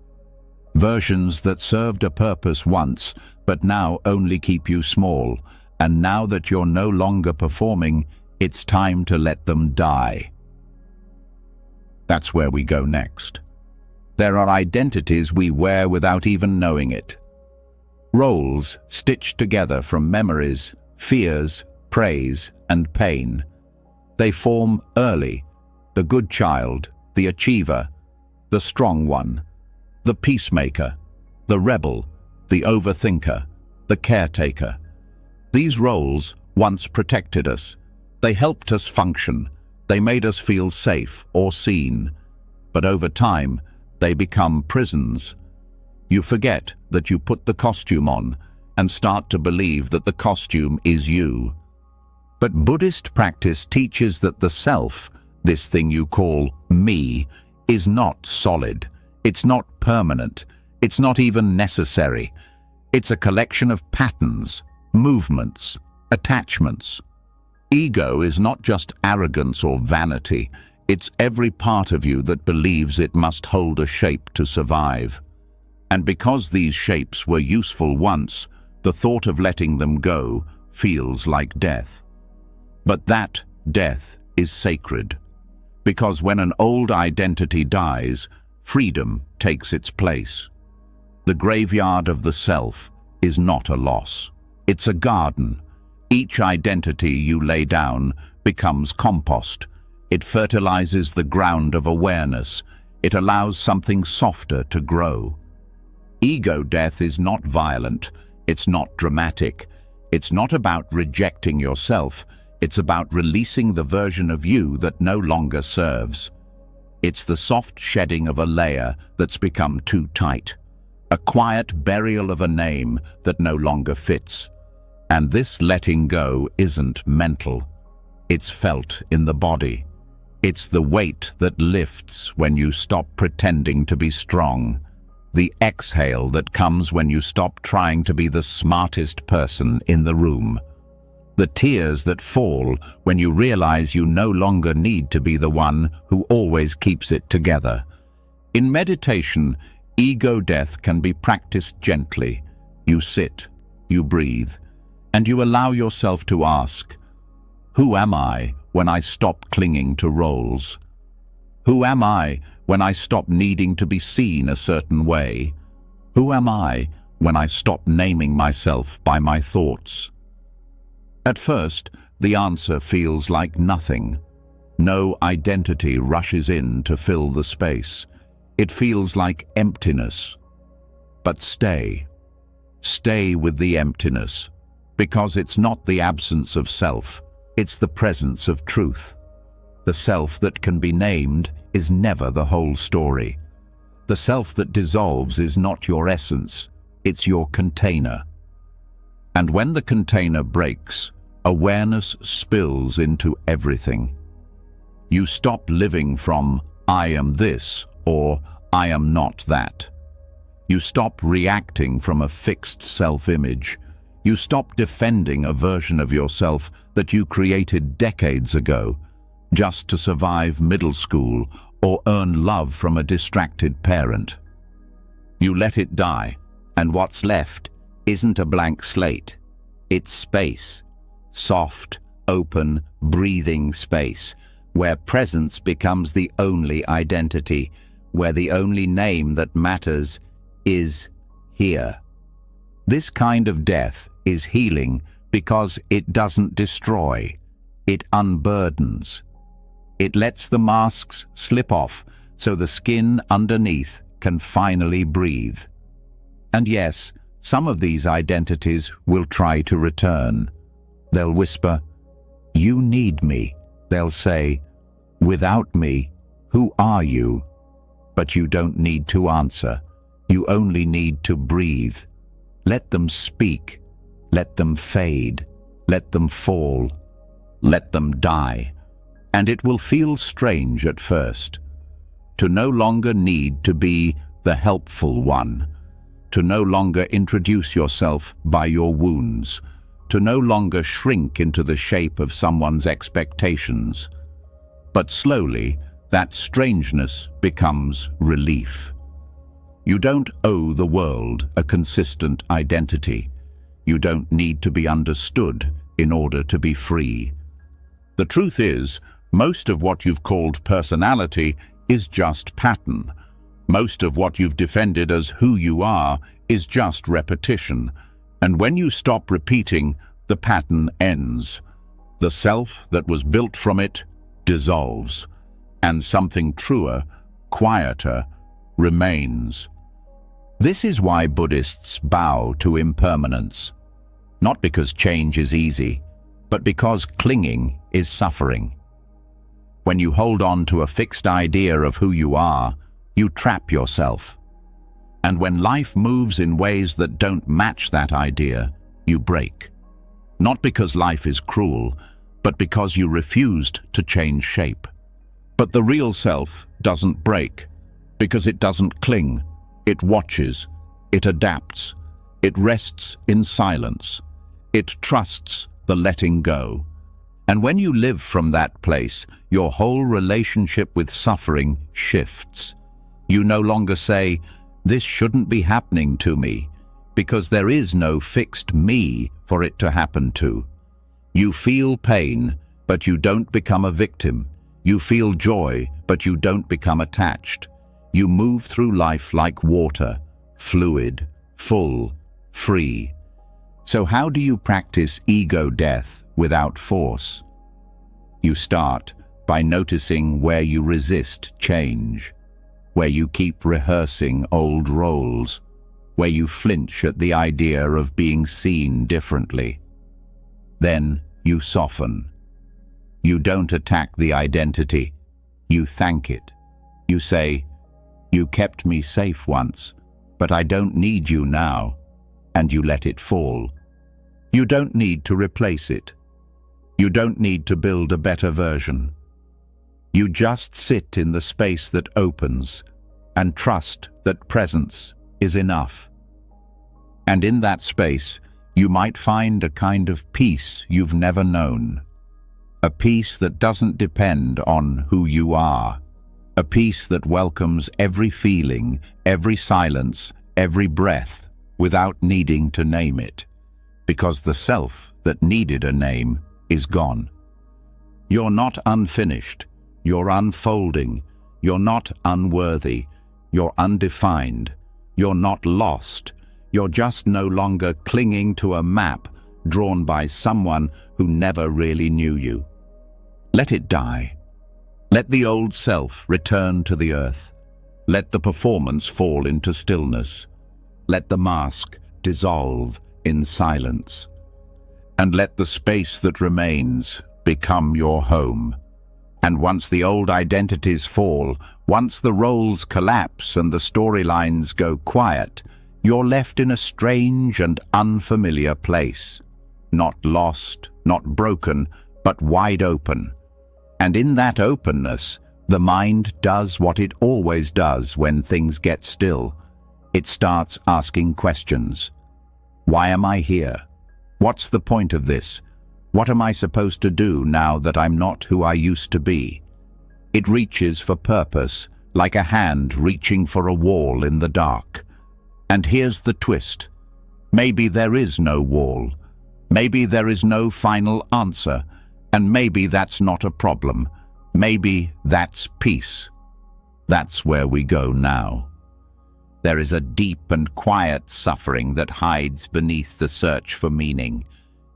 Versions that served a purpose once, but now only keep you small, and now that you're no longer performing, it's time to let them die. That's where we go next. There are identities we wear without even knowing it. Roles stitched together from memories, fears, praise, and pain. They form early: the good child, the achiever, the strong one, the peacemaker, the rebel, the overthinker, the caretaker. These roles once protected us. They helped us function. They made us feel safe or seen. But over time, they become prisons. You forget that you put the costume on and start to believe that the costume is you. But Buddhist practice teaches that the self, this thing you call me, is not solid. It's not permanent. It's not even necessary. It's a collection of patterns, movements, attachments. Ego is not just arrogance or vanity. It's every part of you that believes it must hold a shape to survive. And because these shapes were useful once, the thought of letting them go feels like death. But that death is sacred, because when an old identity dies, freedom takes its place. The graveyard of the self is not a loss. It's a garden. Each identity you lay down becomes compost. It fertilizes the ground of awareness. It allows something softer to grow. Ego death is not violent. It's not dramatic. It's not about rejecting yourself. It's about releasing the version of you that no longer serves. It's the soft shedding of a layer that's become too tight. A quiet burial of a name that no longer fits. And this letting go isn't mental. It's felt in the body. It's the weight that lifts when you stop pretending to be strong. The exhale that comes when you stop trying to be the smartest person in the room. The tears that fall when you realize you no longer need to be the one who always keeps it together. In meditation, ego death can be practiced gently. You sit, you breathe, and you allow yourself to ask, who am I when I stop clinging to roles? Who am I when I stop needing to be seen a certain way? Who am I when I stop naming myself by my thoughts? At first, the answer feels like nothing. No identity rushes in to fill the space. It feels like emptiness. But stay. Stay with the emptiness, because it's not the absence of self, it's the presence of truth. The self that can be named is never the whole story. The self that dissolves is not your essence, it's your container. And when the container breaks, awareness spills into everything. You stop living from I am this or I am not that. You stop reacting from a fixed self-image. You stop defending a version of yourself that you created decades ago just to survive middle school or earn love from a distracted parent. You let it die, and what's left isn't a blank slate. It's space. Soft, open, breathing space, where presence becomes the only identity, where the only name that matters is here. This kind of death is healing because it doesn't destroy, it unburdens. It lets the masks slip off so the skin underneath can finally breathe. And yes, some of these identities will try to return. They'll whisper, "You need me." They'll say, "Without me, who are you?" But you don't need to answer. You only need to breathe. Let them speak. Let them fade. Let them fall. Let them die. And it will feel strange at first. To no longer need to be the helpful one. To no longer introduce yourself by your wounds. To no longer shrink into the shape of someone's expectations. But slowly, that strangeness becomes relief. You don't owe the world a consistent identity. You don't need to be understood in order to be free. The truth is, most of what you've called personality is just pattern. Most of what you've defended as who you are is just repetition. And when you stop repeating, the pattern ends. The self that was built from it dissolves, and something truer, quieter, remains. This is why Buddhists bow to impermanence. Not because change is easy, but because clinging is suffering. When you hold on to a fixed idea of who you are, you trap yourself. And when life moves in ways that don't match that idea, you break. Not because life is cruel, but because you refused to change shape. But the real self doesn't break, because it doesn't cling. It watches, it adapts, it rests in silence, it trusts the letting go. And when you live from that place, your whole relationship with suffering shifts. You no longer say, This shouldn't be happening to me, because there is no fixed me for it to happen to. You feel pain, but you don't become a victim. You feel joy, but you don't become attached. You move through life like water, fluid, full, free. So how do you practice ego death without force? You start by noticing where you resist change, where you keep rehearsing old roles, where you flinch at the idea of being seen differently. Then you soften. You don't attack the identity. You thank it. You say, "You kept me safe once, but I don't need you now," and you let it fall. You don't need to replace it. You don't need to build a better version. You just sit in the space that opens and trust that presence is enough. And in that space, you might find a kind of peace you've never known. A peace that doesn't depend on who you are. A peace that welcomes every feeling, every silence, every breath, without needing to name it. Because the self that needed a name is gone. You're not unfinished. You're unfolding. You're not unworthy. You're undefined. You're not lost. You're just no longer clinging to a map drawn by someone who never really knew you. Let it die. Let the old self return to the earth. Let the performance fall into stillness. Let the mask dissolve in silence. And let the space that remains become your home. And once the old identities fall, once the roles collapse and the storylines go quiet, you're left in a strange and unfamiliar place. Not lost, not broken, but wide open. And in that openness, the mind does what it always does when things get still. It starts asking questions. Why am I here? What's the point of this? What am I supposed to do now that I'm not who I used to be? It reaches for purpose, like a hand reaching for a wall in the dark. And here's the twist. Maybe there is no wall. Maybe there is no final answer. And maybe that's not a problem. Maybe that's peace. That's where we go now. There is a deep and quiet suffering that hides beneath the search for meaning.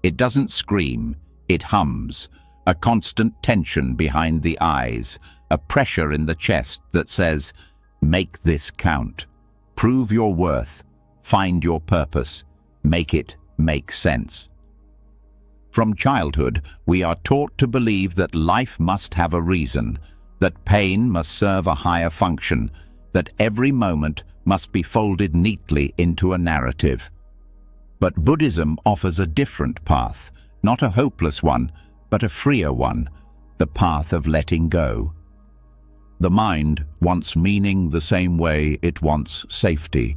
It doesn't scream, it hums, a constant tension behind the eyes, a pressure in the chest that says, "Make this count. Prove your worth. Find your purpose. Make it make sense." From childhood, we are taught to believe that life must have a reason, that pain must serve a higher function, that every moment must be folded neatly into a narrative. But Buddhism offers a different path, not a hopeless one, but a freer one, the path of letting go. The mind wants meaning the same way it wants safety.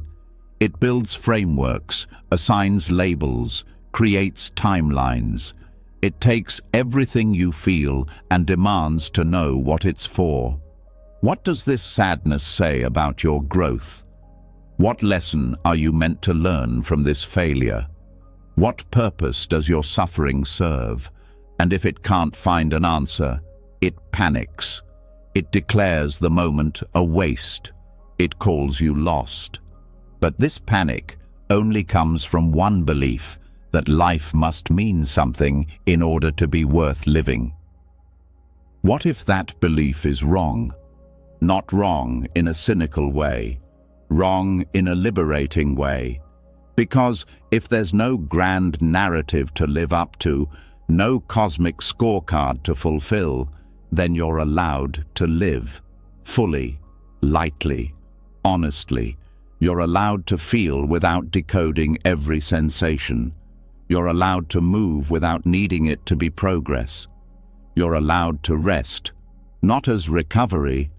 It builds frameworks, assigns labels, creates timelines. It takes everything you feel and demands to know what it's for. What does this sadness say about your growth? What lesson are you meant to learn from this failure? What purpose does your suffering serve? And if it can't find an answer, it panics. It declares the moment a waste. It calls you lost. But this panic only comes from one belief, that life must mean something in order to be worth living. What if that belief is wrong? Not wrong in a cynical way, wrong in a liberating way. Because if there's no grand narrative to live up to, no cosmic scorecard to fulfill, then you're allowed to live, fully, lightly, honestly. You're allowed to feel without decoding every sensation. You're allowed to move without needing it to be progress. You're allowed to rest, not as recovery,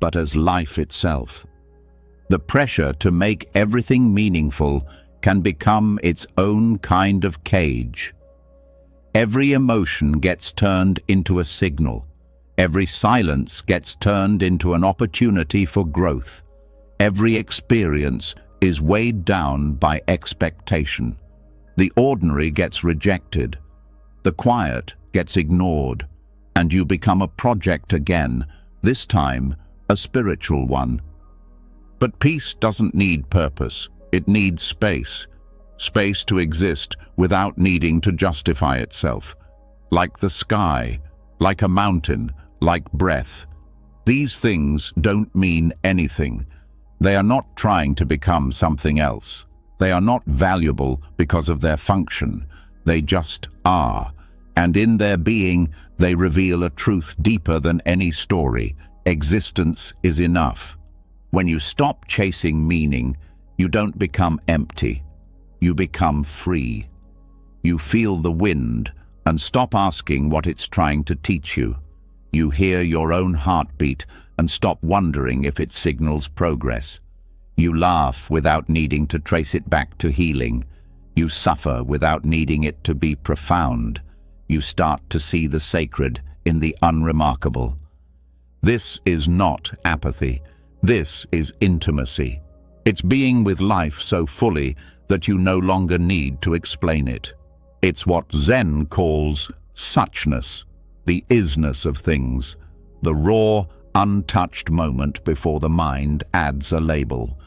but as life itself. The pressure to make everything meaningful can become its own kind of cage. Every emotion gets turned into a signal. Every silence gets turned into an opportunity for growth. Every experience is weighed down by expectation. The ordinary gets rejected, the quiet gets ignored, and you become a project again, this time a spiritual one. But peace doesn't need purpose, it needs space. Space to exist without needing to justify itself. Like the sky, like a mountain, like breath. These things don't mean anything. They are not trying to become something else. They are not valuable because of their function. They just are. And in their being, they reveal a truth deeper than any story. Existence is enough. When you stop chasing meaning, you don't become empty. You become free. You feel the wind and stop asking what it's trying to teach you. You hear your own heartbeat and stop wondering if it signals progress. You laugh without needing to trace it back to healing. You suffer without needing it to be profound. You start to see the sacred in the unremarkable. This is not apathy. This is intimacy. It's being with life so fully that you no longer need to explain it. It's what Zen calls suchness, the isness of things, the raw, untouched moment before the mind adds a label.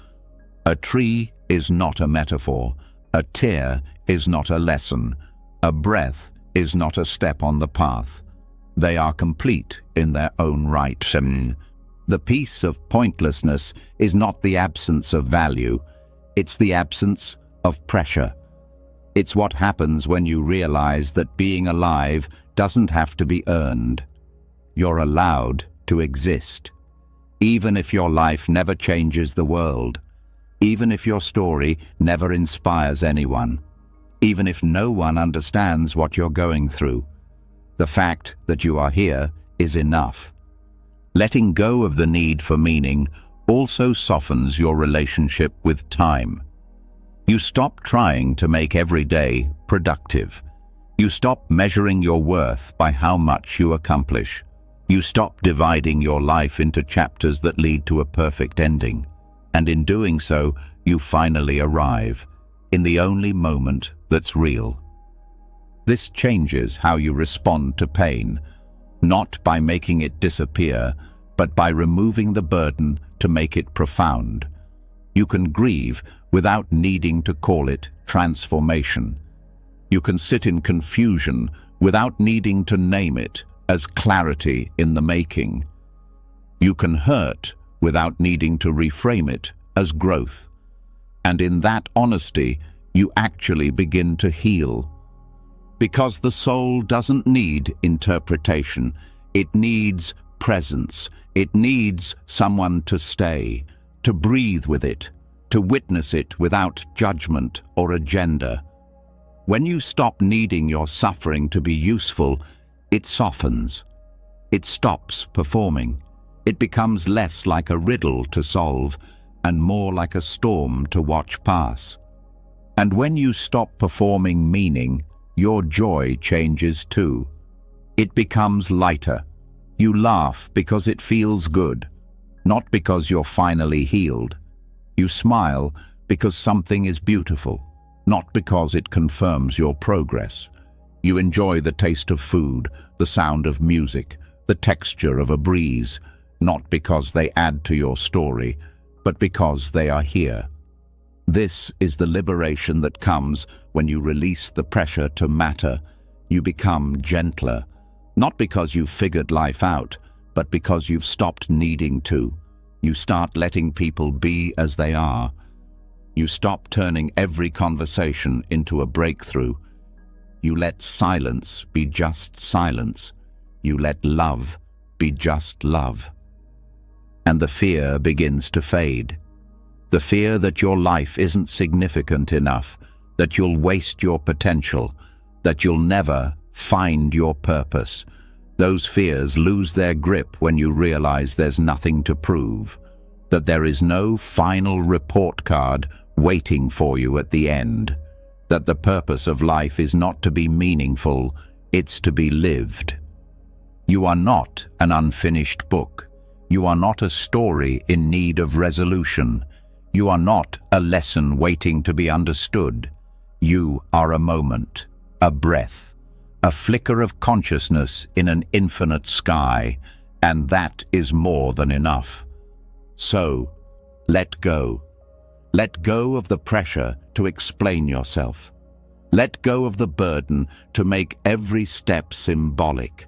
A tree is not a metaphor. A tear is not a lesson. A breath is not a step on the path. They are complete in their own right. The peace of pointlessness is not the absence of value. It's the absence of pressure. It's what happens when you realize that being alive doesn't have to be earned. You're allowed to exist. Even if your life never changes the world. Even if your story never inspires anyone. Even if no one understands what you're going through. The fact that you are here is enough. Letting go of the need for meaning also softens your relationship with time. You stop trying to make every day productive. You stop measuring your worth by how much you accomplish. You stop dividing your life into chapters that lead to a perfect ending. And in doing so, you finally arrive in the only moment that's real. This changes how you respond to pain, not by making it disappear, but by removing the burden to make it profound. You can grieve without needing to call it transformation. You can sit in confusion without needing to name it as clarity in the making. You can hurt without needing to reframe it as growth. And in that honesty, you actually begin to heal. Because the soul doesn't need interpretation, it needs presence. It needs someone to stay, to breathe with it, to witness it without judgment or agenda. When you stop needing your suffering to be useful, it softens. It stops performing. It becomes less like a riddle to solve and more like a storm to watch pass. And when you stop performing meaning, your joy changes too. It becomes lighter. You laugh because it feels good, not because you're finally healed. You smile because something is beautiful, not because it confirms your progress. You enjoy the taste of food, the sound of music, the texture of a breeze, not because they add to your story, but because they are here. This is the liberation that comes when you release the pressure to matter. You become gentler, not because you've figured life out, but because you've stopped needing to. You start letting people be as they are. You stop turning every conversation into a breakthrough. You let silence be just silence. You let love be just love. And the fear begins to fade. The fear that your life isn't significant enough, that you'll waste your potential, that you'll never find your purpose. Those fears lose their grip when you realize there's nothing to prove, that there is no final report card waiting for you at the end, that the purpose of life is not to be meaningful, it's to be lived. You are not an unfinished book. You are not a story in need of resolution. You are not a lesson waiting to be understood. You are a moment, a breath, a flicker of consciousness in an infinite sky, and that is more than enough. So, let go. Let go of the pressure to explain yourself. Let go of the burden to make every step symbolic.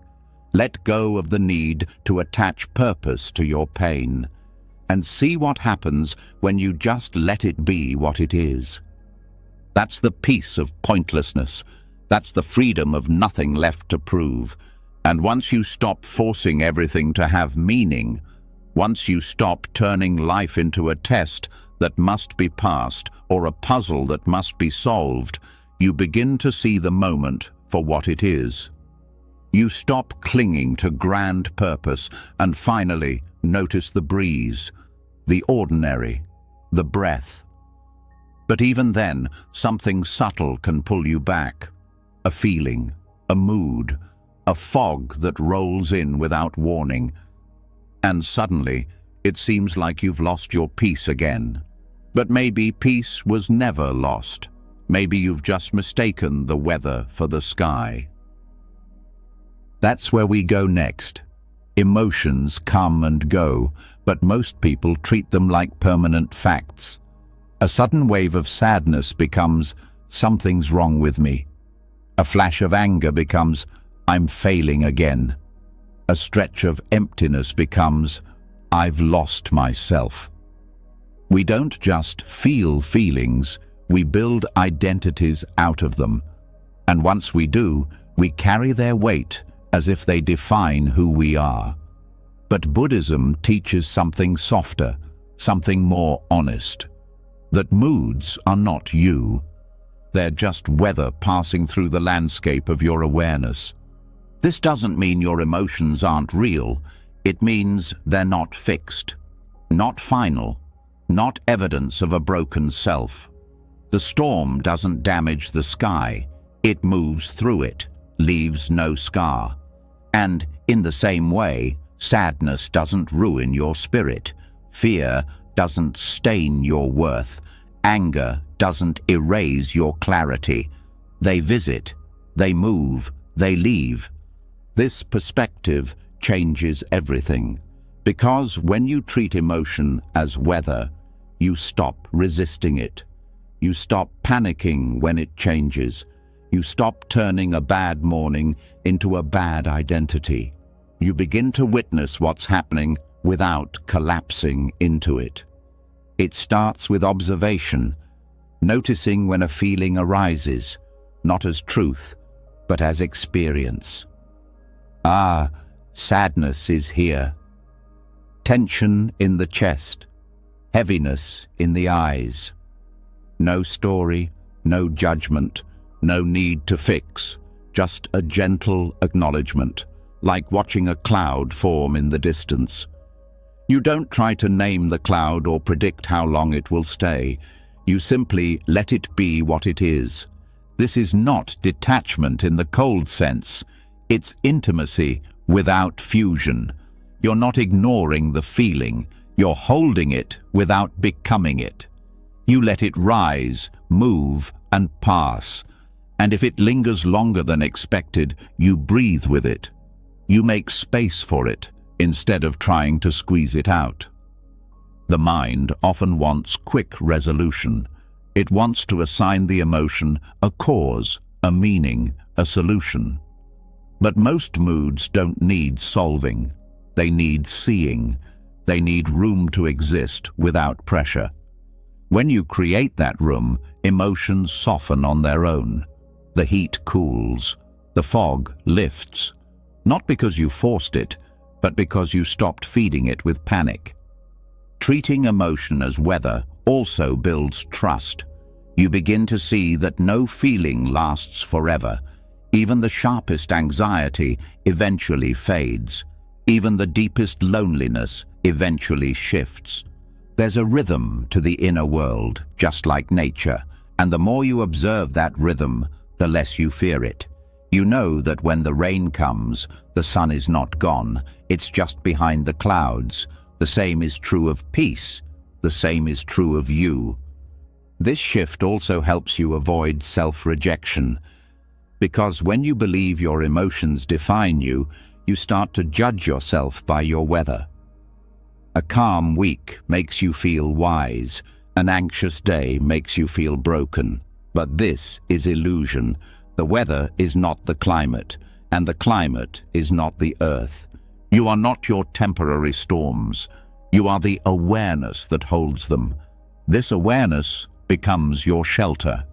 Let go of the need to attach purpose to your pain, and see what happens when you just let it be what it is. That's the peace of pointlessness. That's the freedom of nothing left to prove. And once you stop forcing everything to have meaning, once you stop turning life into a test that must be passed or a puzzle that must be solved, you begin to see the moment for what it is. You stop clinging to grand purpose and finally notice the breeze, the ordinary, the breath. But even then, something subtle can pull you back. A feeling, a mood, a fog that rolls in without warning. And suddenly, it seems like you've lost your peace again. But maybe peace was never lost. Maybe you've just mistaken the weather for the sky. That's where we go next. Emotions come and go, but most people treat them like permanent facts. A sudden wave of sadness becomes, something's wrong with me. A flash of anger becomes, I'm failing again. A stretch of emptiness becomes, I've lost myself. We don't just feel feelings, we build identities out of them. And once we do, we carry their weight as if they define who we are. But Buddhism teaches something softer, something more honest. That moods are not you. They're just weather passing through the landscape of your awareness. This doesn't mean your emotions aren't real. It means they're not fixed, not final, not evidence of a broken self. The storm doesn't damage the sky. It moves through it, leaves no scar. And in the same way, sadness doesn't ruin your spirit. Fear doesn't stain your worth. Anger doesn't erase your clarity. They visit, they move, they leave. This perspective changes everything, because when you treat emotion as weather, you stop resisting it. You stop panicking when it changes. You stop turning a bad morning into a bad identity. You begin to witness what's happening without collapsing into it. It starts with observation, noticing when a feeling arises, not as truth, but as experience. Ah, sadness is here. Tension in the chest, heaviness in the eyes. No story, no judgment, no need to fix, just a gentle acknowledgement, like watching a cloud form in the distance. You don't try to name the cloud or predict how long it will stay. You simply let it be what it is. This is not detachment in the cold sense. It's intimacy without fusion. You're not ignoring the feeling. You're holding it without becoming it. You let it rise, move, and pass. And if it lingers longer than expected, you breathe with it. You make space for it instead of trying to squeeze it out. The mind often wants quick resolution. It wants to assign the emotion a cause, a meaning, a solution. But most moods don't need solving. They need seeing. They need room to exist without pressure. When you create that room, emotions soften on their own. The heat cools. The fog lifts. Not because you forced it, but because you stopped feeding it with panic. Treating emotion as weather also builds trust. You begin to see that no feeling lasts forever. Even the sharpest anxiety eventually fades. Even the deepest loneliness eventually shifts. There's a rhythm to the inner world, just like nature, and the more you observe that rhythm, the less you fear it. You know that when the rain comes, the sun is not gone, it's just behind the clouds. The same is true of peace. The same is true of you. This shift also helps you avoid self-rejection, because when you believe your emotions define you, you start to judge yourself by your weather. A calm week makes you feel wise. An anxious day makes you feel broken. But this is illusion. The weather is not the climate, and the climate is not the earth. You are not your temporary storms. You are the awareness that holds them. This awareness becomes your shelter.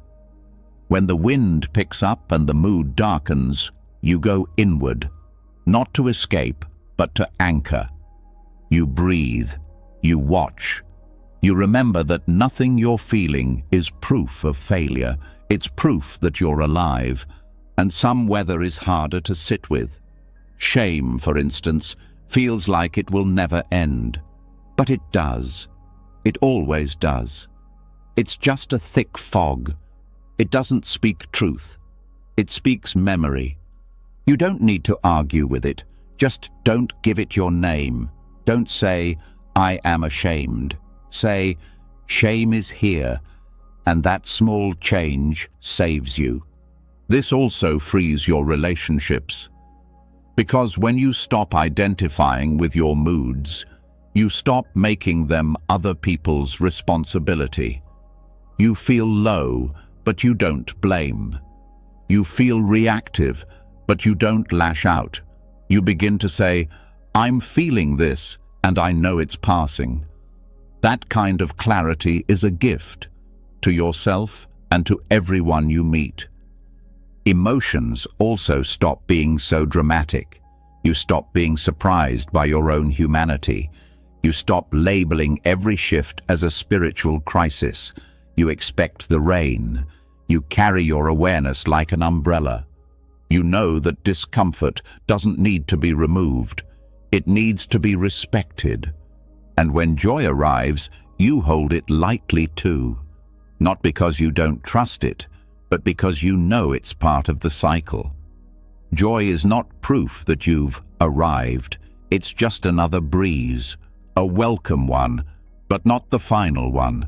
When the wind picks up and the mood darkens, you go inward, not to escape, but to anchor. You breathe. You watch. You remember that nothing you're feeling is proof of failure. It's proof that you're alive, and some weather is harder to sit with. Shame, for instance, feels like it will never end. But it does. It always does. It's just a thick fog. It doesn't speak truth. It speaks memory. You don't need to argue with it. Just don't give it your name. Don't say, "I am ashamed." Say, "Shame is here," and that small change saves you. This also frees your relationships. Because when you stop identifying with your moods, you stop making them other people's responsibility. You feel low, but you don't blame. You feel reactive, but you don't lash out. You begin to say, "I'm feeling this, and I know it's passing." That kind of clarity is a gift to yourself and to everyone you meet. Emotions also stop being so dramatic. You stop being surprised by your own humanity. You stop labeling every shift as a spiritual crisis. You expect the rain. You carry your awareness like an umbrella. You know that discomfort doesn't need to be removed. It needs to be respected. And when joy arrives, you hold it lightly too. Not because you don't trust it, but because you know it's part of the cycle. Joy is not proof that you've arrived. It's just another breeze, a welcome one, but not the final one.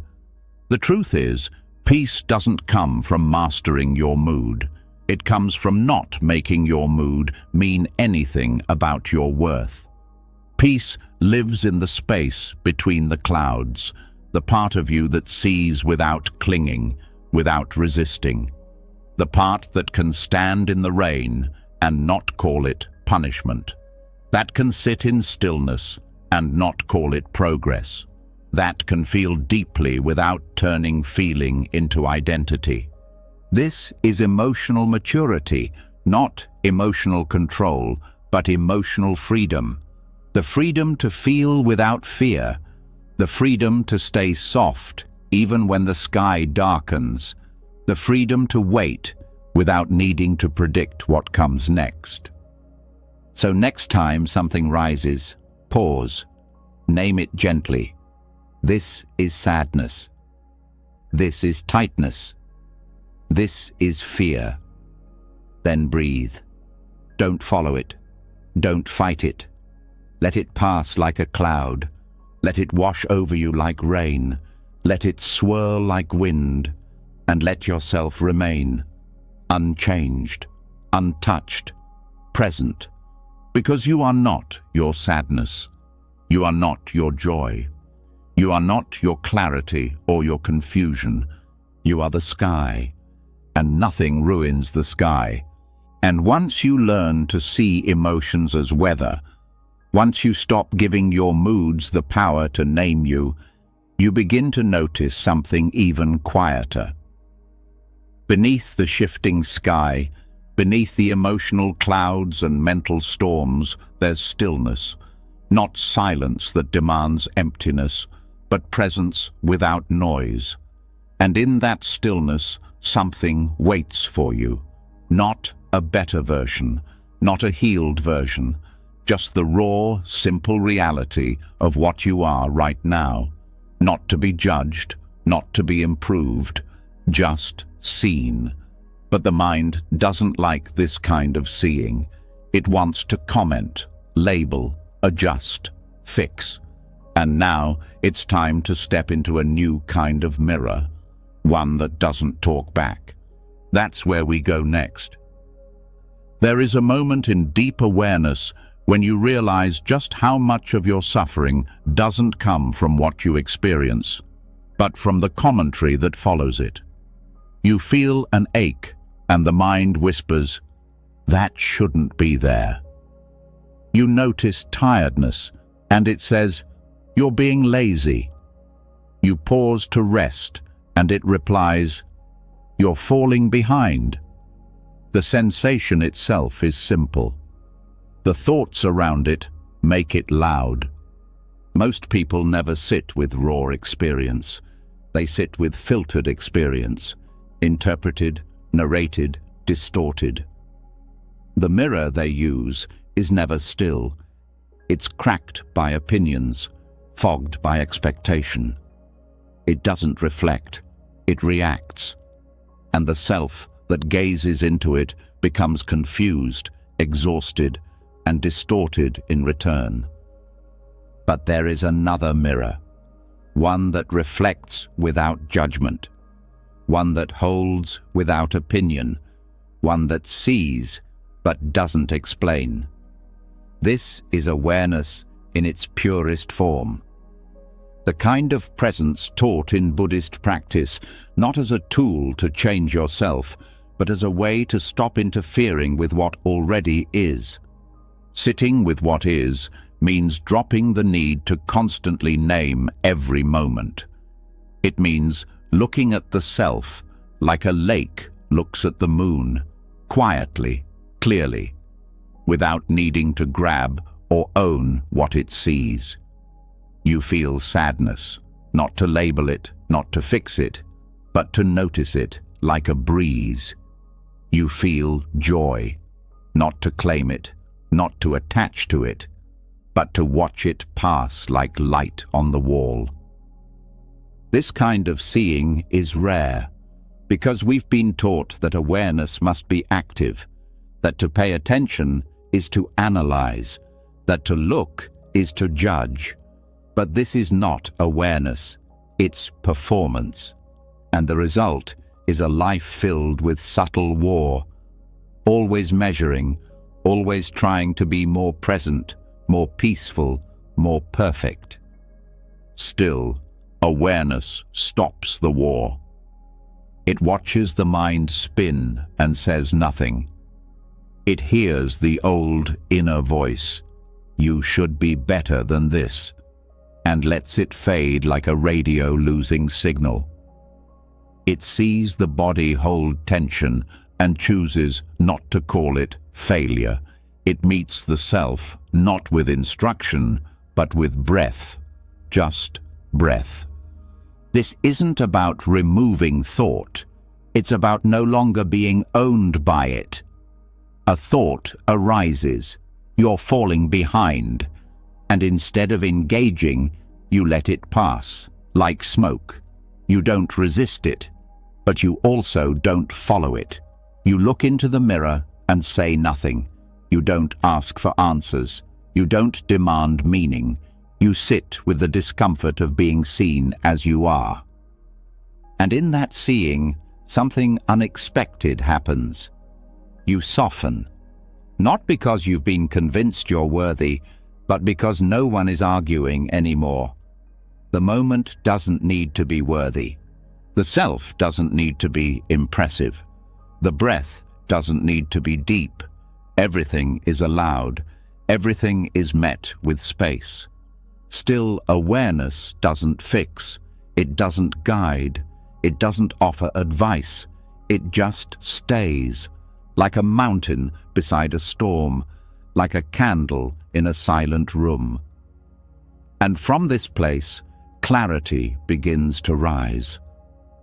The truth is, peace doesn't come from mastering your mood. It comes from not making your mood mean anything about your worth. Peace lives in the space between the clouds, the part of you that sees without clinging, without resisting, the part that can stand in the rain and not call it punishment, that can sit in stillness and not call it progress, that can feel deeply without turning feeling into identity. This is emotional maturity, not emotional control, but emotional freedom. The freedom to feel without fear, the freedom to stay soft even when the sky darkens, the freedom to wait without needing to predict what comes next. So next time something rises, pause, name it gently. This is sadness. This is tightness. This is fear. Then breathe. Don't follow it. Don't fight it. Let it pass like a cloud. Let it wash over you like rain. Let it swirl like wind. And let yourself remain unchanged, untouched, present. Because you are not your sadness. You are not your joy. You are not your clarity or your confusion. You are the sky, and nothing ruins the sky. And once you learn to see emotions as weather, once you stop giving your moods the power to name you, you begin to notice something even quieter. Beneath the shifting sky, beneath the emotional clouds and mental storms, there's stillness. Not silence that demands emptiness, but presence without noise. And in that stillness, something waits for you. Not a better version, not a healed version, just the raw, simple reality of what you are right now. Not to be judged, not to be improved, just seen. But the mind doesn't like this kind of seeing. It wants to comment, label, adjust, fix. And now it's time to step into a new kind of mirror, one that doesn't talk back. That's where we go next. There is a moment in deep awareness when you realize just how much of your suffering doesn't come from what you experience, but from the commentary that follows it. You feel an ache, and the mind whispers, "That shouldn't be there." You notice tiredness, and it says, "You're being lazy." You pause to rest, and it replies, "You're falling behind." The sensation itself is simple. The thoughts around it make it loud. Most people never sit with raw experience. They sit with filtered experience, interpreted, narrated, distorted. The mirror they use is never still. It's cracked by opinions, fogged by expectation. It doesn't reflect, it reacts. And the self that gazes into it becomes confused, exhausted, and distorted in return. But there is another mirror, one that reflects without judgment, one that holds without opinion, one that sees but doesn't explain. This is awareness in its purest form. The kind of presence taught in Buddhist practice, not as a tool to change yourself, but as a way to stop interfering with what already is. Sitting with what is means dropping the need to constantly name every moment. It means looking at the self like a lake looks at the moon, quietly, clearly, without needing to grab or own what it sees. You feel sadness, not to label it, not to fix it, but to notice it like a breeze. You feel joy, not to claim it, not to attach to it, but to watch it pass like light on the wall. This kind of seeing is rare, because we've been taught that awareness must be active, that to pay attention is to analyze, that to look is to judge. But this is not awareness, it's performance. And the result is a life filled with subtle war, always measuring, always trying to be more present, more peaceful, more perfect. Still, awareness stops the war. It watches the mind spin and says nothing. It hears the old inner voice, "You should be better than this," and lets it fade like a radio losing signal. It sees the body hold tension and chooses not to call it failure. It meets the self not with instruction, but with breath, just breath. This isn't about removing thought. It's about no longer being owned by it. A thought arises, you're falling behind, and instead of engaging, you let it pass, like smoke. You don't resist it, but you also don't follow it. You look into the mirror and say nothing. You don't ask for answers. You don't demand meaning. You sit with the discomfort of being seen as you are. And in that seeing, something unexpected happens. You soften, not because you've been convinced you're worthy, but because no one is arguing anymore. The moment doesn't need to be worthy. The self doesn't need to be impressive. The breath doesn't need to be deep. Everything is allowed. Everything is met with space. Still, awareness doesn't fix. It doesn't guide. It doesn't offer advice. It just stays, like a mountain beside a storm, like a candle in a silent room. And from this place, clarity begins to rise,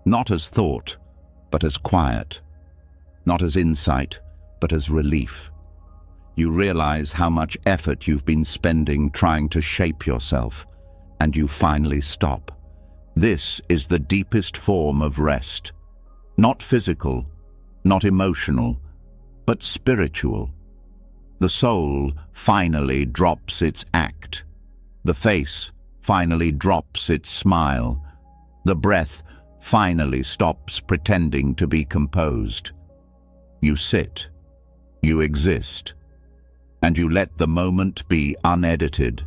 not as thought, but as quiet, not as insight, but as relief. You realize how much effort you've been spending trying to shape yourself, and you finally stop. This is the deepest form of rest, not physical, not emotional, but spiritual. The soul finally drops its act. The face finally drops its smile. The breath finally stops pretending to be composed. You sit, you exist, and you let the moment be unedited.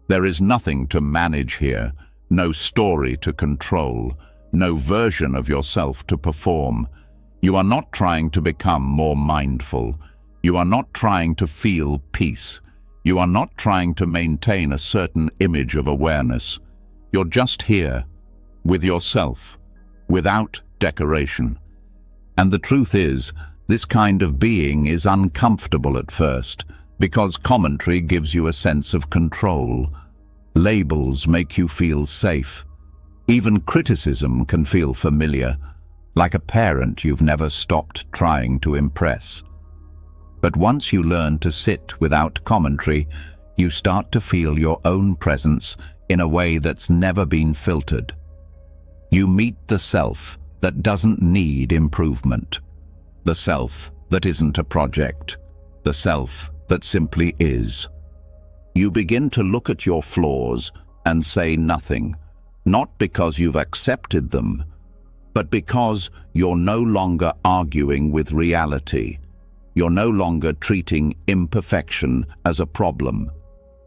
There is nothing to manage here, no story to control, no version of yourself to perform. You are not trying to become more mindful. You are not trying to feel peace. You are not trying to maintain a certain image of awareness. You're just here, with yourself, without decoration. And the truth is, this kind of being is uncomfortable at first, because commentary gives you a sense of control. Labels make you feel safe. Even criticism can feel familiar, like a parent you've never stopped trying to impress. But once you learn to sit without commentary, you start to feel your own presence in a way that's never been filtered. You meet the self that doesn't need improvement, the self that isn't a project, the self that simply is. You begin to look at your flaws and say nothing, not because you've accepted them, but because you're no longer arguing with reality. You're no longer treating imperfection as a problem.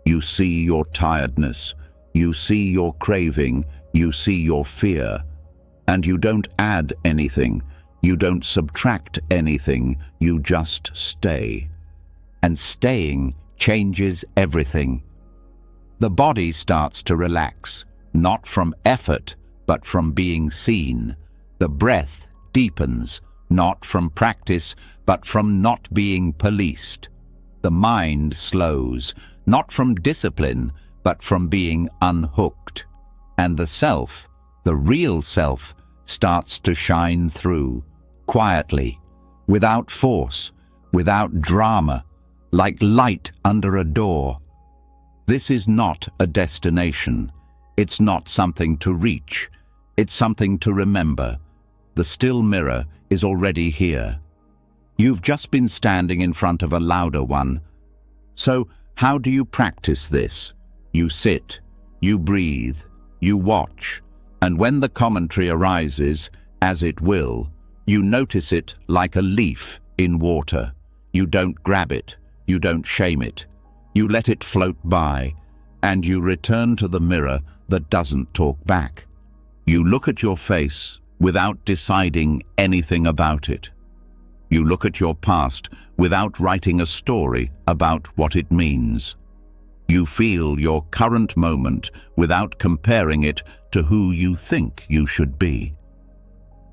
You see your tiredness, you see your craving, you see your fear, and you don't add anything, you don't subtract anything, you just stay. And staying changes everything. The body starts to relax, not from effort, but from being seen. The breath deepens, not from practice, but from not being policed. The mind slows, not from discipline, but from being unhooked. And the self, the real self, starts to shine through, quietly, without force, without drama, like light under a door. This is not a destination. It's not something to reach. It's something to remember. The still mirror is already here. You've just been standing in front of a louder one. So, how do you practice this? You sit, you breathe, you watch, and when the commentary arises, as it will, you notice it like a leaf in water. You don't grab it, you don't shame it. You let it float by, and you return to the mirror that doesn't talk back. You look at your face without deciding anything about it. You look at your past without writing a story about what it means. You feel your current moment without comparing it to who you think you should be.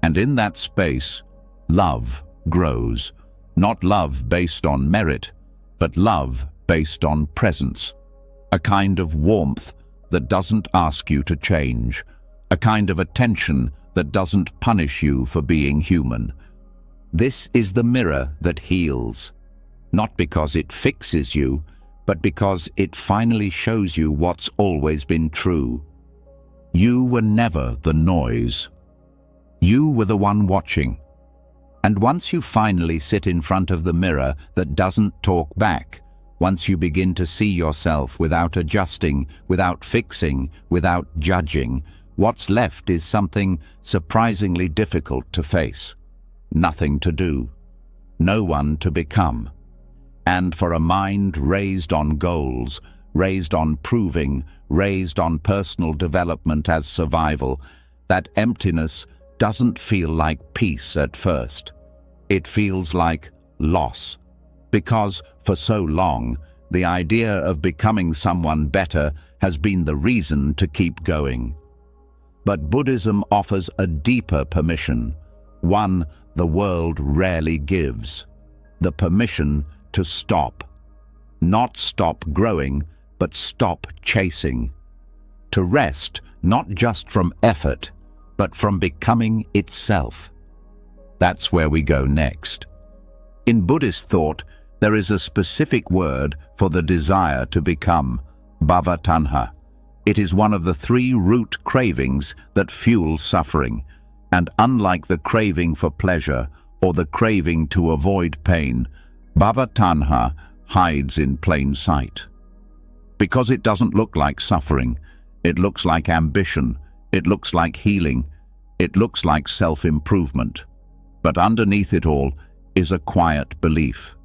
And in that space, love grows. Not love based on merit, but love based on presence. A kind of warmth that doesn't ask you to change. A kind of attention that doesn't punish you for being human. This is the mirror that heals, not because it fixes you, but because it finally shows you what's always been true. You were never the noise. You were the one watching. And once you finally sit in front of the mirror that doesn't talk back, once you begin to see yourself without adjusting, without fixing, without judging, what's left is something surprisingly difficult to face. Nothing to do, no one to become. And for a mind raised on goals, raised on proving, raised on personal development as survival, that emptiness doesn't feel like peace at first. It feels like loss, because for so long, the idea of becoming someone better has been the reason to keep going. But Buddhism offers a deeper permission, one the world rarely gives, the permission to stop. Not stop growing, but stop chasing. To rest, not just from effort, but from becoming itself. That's where we go next. In Buddhist thought, there is a specific word for the desire to become, bhava-tanha. It is one of the 3 root cravings that fuel suffering, and unlike the craving for pleasure or the craving to avoid pain, bhava tanha hides in plain sight. Because it doesn't look like suffering, it looks like ambition, it looks like healing, it looks like self-improvement. But underneath it all is a quiet belief.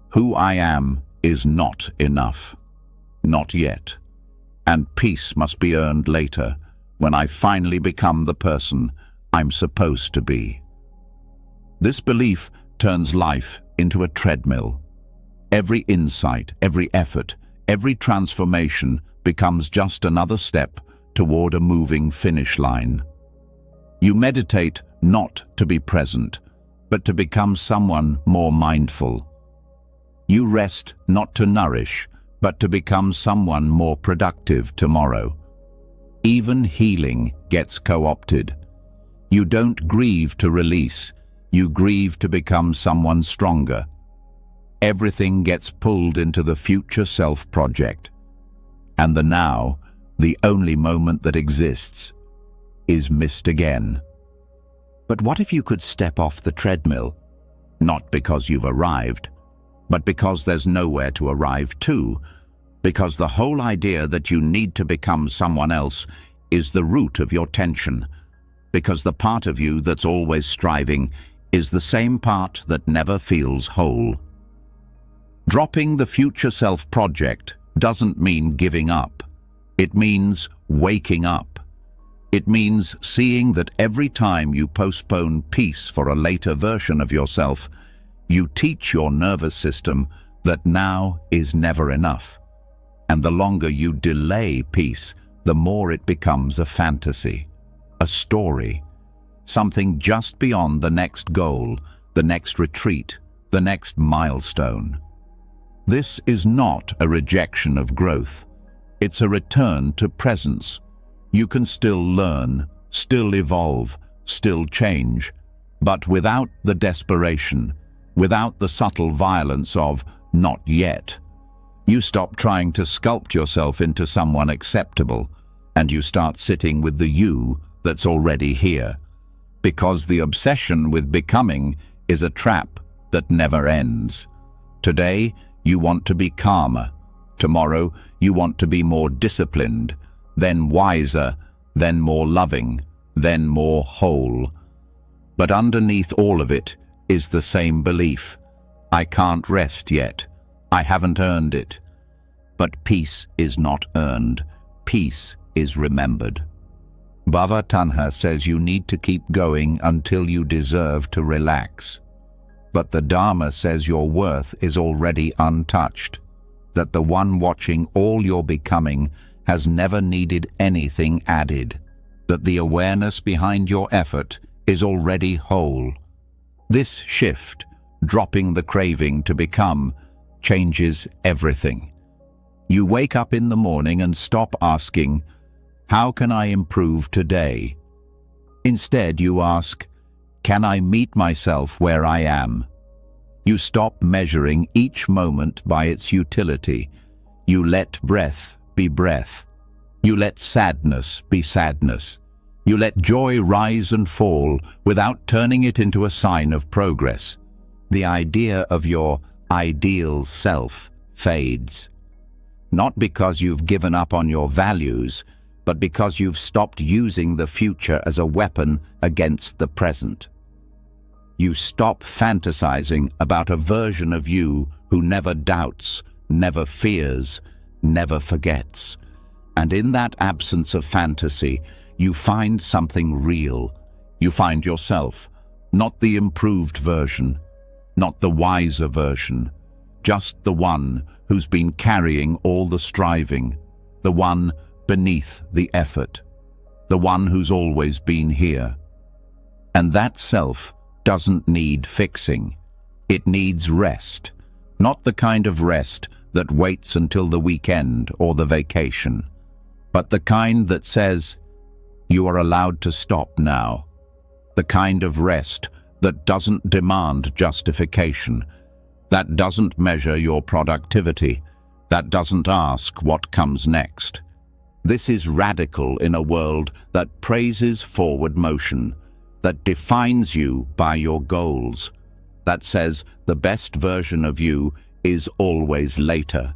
Who I am is not enough. Not yet. And peace must be earned later, when I finally become the person I'm supposed to be. This belief turns life into a treadmill. Every insight, every effort, every transformation becomes just another step toward a moving finish line. You meditate not to be present, but to become someone more mindful. You rest not to nourish, but to become someone more productive tomorrow. Even healing gets co-opted. You don't grieve to release, you grieve to become someone stronger. Everything gets pulled into the future self project. And the now, the only moment that exists, is missed again. But what if you could step off the treadmill? Not because you've arrived, but because there's nowhere to arrive to. Because the whole idea that you need to become someone else is the root of your tension. Because the part of you that's always striving is the same part that never feels whole. Dropping the future self project doesn't mean giving up. It means waking up. It means seeing that every time you postpone peace for a later version of yourself, you teach your nervous system that now is never enough. And the longer you delay peace, the more it becomes a fantasy, a story, something just beyond the next goal, the next retreat, the next milestone. This is not a rejection of growth. It's a return to presence. You can still learn, still evolve, still change, but without the desperation, without the subtle violence of not yet. You stop trying to sculpt yourself into someone acceptable, and you start sitting with the you that's already here. Because the obsession with becoming is a trap that never ends. Today, you want to be calmer. Tomorrow, you want to be more disciplined, then wiser, then more loving, then more whole. But underneath all of it is the same belief. I can't rest yet. I haven't earned it. But peace is not earned. Peace is remembered. Bhava Tanha says you need to keep going until you deserve to relax. But the Dharma says your worth is already untouched, that the one watching all your becoming has never needed anything added, that the awareness behind your effort is already whole. This shift, dropping the craving to become, changes everything. You wake up in the morning and stop asking, "How can I improve today?" Instead, you ask, "Can I meet myself where I am?" You stop measuring each moment by its utility. You let breath be breath. You let sadness be sadness. You let joy rise and fall without turning it into a sign of progress. The idea of your ideal self fades. Not because you've given up on your values, but because you've stopped using the future as a weapon against the present. You stop fantasizing about a version of you who never doubts, never fears, never forgets. And in that absence of fantasy, you find something real. You find yourself, not the improved version, not the wiser version, just the one who's been carrying all the striving, the one beneath the effort, the one who's always been here. And that self doesn't need fixing. It needs rest, not the kind of rest that waits until the weekend or the vacation, but the kind that says, you are allowed to stop now. The kind of rest that doesn't demand justification, that doesn't measure your productivity, that doesn't ask what comes next. This is radical in a world that praises forward motion, that defines you by your goals, that says the best version of you is always later.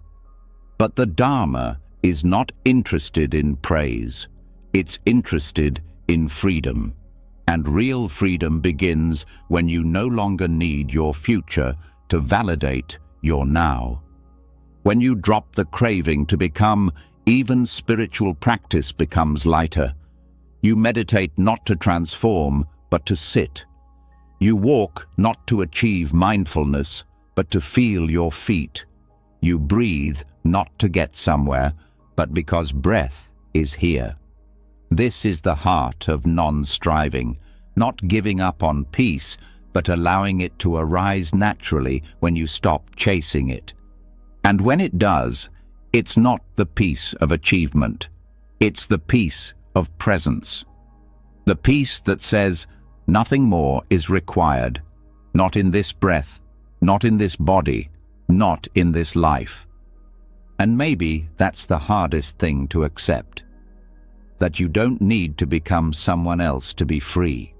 But the Dharma is not interested in praise. It's interested in freedom. And real freedom begins when you no longer need your future to validate your now. When you drop the craving to become, even spiritual practice becomes lighter. You meditate not to transform, but to sit. You walk not to achieve mindfulness, but to feel your feet. You breathe not to get somewhere, but because breath is here. This is the heart of non-striving, not giving up on peace, but allowing it to arise naturally when you stop chasing it. And when it does, it's not the peace of achievement. It's the peace of presence. The peace that says, nothing more is required, not in this breath, not in this body, not in this life. And maybe that's the hardest thing to accept. That you don't need to become someone else to be free.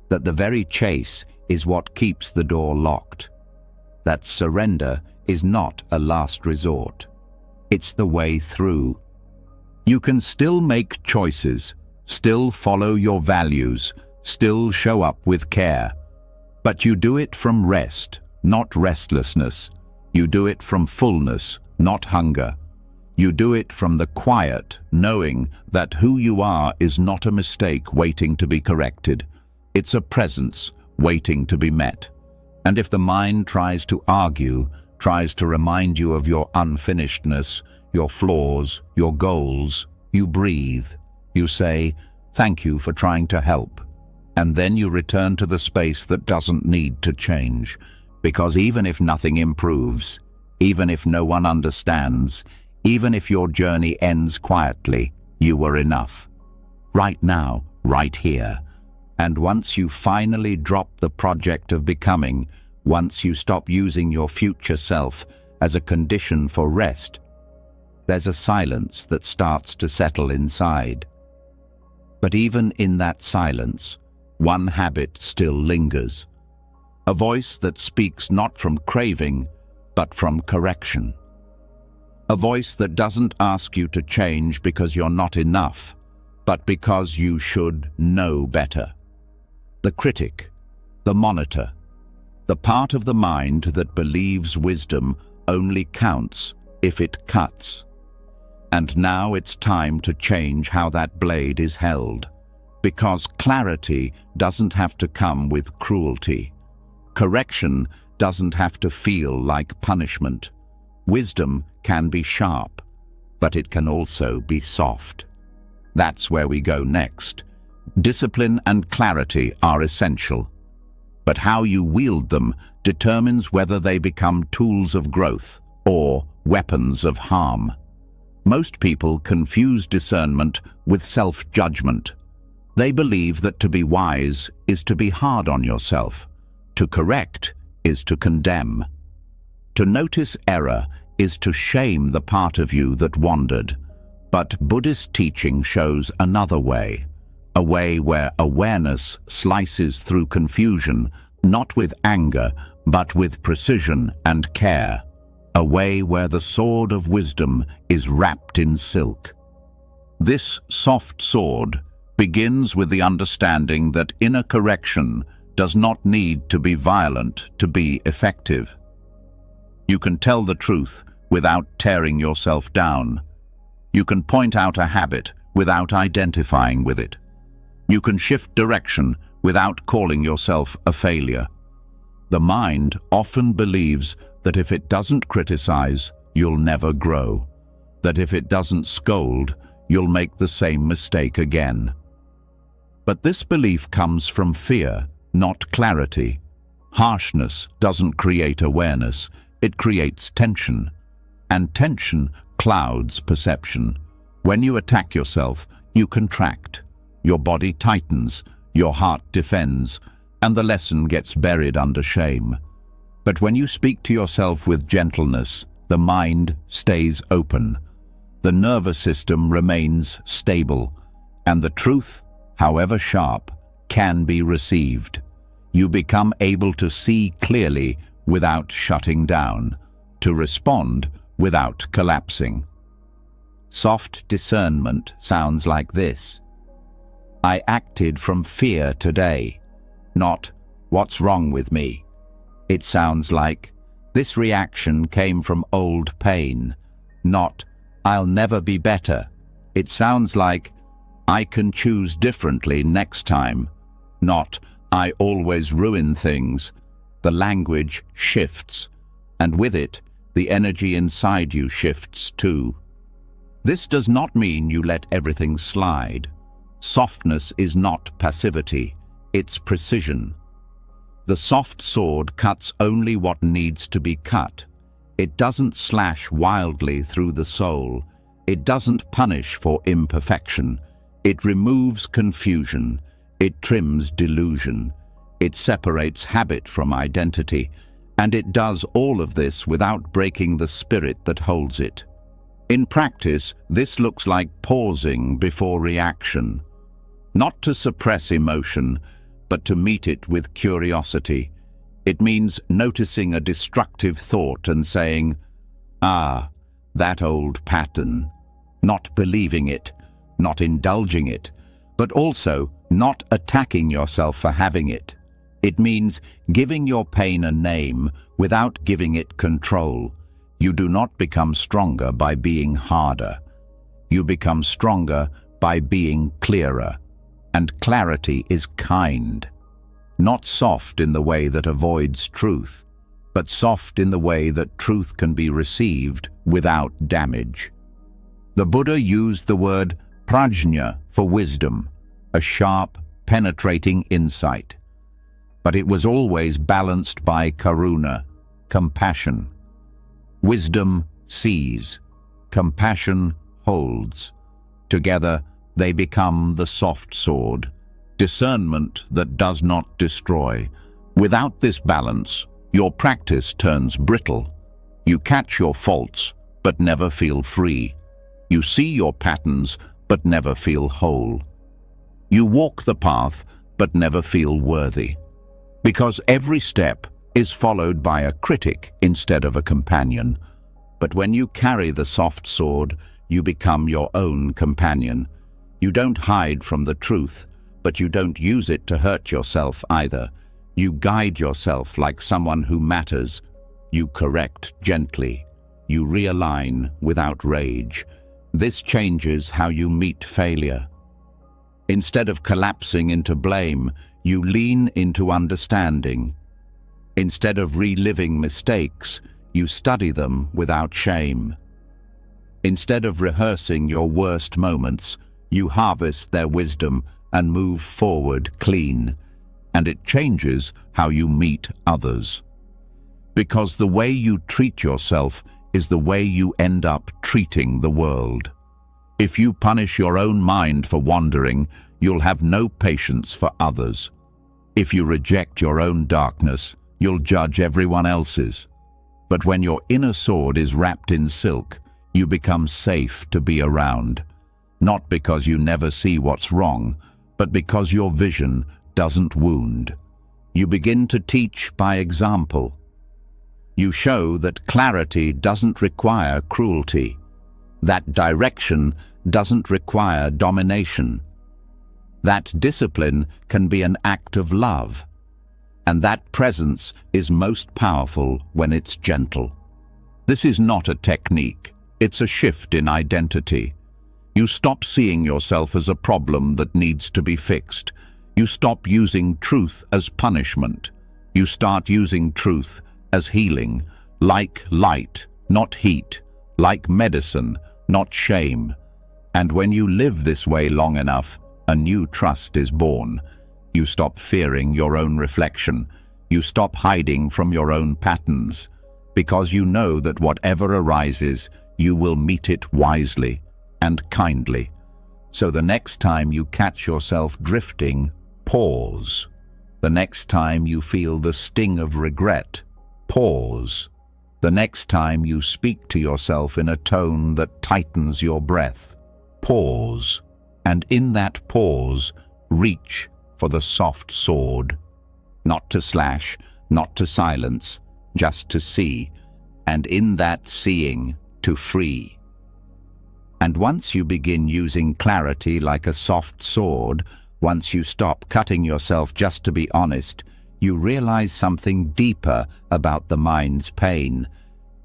That the very chase is what keeps the door locked. That surrender is not a last resort. It's the way through. You can still make choices, still follow your values, still show up with care. But you do it from rest, not restlessness. You do it from fullness, not hunger. You do it from the quiet, knowing that who you are is not a mistake waiting to be corrected. It's a presence waiting to be met. And if the mind tries to argue, tries to remind you of your unfinishedness, your flaws, your goals, you breathe. You say, thank you for trying to help. And then you return to the space that doesn't need to change. Because even if nothing improves, even if no one understands, even if your journey ends quietly, you were enough. Right now, right here. And once you finally drop the project of becoming, once you stop using your future self as a condition for rest, there's a silence that starts to settle inside. But even in that silence, one habit still lingers. A voice that speaks not from craving, but from correction. A voice that doesn't ask you to change because you're not enough, but because you should know better. The critic, the monitor, the part of the mind that believes wisdom only counts if it cuts. And now it's time to change how that blade is held. Because clarity doesn't have to come with cruelty. Correction doesn't have to feel like punishment. Wisdom can be sharp, but it can also be soft. That's where we go next. Discipline and clarity are essential. But how you wield them determines whether they become tools of growth or weapons of harm. Most people confuse discernment with self-judgment. They believe that to be wise is to be hard on yourself. To correct is to condemn. To notice error is to shame the part of you that wandered. But Buddhist teaching shows another way. A way where awareness slices through confusion, not with anger, but with precision and care. A way where the sword of wisdom is wrapped in silk. This soft sword begins with the understanding that inner correction does not need to be violent to be effective. You can tell the truth without tearing yourself down. You can point out a habit without identifying with it. You can shift direction without calling yourself a failure. The mind often believes that if it doesn't criticize, you'll never grow. That if it doesn't scold, you'll make the same mistake again. But this belief comes from fear, not clarity. Harshness doesn't create awareness, it creates tension. And tension clouds perception. When you attack yourself, you contract. Your body tightens, your heart defends, and the lesson gets buried under shame. But when you speak to yourself with gentleness, the mind stays open. The nervous system remains stable, and the truth, however sharp, can be received. You become able to see clearly without shutting down, to respond without collapsing. Soft discernment sounds like this. I acted from fear today, not what's wrong with me. It sounds like this reaction came from old pain, not I'll never be better. It sounds like I can choose differently next time, not I always ruin things. The language shifts, and with it, the energy inside you shifts too. This does not mean you let everything slide. Softness is not passivity, it's precision. The soft sword cuts only what needs to be cut. It doesn't slash wildly through the soul. It doesn't punish for imperfection. It removes confusion. It trims delusion. It separates habit from identity. And it does all of this without breaking the spirit that holds it. In practice, this looks like pausing before reaction. Not to suppress emotion, but to meet it with curiosity. It means noticing a destructive thought and saying, "Ah, that old pattern." Not believing it, not indulging it, but also not attacking yourself for having it. It means giving your pain a name without giving it control. You do not become stronger by being harder. You become stronger by being clearer. And clarity is kind. Not soft in the way that avoids truth, but soft in the way that truth can be received without damage. The Buddha used the word prajna for wisdom, a sharp, penetrating insight. But it was always balanced by karuna, compassion. Wisdom sees, compassion holds. Together, they become the soft sword, discernment that does not destroy. Without this balance, your practice turns brittle. You catch your faults, but never feel free. You see your patterns, but never feel whole. You walk the path, but never feel worthy. Because every step is followed by a critic instead of a companion. But when you carry the soft sword, you become your own companion. You don't hide from the truth, but you don't use it to hurt yourself either. You guide yourself like someone who matters. You correct gently. You realign without rage. This changes how you meet failure. Instead of collapsing into blame, you lean into understanding. Instead of reliving mistakes, you study them without shame. Instead of rehearsing your worst moments, you harvest their wisdom and move forward clean. And it changes how you meet others. Because the way you treat yourself is the way you end up treating the world. If you punish your own mind for wandering, you'll have no patience for others. If you reject your own darkness, you'll judge everyone else's. But when your inner sword is wrapped in silk, you become safe to be around. Not because you never see what's wrong, but because your vision doesn't wound. You begin to teach by example. You show that clarity doesn't require cruelty, that direction doesn't require domination, that discipline can be an act of love, and that presence is most powerful when it's gentle. This is not a technique, it's a shift in identity. You stop seeing yourself as a problem that needs to be fixed. You stop using truth as punishment. You start using truth as healing, like light, not heat, like medicine, not shame. And when you live this way long enough, a new trust is born. You stop fearing your own reflection. You stop hiding from your own patterns, because you know that whatever arises, you will meet it wisely and kindly. So the next time you catch yourself drifting, pause. The next time you feel the sting of regret, pause. The next time you speak to yourself in a tone that tightens your breath, pause. And in that pause, reach for the soft sword. Not to slash, not to silence, just to see, and in that seeing, to free. And once you begin using clarity like a soft sword, once you stop cutting yourself just to be honest, you realize something deeper about the mind's pain,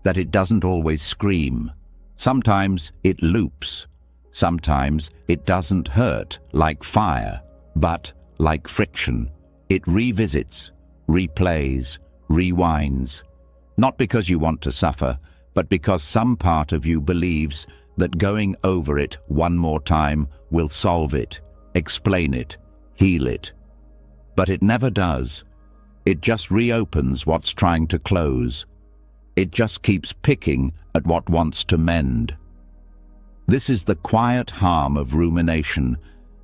that it doesn't always scream. Sometimes it loops. Sometimes it doesn't hurt like fire, but like friction. It revisits, replays, rewinds. Not because you want to suffer, but because some part of you believes that going over it one more time will solve it, explain it, heal it. But it never does. It just reopens what's trying to close. It just keeps picking at what wants to mend. This is the quiet harm of rumination,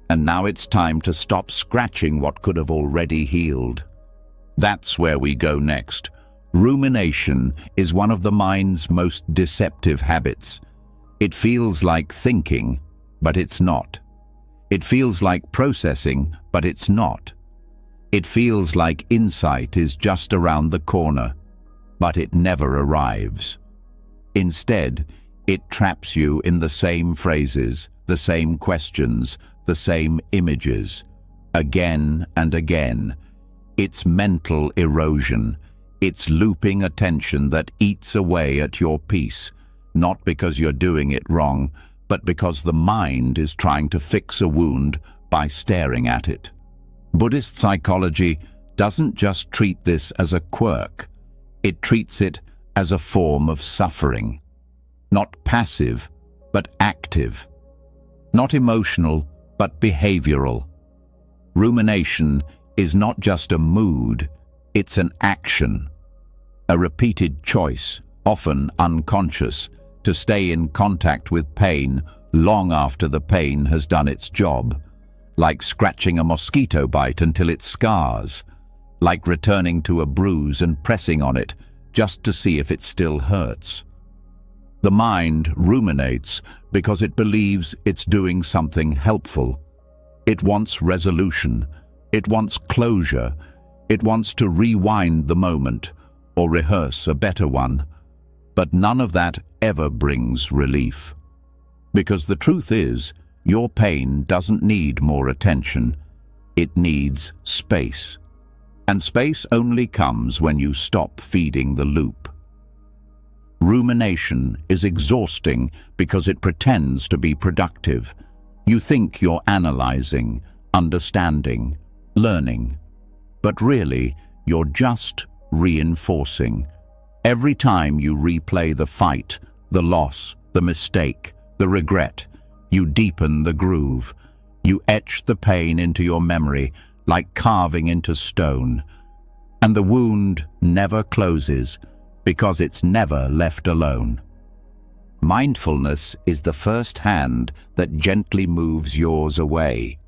and now it's time to stop scratching what could have already healed. That's where we go next. Rumination is one of the mind's most deceptive habits. It feels like thinking, but it's not. It feels like processing, but it's not. It feels like insight is just around the corner, but it never arrives. Instead, it traps you in the same phrases, the same questions, the same images, again and again. It's mental erosion. It's looping attention that eats away at your peace, not because you're doing it wrong, but because the mind is trying to fix a wound by staring at it. Buddhist psychology doesn't just treat this as a quirk. It treats it as a form of suffering. Not passive, but active. Not emotional, but behavioral. Rumination is not just a mood, it's an action. A repeated choice, often unconscious, to stay in contact with pain long after the pain has done its job. Like scratching a mosquito bite until it scars. Like returning to a bruise and pressing on it just to see if it still hurts. The mind ruminates because it believes it's doing something helpful. It wants resolution. It wants closure. It wants to rewind the moment or rehearse a better one. But none of that ever brings relief. Because the truth is, your pain doesn't need more attention. It needs space. And space only comes when you stop feeding the loop. Rumination is exhausting because it pretends to be productive. You think you're analyzing, understanding, learning. But really, you're just reinforcing. Every time you replay the fight, the loss, the mistake, the regret, you deepen the groove. You etch the pain into your memory like carving into stone. And the wound never closes because it's never left alone. Mindfulness is the first hand that gently moves yours away.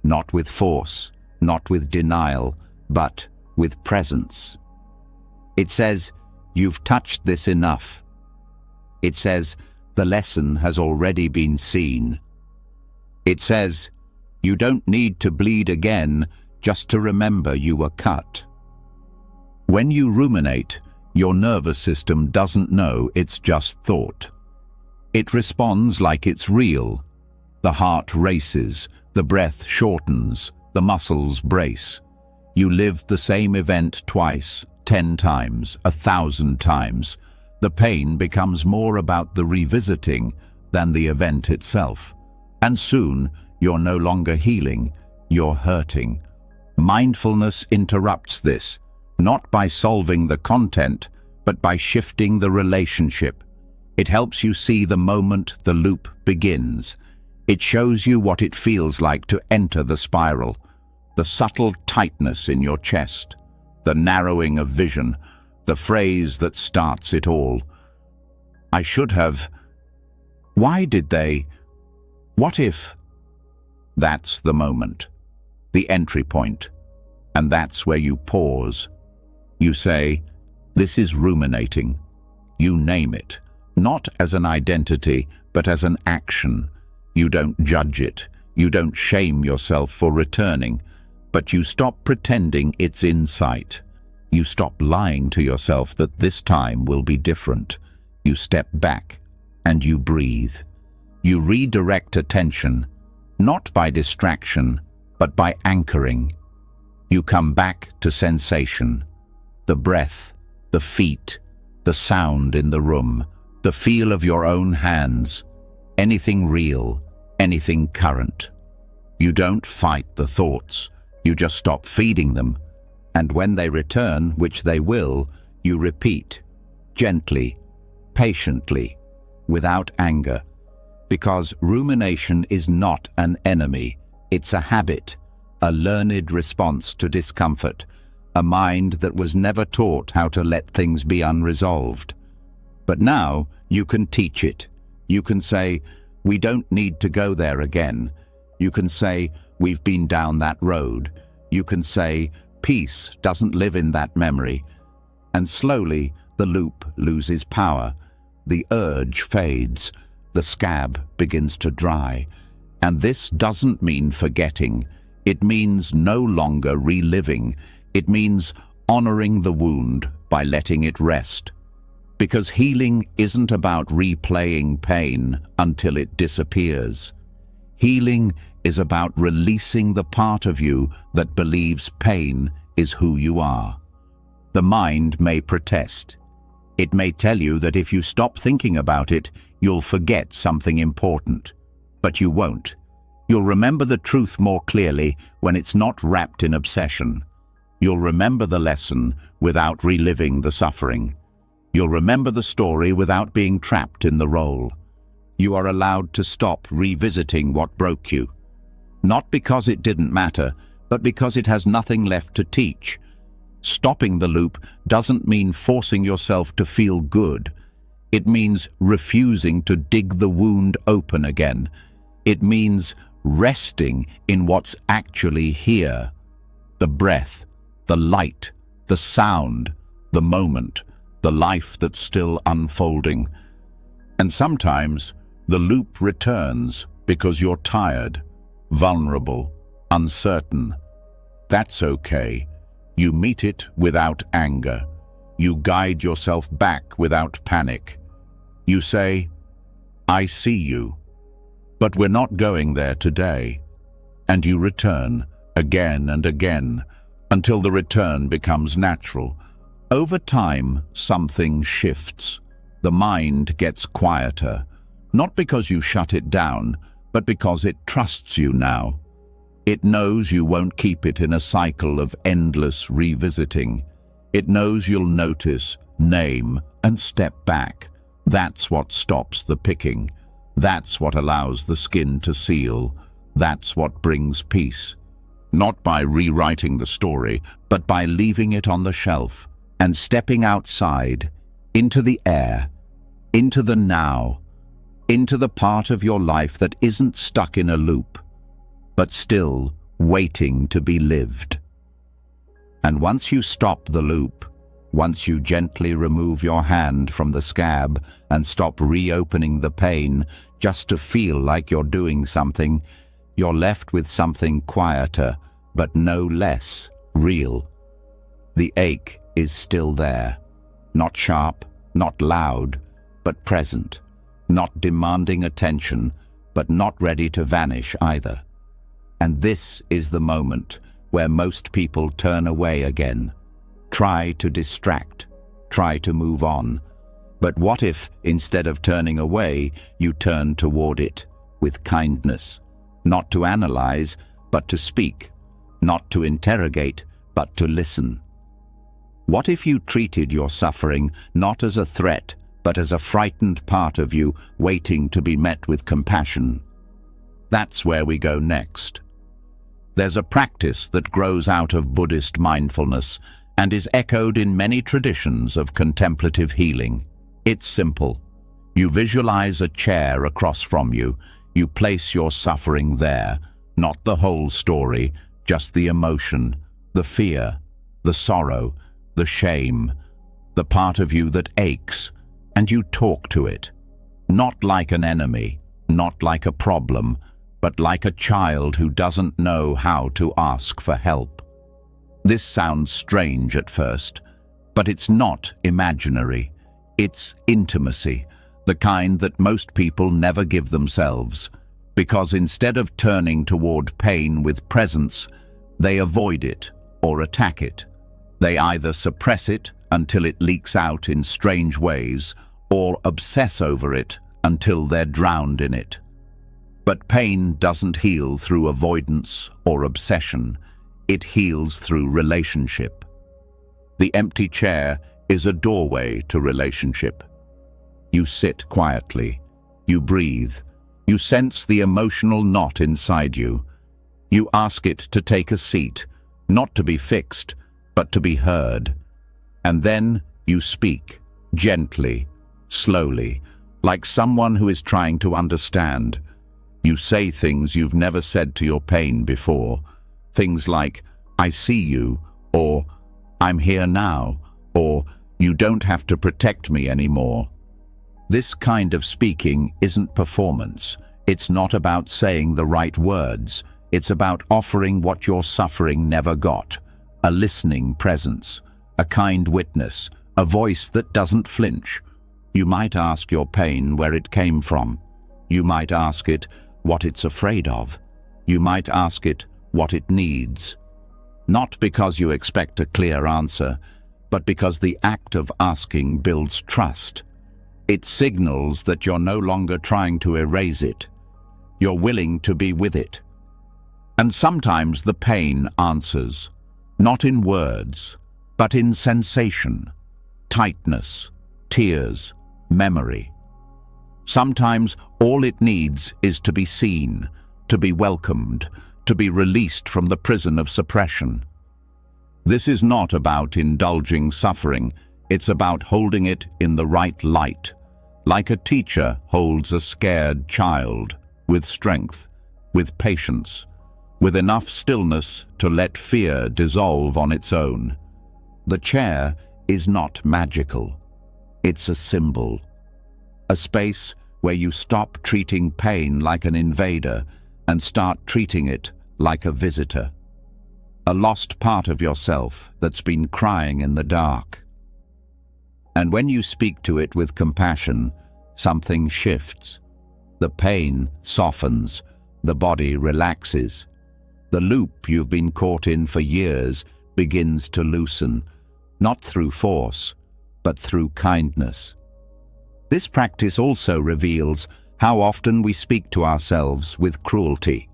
Not with force, not with denial, but with presence. It says, "You've touched this enough." It says, "The lesson has already been seen." It says, "You don't need to bleed again just to remember you were cut." When you ruminate, your nervous system doesn't know it's just thought. It responds like it's real. The heart races, the breath shortens, the muscles brace. You live the same event twice, 10 times, 1,000 times. The pain becomes more about the revisiting than the event itself. And soon, you're no longer healing, you're hurting. Mindfulness interrupts this, not by solving the content, but by shifting the relationship. It helps you see the moment the loop begins. It shows you what it feels like to enter the spiral, the subtle tightness in your chest, the narrowing of vision, the phrase that starts it all. "I should have. Why did they? What if?" That's the moment, the entry point, and that's where you pause. You say, "This is ruminating." You name it, not as an identity, but as an action. You don't judge it. You don't shame yourself for returning, But you stop pretending it's in sight. You stop lying to yourself that this time will be different. You step back and you breathe. You redirect attention, not by distraction, but by anchoring. You come back to sensation, the breath, the feet, the sound in the room, the feel of your own hands, anything real, anything current. You don't fight the thoughts, you just stop feeding them, and when they return, which they will, you repeat, gently, patiently, without anger, because rumination is not an enemy, it's a habit, a learned response to discomfort, a mind that was never taught how to let things be unresolved. But now you can teach it. You can say, we don't need to go there again. You can say, we've been down that road. You can say, peace doesn't live in that memory. And slowly the loop loses power. The urge fades. The scab begins to dry. And this doesn't mean forgetting. It means no longer reliving. It means honoring the wound by letting it rest. Because healing isn't about replaying pain until it disappears. Healing is about releasing the part of you that believes pain is who you are. The mind may protest. It may tell you that if you stop thinking about it, you'll forget something important. But you won't. You'll remember the truth more clearly when it's not wrapped in obsession. You'll remember the lesson without reliving the suffering. You'll remember the story without being trapped in the role. You are allowed to stop revisiting what broke you. Not because it didn't matter, but because it has nothing left to teach. Stopping the loop doesn't mean forcing yourself to feel good. It means refusing to dig the wound open again. It means resting in what's actually here. The breath, the light, the sound, the moment, the life that's still unfolding. And sometimes the loop returns because you're tired, vulnerable, uncertain. That's okay. You meet it without anger. You guide yourself back without panic. You say, I see you, but we're not going there today. And you return again and again until the return becomes natural. Over time, something shifts. The mind gets quieter, not because you shut it down, but because it trusts you now. It knows you won't keep it in a cycle of endless revisiting. It knows you'll notice, name, and step back. That's what stops the picking. That's what allows the skin to seal. That's what brings peace. Not by rewriting the story, but by leaving it on the shelf and stepping outside, into the air, into the now, into the part of your life that isn't stuck in a loop, but still waiting to be lived. And once you stop the loop, once you gently remove your hand from the scab and stop reopening the pain just to feel like you're doing something, you're left with something quieter, but no less real. The ache is still there, not sharp, not loud, but present, not demanding attention, but not ready to vanish either. And this is the moment where most people turn away again, try to distract, try to move on. But what if, instead of turning away, you turn toward it with kindness, not to analyze, but to speak, not to interrogate, but to listen? What if you treated your suffering not as a threat, but as a frightened part of you waiting to be met with compassion? That's where we go next. There's a practice that grows out of Buddhist mindfulness and is echoed in many traditions of contemplative healing. It's simple. You visualize a chair across from you. You place your suffering there, not the whole story, just the emotion, the fear, the sorrow, the shame, the part of you that aches, and you talk to it. Not like an enemy, not like a problem, but like a child who doesn't know how to ask for help. This sounds strange at first, but it's not imaginary. It's intimacy, the kind that most people never give themselves, because instead of turning toward pain with presence, they avoid it or attack it. They either suppress it until it leaks out in strange ways, or obsess over it until they're drowned in it. But pain doesn't heal through avoidance or obsession. It heals through relationship. The empty chair is a doorway to relationship. You sit quietly. You breathe. You sense the emotional knot inside you. You ask it to take a seat, not to be fixed, but to be heard. And then you speak, gently, slowly, like someone who is trying to understand. You say things you've never said to your pain before. Things like, "I see you," or "I'm here now," or "You don't have to protect me anymore." This kind of speaking isn't performance. It's not about saying the right words. It's about offering what your suffering never got: a listening presence, a kind witness, a voice that doesn't flinch. You might ask your pain where it came from. You might ask it what it's afraid of. You might ask it what it needs. Not because you expect a clear answer, but because the act of asking builds trust. It signals that you're no longer trying to erase it. You're willing to be with it. And sometimes the pain answers, not in words, but in sensation, tightness, tears, memory. Sometimes all it needs is to be seen, to be welcomed, to be released from the prison of suppression. This is not about indulging suffering. It's about holding it in the right light, like a teacher holds a scared child, with strength, with patience, with enough stillness to let fear dissolve on its own. The chair is not magical. It's a symbol. A space where you stop treating pain like an invader and start treating it like a visitor. A lost part of yourself that's been crying in the dark. And when you speak to it with compassion, something shifts. The pain softens, the body relaxes. The loop you've been caught in for years begins to loosen, not through force, but through kindness. This practice also reveals how often we speak to ourselves with cruelty.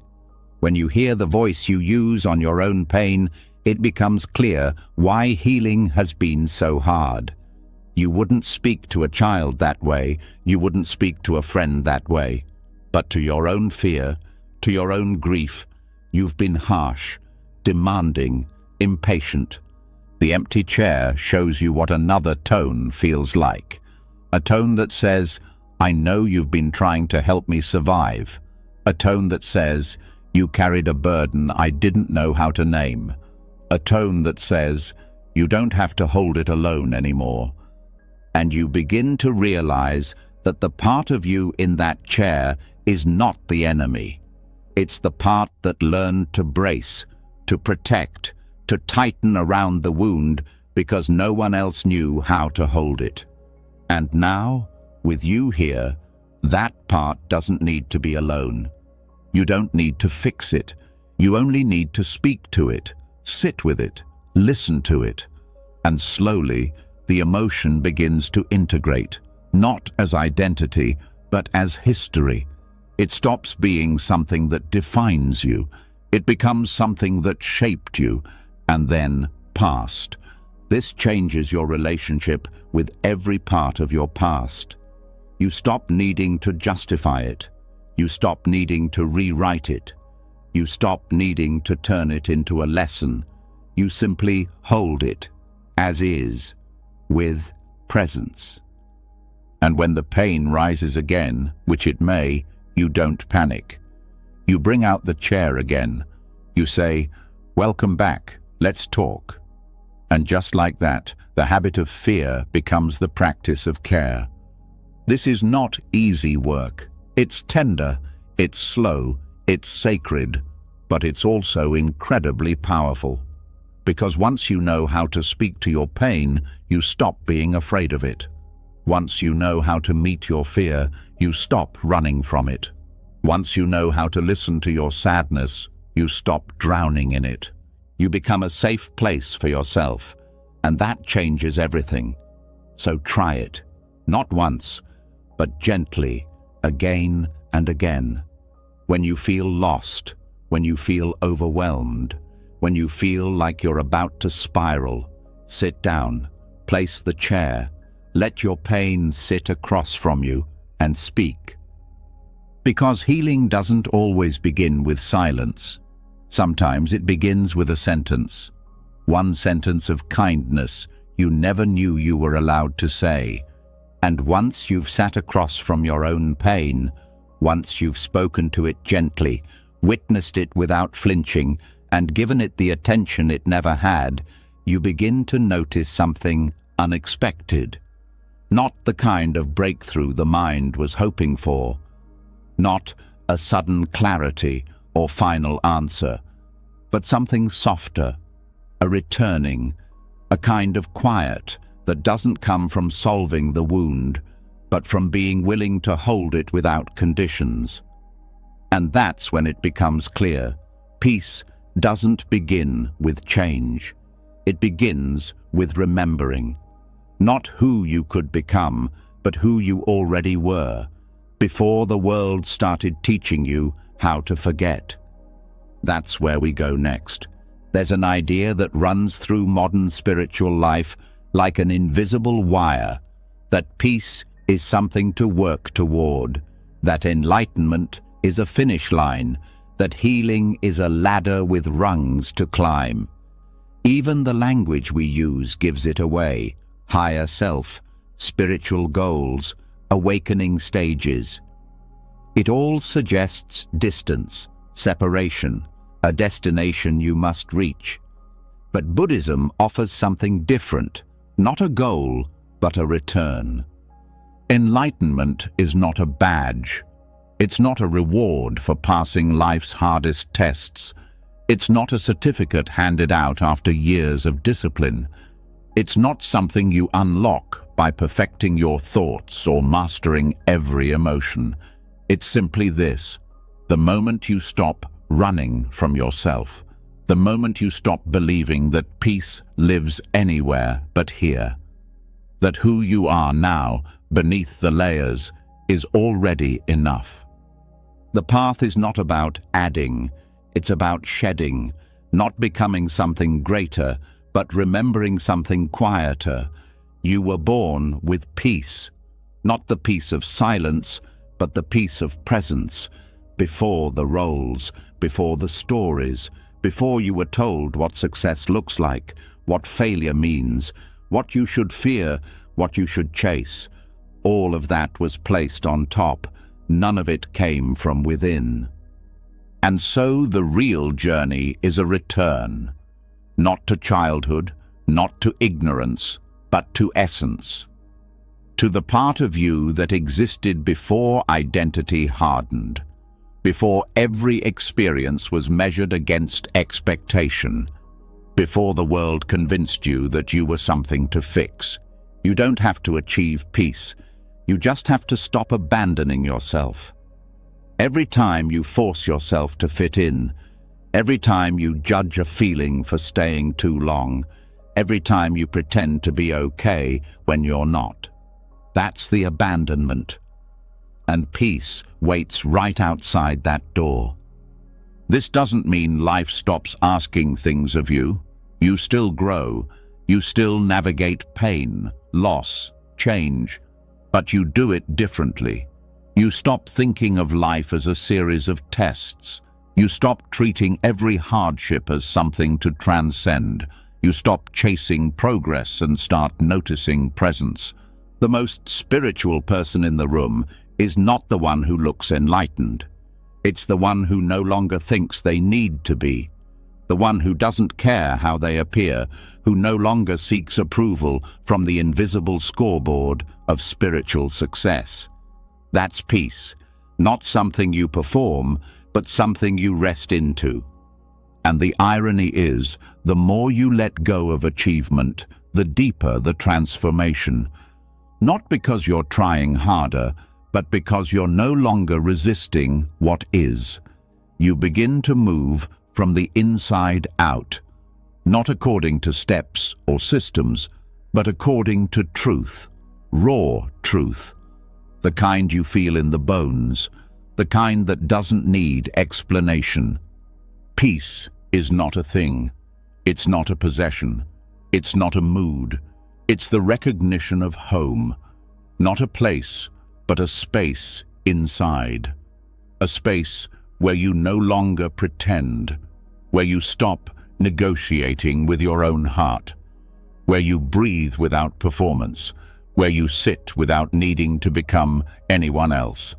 When you hear the voice you use on your own pain, it becomes clear why healing has been so hard. You wouldn't speak to a child that way, you wouldn't speak to a friend that way. But to your own fear, to your own grief, you've been harsh, demanding, impatient. The empty chair shows you what another tone feels like. A tone that says, "I know you've been trying to help me survive." A tone that says, "You carried a burden I didn't know how to name." A tone that says, "You don't have to hold it alone anymore." And you begin to realize that the part of you in that chair is not the enemy. It's the part that learned to brace, to protect, to tighten around the wound because no one else knew how to hold it. And now, with you here, that part doesn't need to be alone. You don't need to fix it. You only need to speak to it, sit with it, listen to it. And slowly, the emotion begins to integrate, not as identity, but as history. It stops being something that defines you. It becomes something that shaped you, and then passed. This changes your relationship with every part of your past. You stop needing to justify it. You stop needing to rewrite it. You stop needing to turn it into a lesson. You simply hold it, as is, with presence. And when the pain rises again, which it may, you don't panic. You bring out the chair again. You say, "Welcome back, let's talk." And just like that, the habit of fear becomes the practice of care. This is not easy work. It's tender, it's slow, It's sacred, but it's also incredibly powerful. Because once you know how to speak to your pain, you stop being afraid of it. Once you know how to meet your fear, you stop running from it. Once you know how to listen to your sadness, you stop drowning in it. You become a safe place for yourself, and that changes everything. So try it, not once, but gently, again and again. When you feel lost, when you feel overwhelmed, when you feel like you're about to spiral, sit down, place the chair, let your pain sit across from you, and speak. Because healing doesn't always begin with silence. Sometimes it begins with a sentence. One sentence of kindness you never knew you were allowed to say. And once you've sat across from your own pain, once you've spoken to it gently, witnessed it without flinching, and given it the attention it never had, you begin to notice something unexpected. Not the kind of breakthrough the mind was hoping for. Not a sudden clarity or final answer, but something softer, a returning, a kind of quiet that doesn't come from solving the wound, but from being willing to hold it without conditions. And that's when it becomes clear. Peace doesn't begin with change. It begins with remembering. Not who you could become, but who you already were, before the world started teaching you how to forget. That's where we go next. There's an idea that runs through modern spiritual life like an invisible wire, that peace is something to work toward, that enlightenment is a finish line, that healing is a ladder with rungs to climb. Even the language we use gives it away. Higher self, spiritual goals, awakening stages. It all suggests distance, separation, a destination you must reach. But Buddhism offers something different, not a goal, but a return. Enlightenment is not a badge. It's not a reward for passing life's hardest tests. It's not a certificate handed out after years of discipline. It's not something you unlock by perfecting your thoughts or mastering every emotion. It's simply this: the moment you stop running from yourself, the moment you stop believing that peace lives anywhere but here, that who you are now, beneath the layers, is already enough. The path is not about adding, it's about shedding, not becoming something greater, but remembering something quieter. You were born with peace, not the peace of silence, but the peace of presence, before the roles, before the stories, before you were told what success looks like, what failure means, what you should fear, what you should chase. All of that was placed on top. None of it came from within. And so the real journey is a return. Not to childhood, not to ignorance, but to essence. To the part of you that existed before identity hardened, before every experience was measured against expectation, before the world convinced you that you were something to fix. You don't have to achieve peace. You just have to stop abandoning yourself. Every time you force yourself to fit in, every time you judge a feeling for staying too long, every time you pretend to be okay when you're not, that's the abandonment. And peace waits right outside that door. This doesn't mean life stops asking things of you. You still grow. You still navigate pain, loss, change, but you do it differently. You stop thinking of life as a series of tests. You stop treating every hardship as something to transcend. You stop chasing progress and start noticing presence. The most spiritual person in the room is not the one who looks enlightened. It's the one who no longer thinks they need to be. The one who doesn't care how they appear, who no longer seeks approval from the invisible scoreboard of spiritual success. That's peace, not something you perform, but something you rest into. And the irony is, the more you let go of achievement, the deeper the transformation. Not because you're trying harder, but because you're no longer resisting what is. You begin to move from the inside out, not according to steps or systems, but according to truth, raw truth, the kind you feel in the bones, the kind that doesn't need explanation. Peace is not a thing. It's not a possession. It's not a mood. It's the recognition of home, not a place, but a space inside. A space where you no longer pretend, where you stop negotiating with your own heart, where you breathe without performance, where you sit without needing to become anyone else.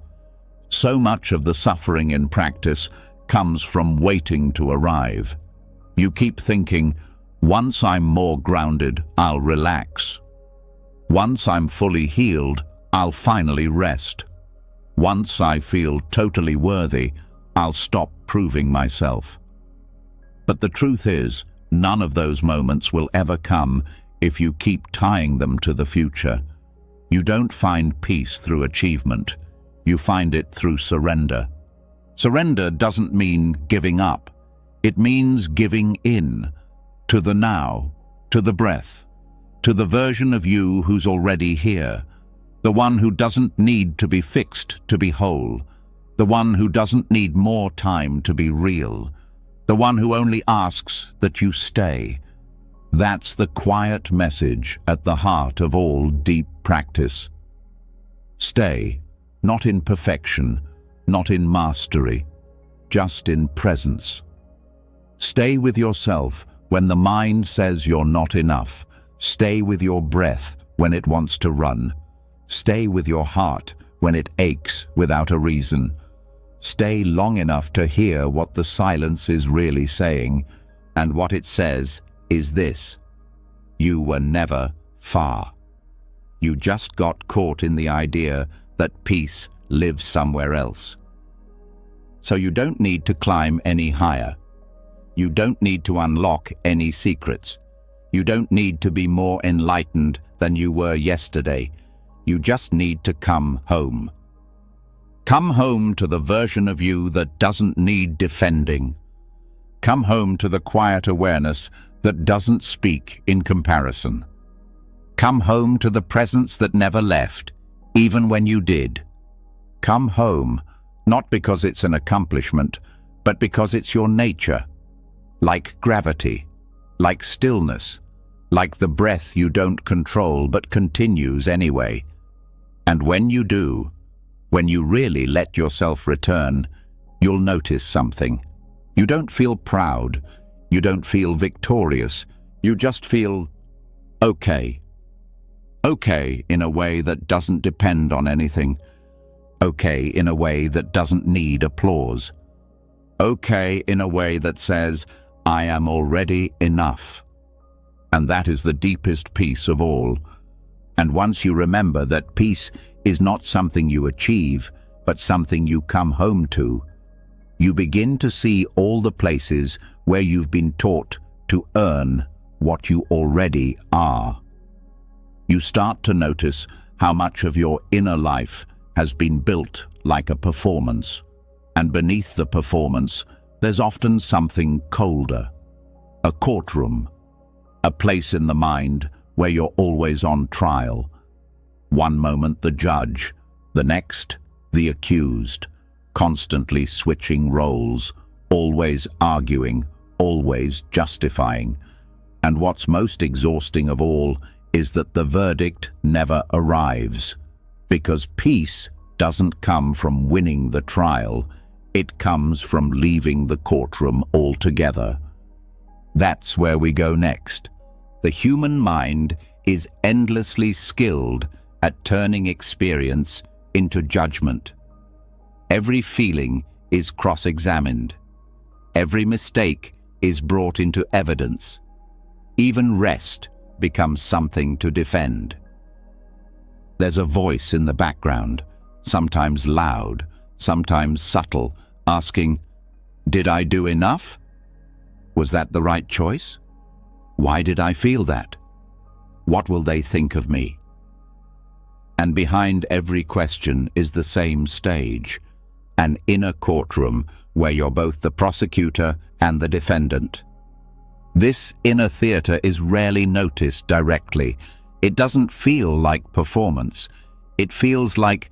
So much of the suffering in practice comes from waiting to arrive. You keep thinking, once I'm more grounded, I'll relax. Once I'm fully healed, I'll finally rest. Once I feel totally worthy, I'll stop proving myself. But the truth is, none of those moments will ever come if you keep tying them to the future. You don't find peace through achievement. You find it through surrender. Surrender doesn't mean giving up. It means giving in to the now, to the breath, to the version of you who's already here, the one who doesn't need to be fixed to be whole, the one who doesn't need more time to be real, the one who only asks that you stay. That's the quiet message at the heart of all deep practice. Stay, not in perfection, not in mastery, just in presence. Stay with yourself when the mind says you're not enough. Stay with your breath when it wants to run. Stay with your heart when it aches without a reason. Stay long enough to hear what the silence is really saying, and what it says is this: you were never far. You just got caught in the idea that peace lives somewhere else. So you don't need to climb any higher. You don't need to unlock any secrets. You don't need to be more enlightened than you were yesterday. You just need to come home. Come home to the version of you that doesn't need defending. Come home to the quiet awareness that doesn't speak in comparison. Come home to the presence that never left, even when you did. Come home, not because it's an accomplishment, but because it's your nature. Like gravity, like stillness, like the breath you don't control but continues anyway. And when you do, when you really let yourself return, you'll notice something. You don't feel proud, you don't feel victorious, you just feel okay. Okay in a way that doesn't depend on anything. Okay in a way that doesn't need applause. Okay in a way that says, I am already enough. And that is the deepest peace of all. And once you remember that peace is not something you achieve, but something you come home to, you begin to see all the places where you've been taught to earn what you already are. You start to notice how much of your inner life has been built like a performance, and beneath the performance, there's often something colder, a courtroom, a place in the mind where you're always on trial. One moment the judge, the next the accused, constantly switching roles, always arguing, always justifying. And what's most exhausting of all is that the verdict never arrives, because peace doesn't come from winning the trial, it comes from leaving the courtroom altogether. That's where we go next. The human mind is endlessly skilled at turning experience into judgment. Every feeling is cross-examined. Every mistake is brought into evidence. Even rest becomes something to defend. There's a voice in the background, sometimes loud, sometimes subtle, asking, "Did I do enough? Was that the right choice? Why did I feel that? What will they think of me?" And behind every question is the same stage, an inner courtroom where you're both the prosecutor and the defendant. This inner theater is rarely noticed directly. It doesn't feel like performance. It feels like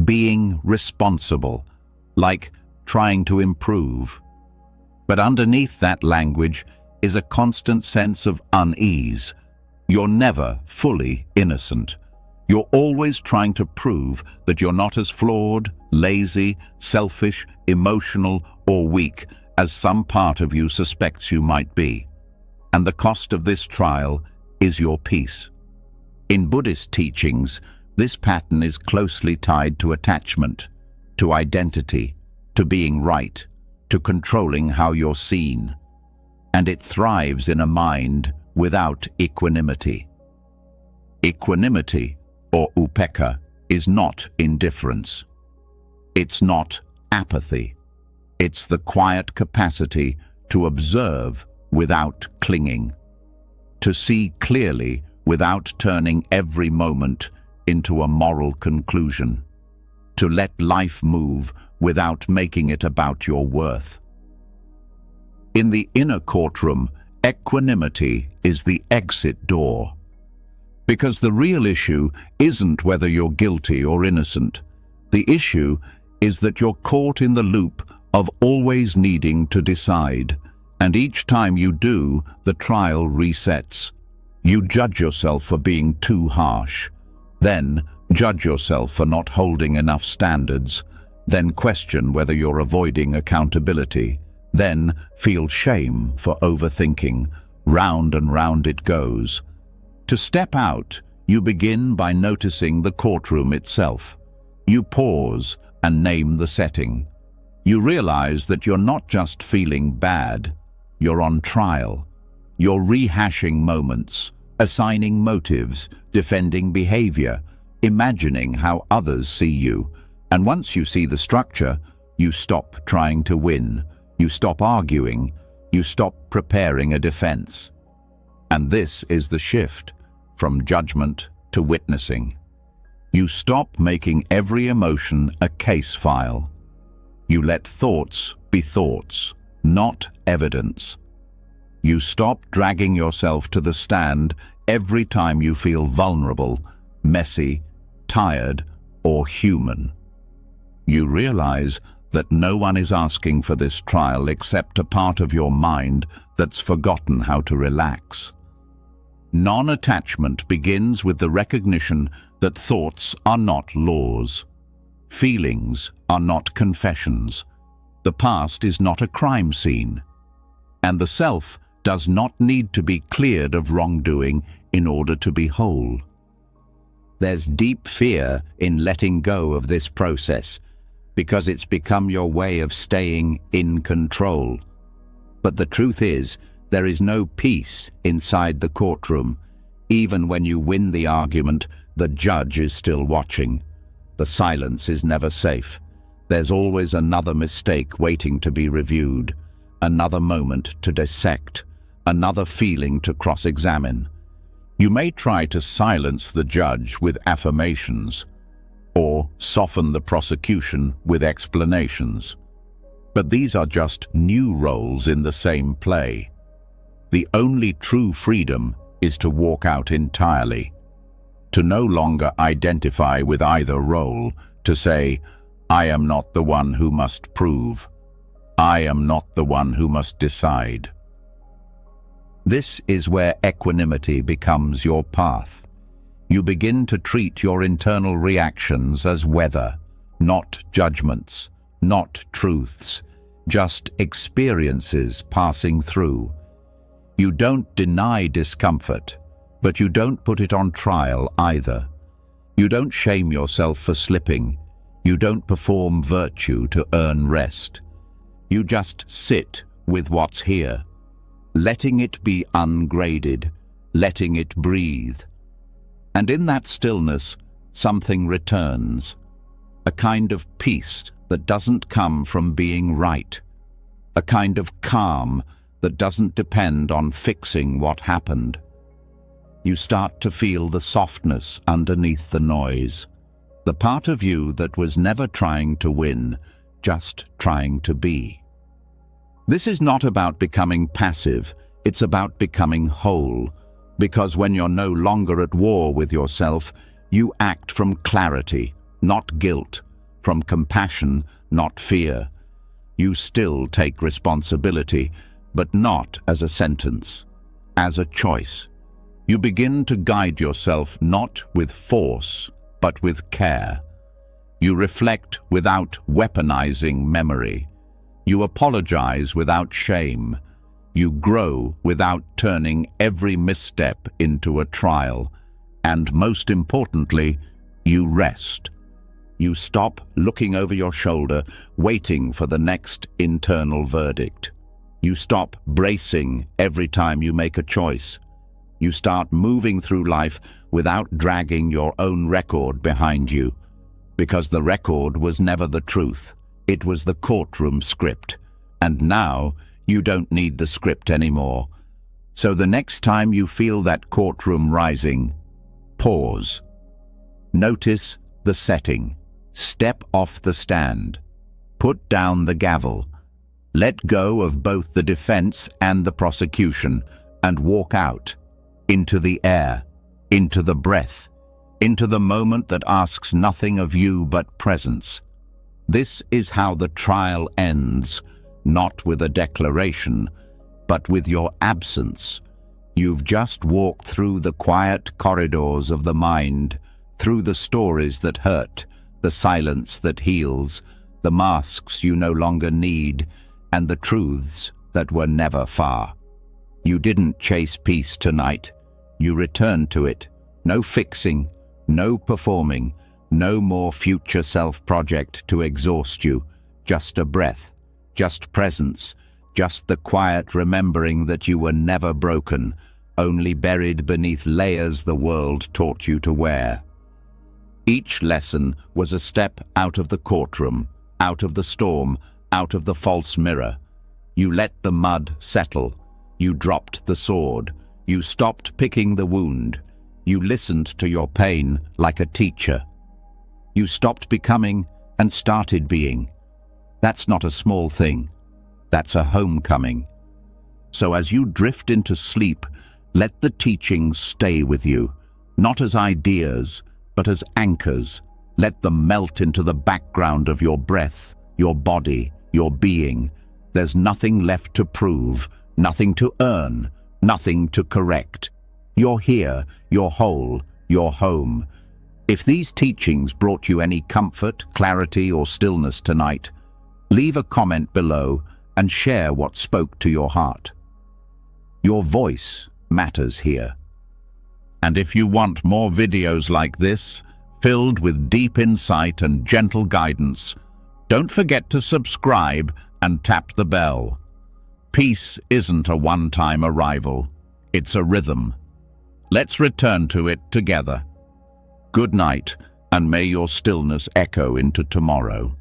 being responsible, like trying to improve. But underneath that language is a constant sense of unease. You're never fully innocent. You're always trying to prove that you're not as flawed, lazy, selfish, emotional, or weak as some part of you suspects you might be. And the cost of this trial is your peace. In Buddhist teachings, this pattern is closely tied to attachment, to identity, to being right, to controlling how you're seen. And it thrives in a mind without equanimity. Equanimity, or upekkha, is not indifference. It's not apathy. It's the quiet capacity to observe without clinging, to see clearly without turning every moment into a moral conclusion, to let life move without making it about your worth. In the inner courtroom, equanimity is the exit door. Because the real issue isn't whether you're guilty or innocent. The issue is that you're caught in the loop of always needing to decide, and each time you do, the trial resets. You judge yourself for being too harsh, then judge yourself for not holding enough standards, then question whether you're avoiding accountability, then feel shame for overthinking. Round and round it goes. To step out, you begin by noticing the courtroom itself. You pause and name the setting. You realize that you're not just feeling bad, you're on trial. You're rehashing moments, assigning motives, defending behavior, imagining how others see you. And once you see the structure, you stop trying to win. You stop arguing. You stop preparing a defense. And this is the shift from judgment to witnessing. You stop making every emotion a case file. You let thoughts be thoughts, not evidence. You stop dragging yourself to the stand every time you feel vulnerable, messy, tired, or human. You realize that no one is asking for this trial except a part of your mind that's forgotten how to relax. Non-attachment begins with the recognition that thoughts are not laws. Feelings are not confessions. The past is not a crime scene. And the self does not need to be cleared of wrongdoing in order to be whole. There's deep fear in letting go of this process, because it's become your way of staying in control. But the truth is, there is no peace inside the courtroom. Even when you win the argument, the judge is still watching. The silence is never safe. There's always another mistake waiting to be reviewed, another moment to dissect, another feeling to cross-examine. You may try to silence the judge with affirmations, or soften the prosecution with explanations. But these are just new roles in the same play. The only true freedom is to walk out entirely, to no longer identify with either role, to say, "I am not the one who must prove. I am not the one who must decide." This is where equanimity becomes your path. You begin to treat your internal reactions as weather, not judgments, not truths, just experiences passing through. You don't deny discomfort, but you don't put it on trial either. You don't shame yourself for slipping. You don't perform virtue to earn rest. You just sit with what's here, letting it be ungraded, letting it breathe. And in that stillness, something returns, a kind of peace that doesn't come from being right, a kind of calm that doesn't depend on fixing what happened. You start to feel the softness underneath the noise, the part of you that was never trying to win, just trying to be. This is not about becoming passive, it's about becoming whole, because when you're no longer at war with yourself, you act from clarity, not guilt, from compassion, not fear. You still take responsibility, but not as a sentence, as a choice. You begin to guide yourself not with force, but with care. You reflect without weaponizing memory. You apologize without shame. You grow without turning every misstep into a trial. And most importantly, you rest. You stop looking over your shoulder, waiting for the next internal verdict. You stop bracing every time you make a choice. You start moving through life without dragging your own record behind you, because the record was never the truth. It was the courtroom script, and now you don't need the script anymore. So the next time you feel that courtroom rising, pause. Notice the setting. Step off the stand. Put down the gavel. Let go of both the defense and the prosecution and walk out, into the air, into the breath, into the moment that asks nothing of you but presence. This is how the trial ends, not with a declaration, but with your absence. You've just walked through the quiet corridors of the mind, through the stories that hurt, the silence that heals, the masks you no longer need, and the truths that were never far. You didn't chase peace tonight. You returned to it. No fixing, no performing, no more future self-project to exhaust you. Just a breath, just presence, just the quiet remembering that you were never broken, only buried beneath layers the world taught you to wear. Each lesson was a step out of the courtroom, out of the storm, out of the false mirror. You let the mud settle. You dropped the sword. You stopped picking the wound. You listened to your pain like a teacher. You stopped becoming and started being. That's not a small thing. That's a homecoming. So as you drift into sleep, let the teachings stay with you, not as ideas, but as anchors. Let them melt into the background of your breath, your body, your being. There's nothing left to prove, nothing to earn, nothing to correct. You're here, you're whole, you're home. If these teachings brought you any comfort, clarity, or stillness tonight, leave a comment below and share what spoke to your heart. Your voice matters here. And if you want more videos like this, filled with deep insight and gentle guidance, don't forget to subscribe and tap the bell. Peace isn't a one-time arrival, it's a rhythm. Let's return to it together. Good night, and may your stillness echo into tomorrow.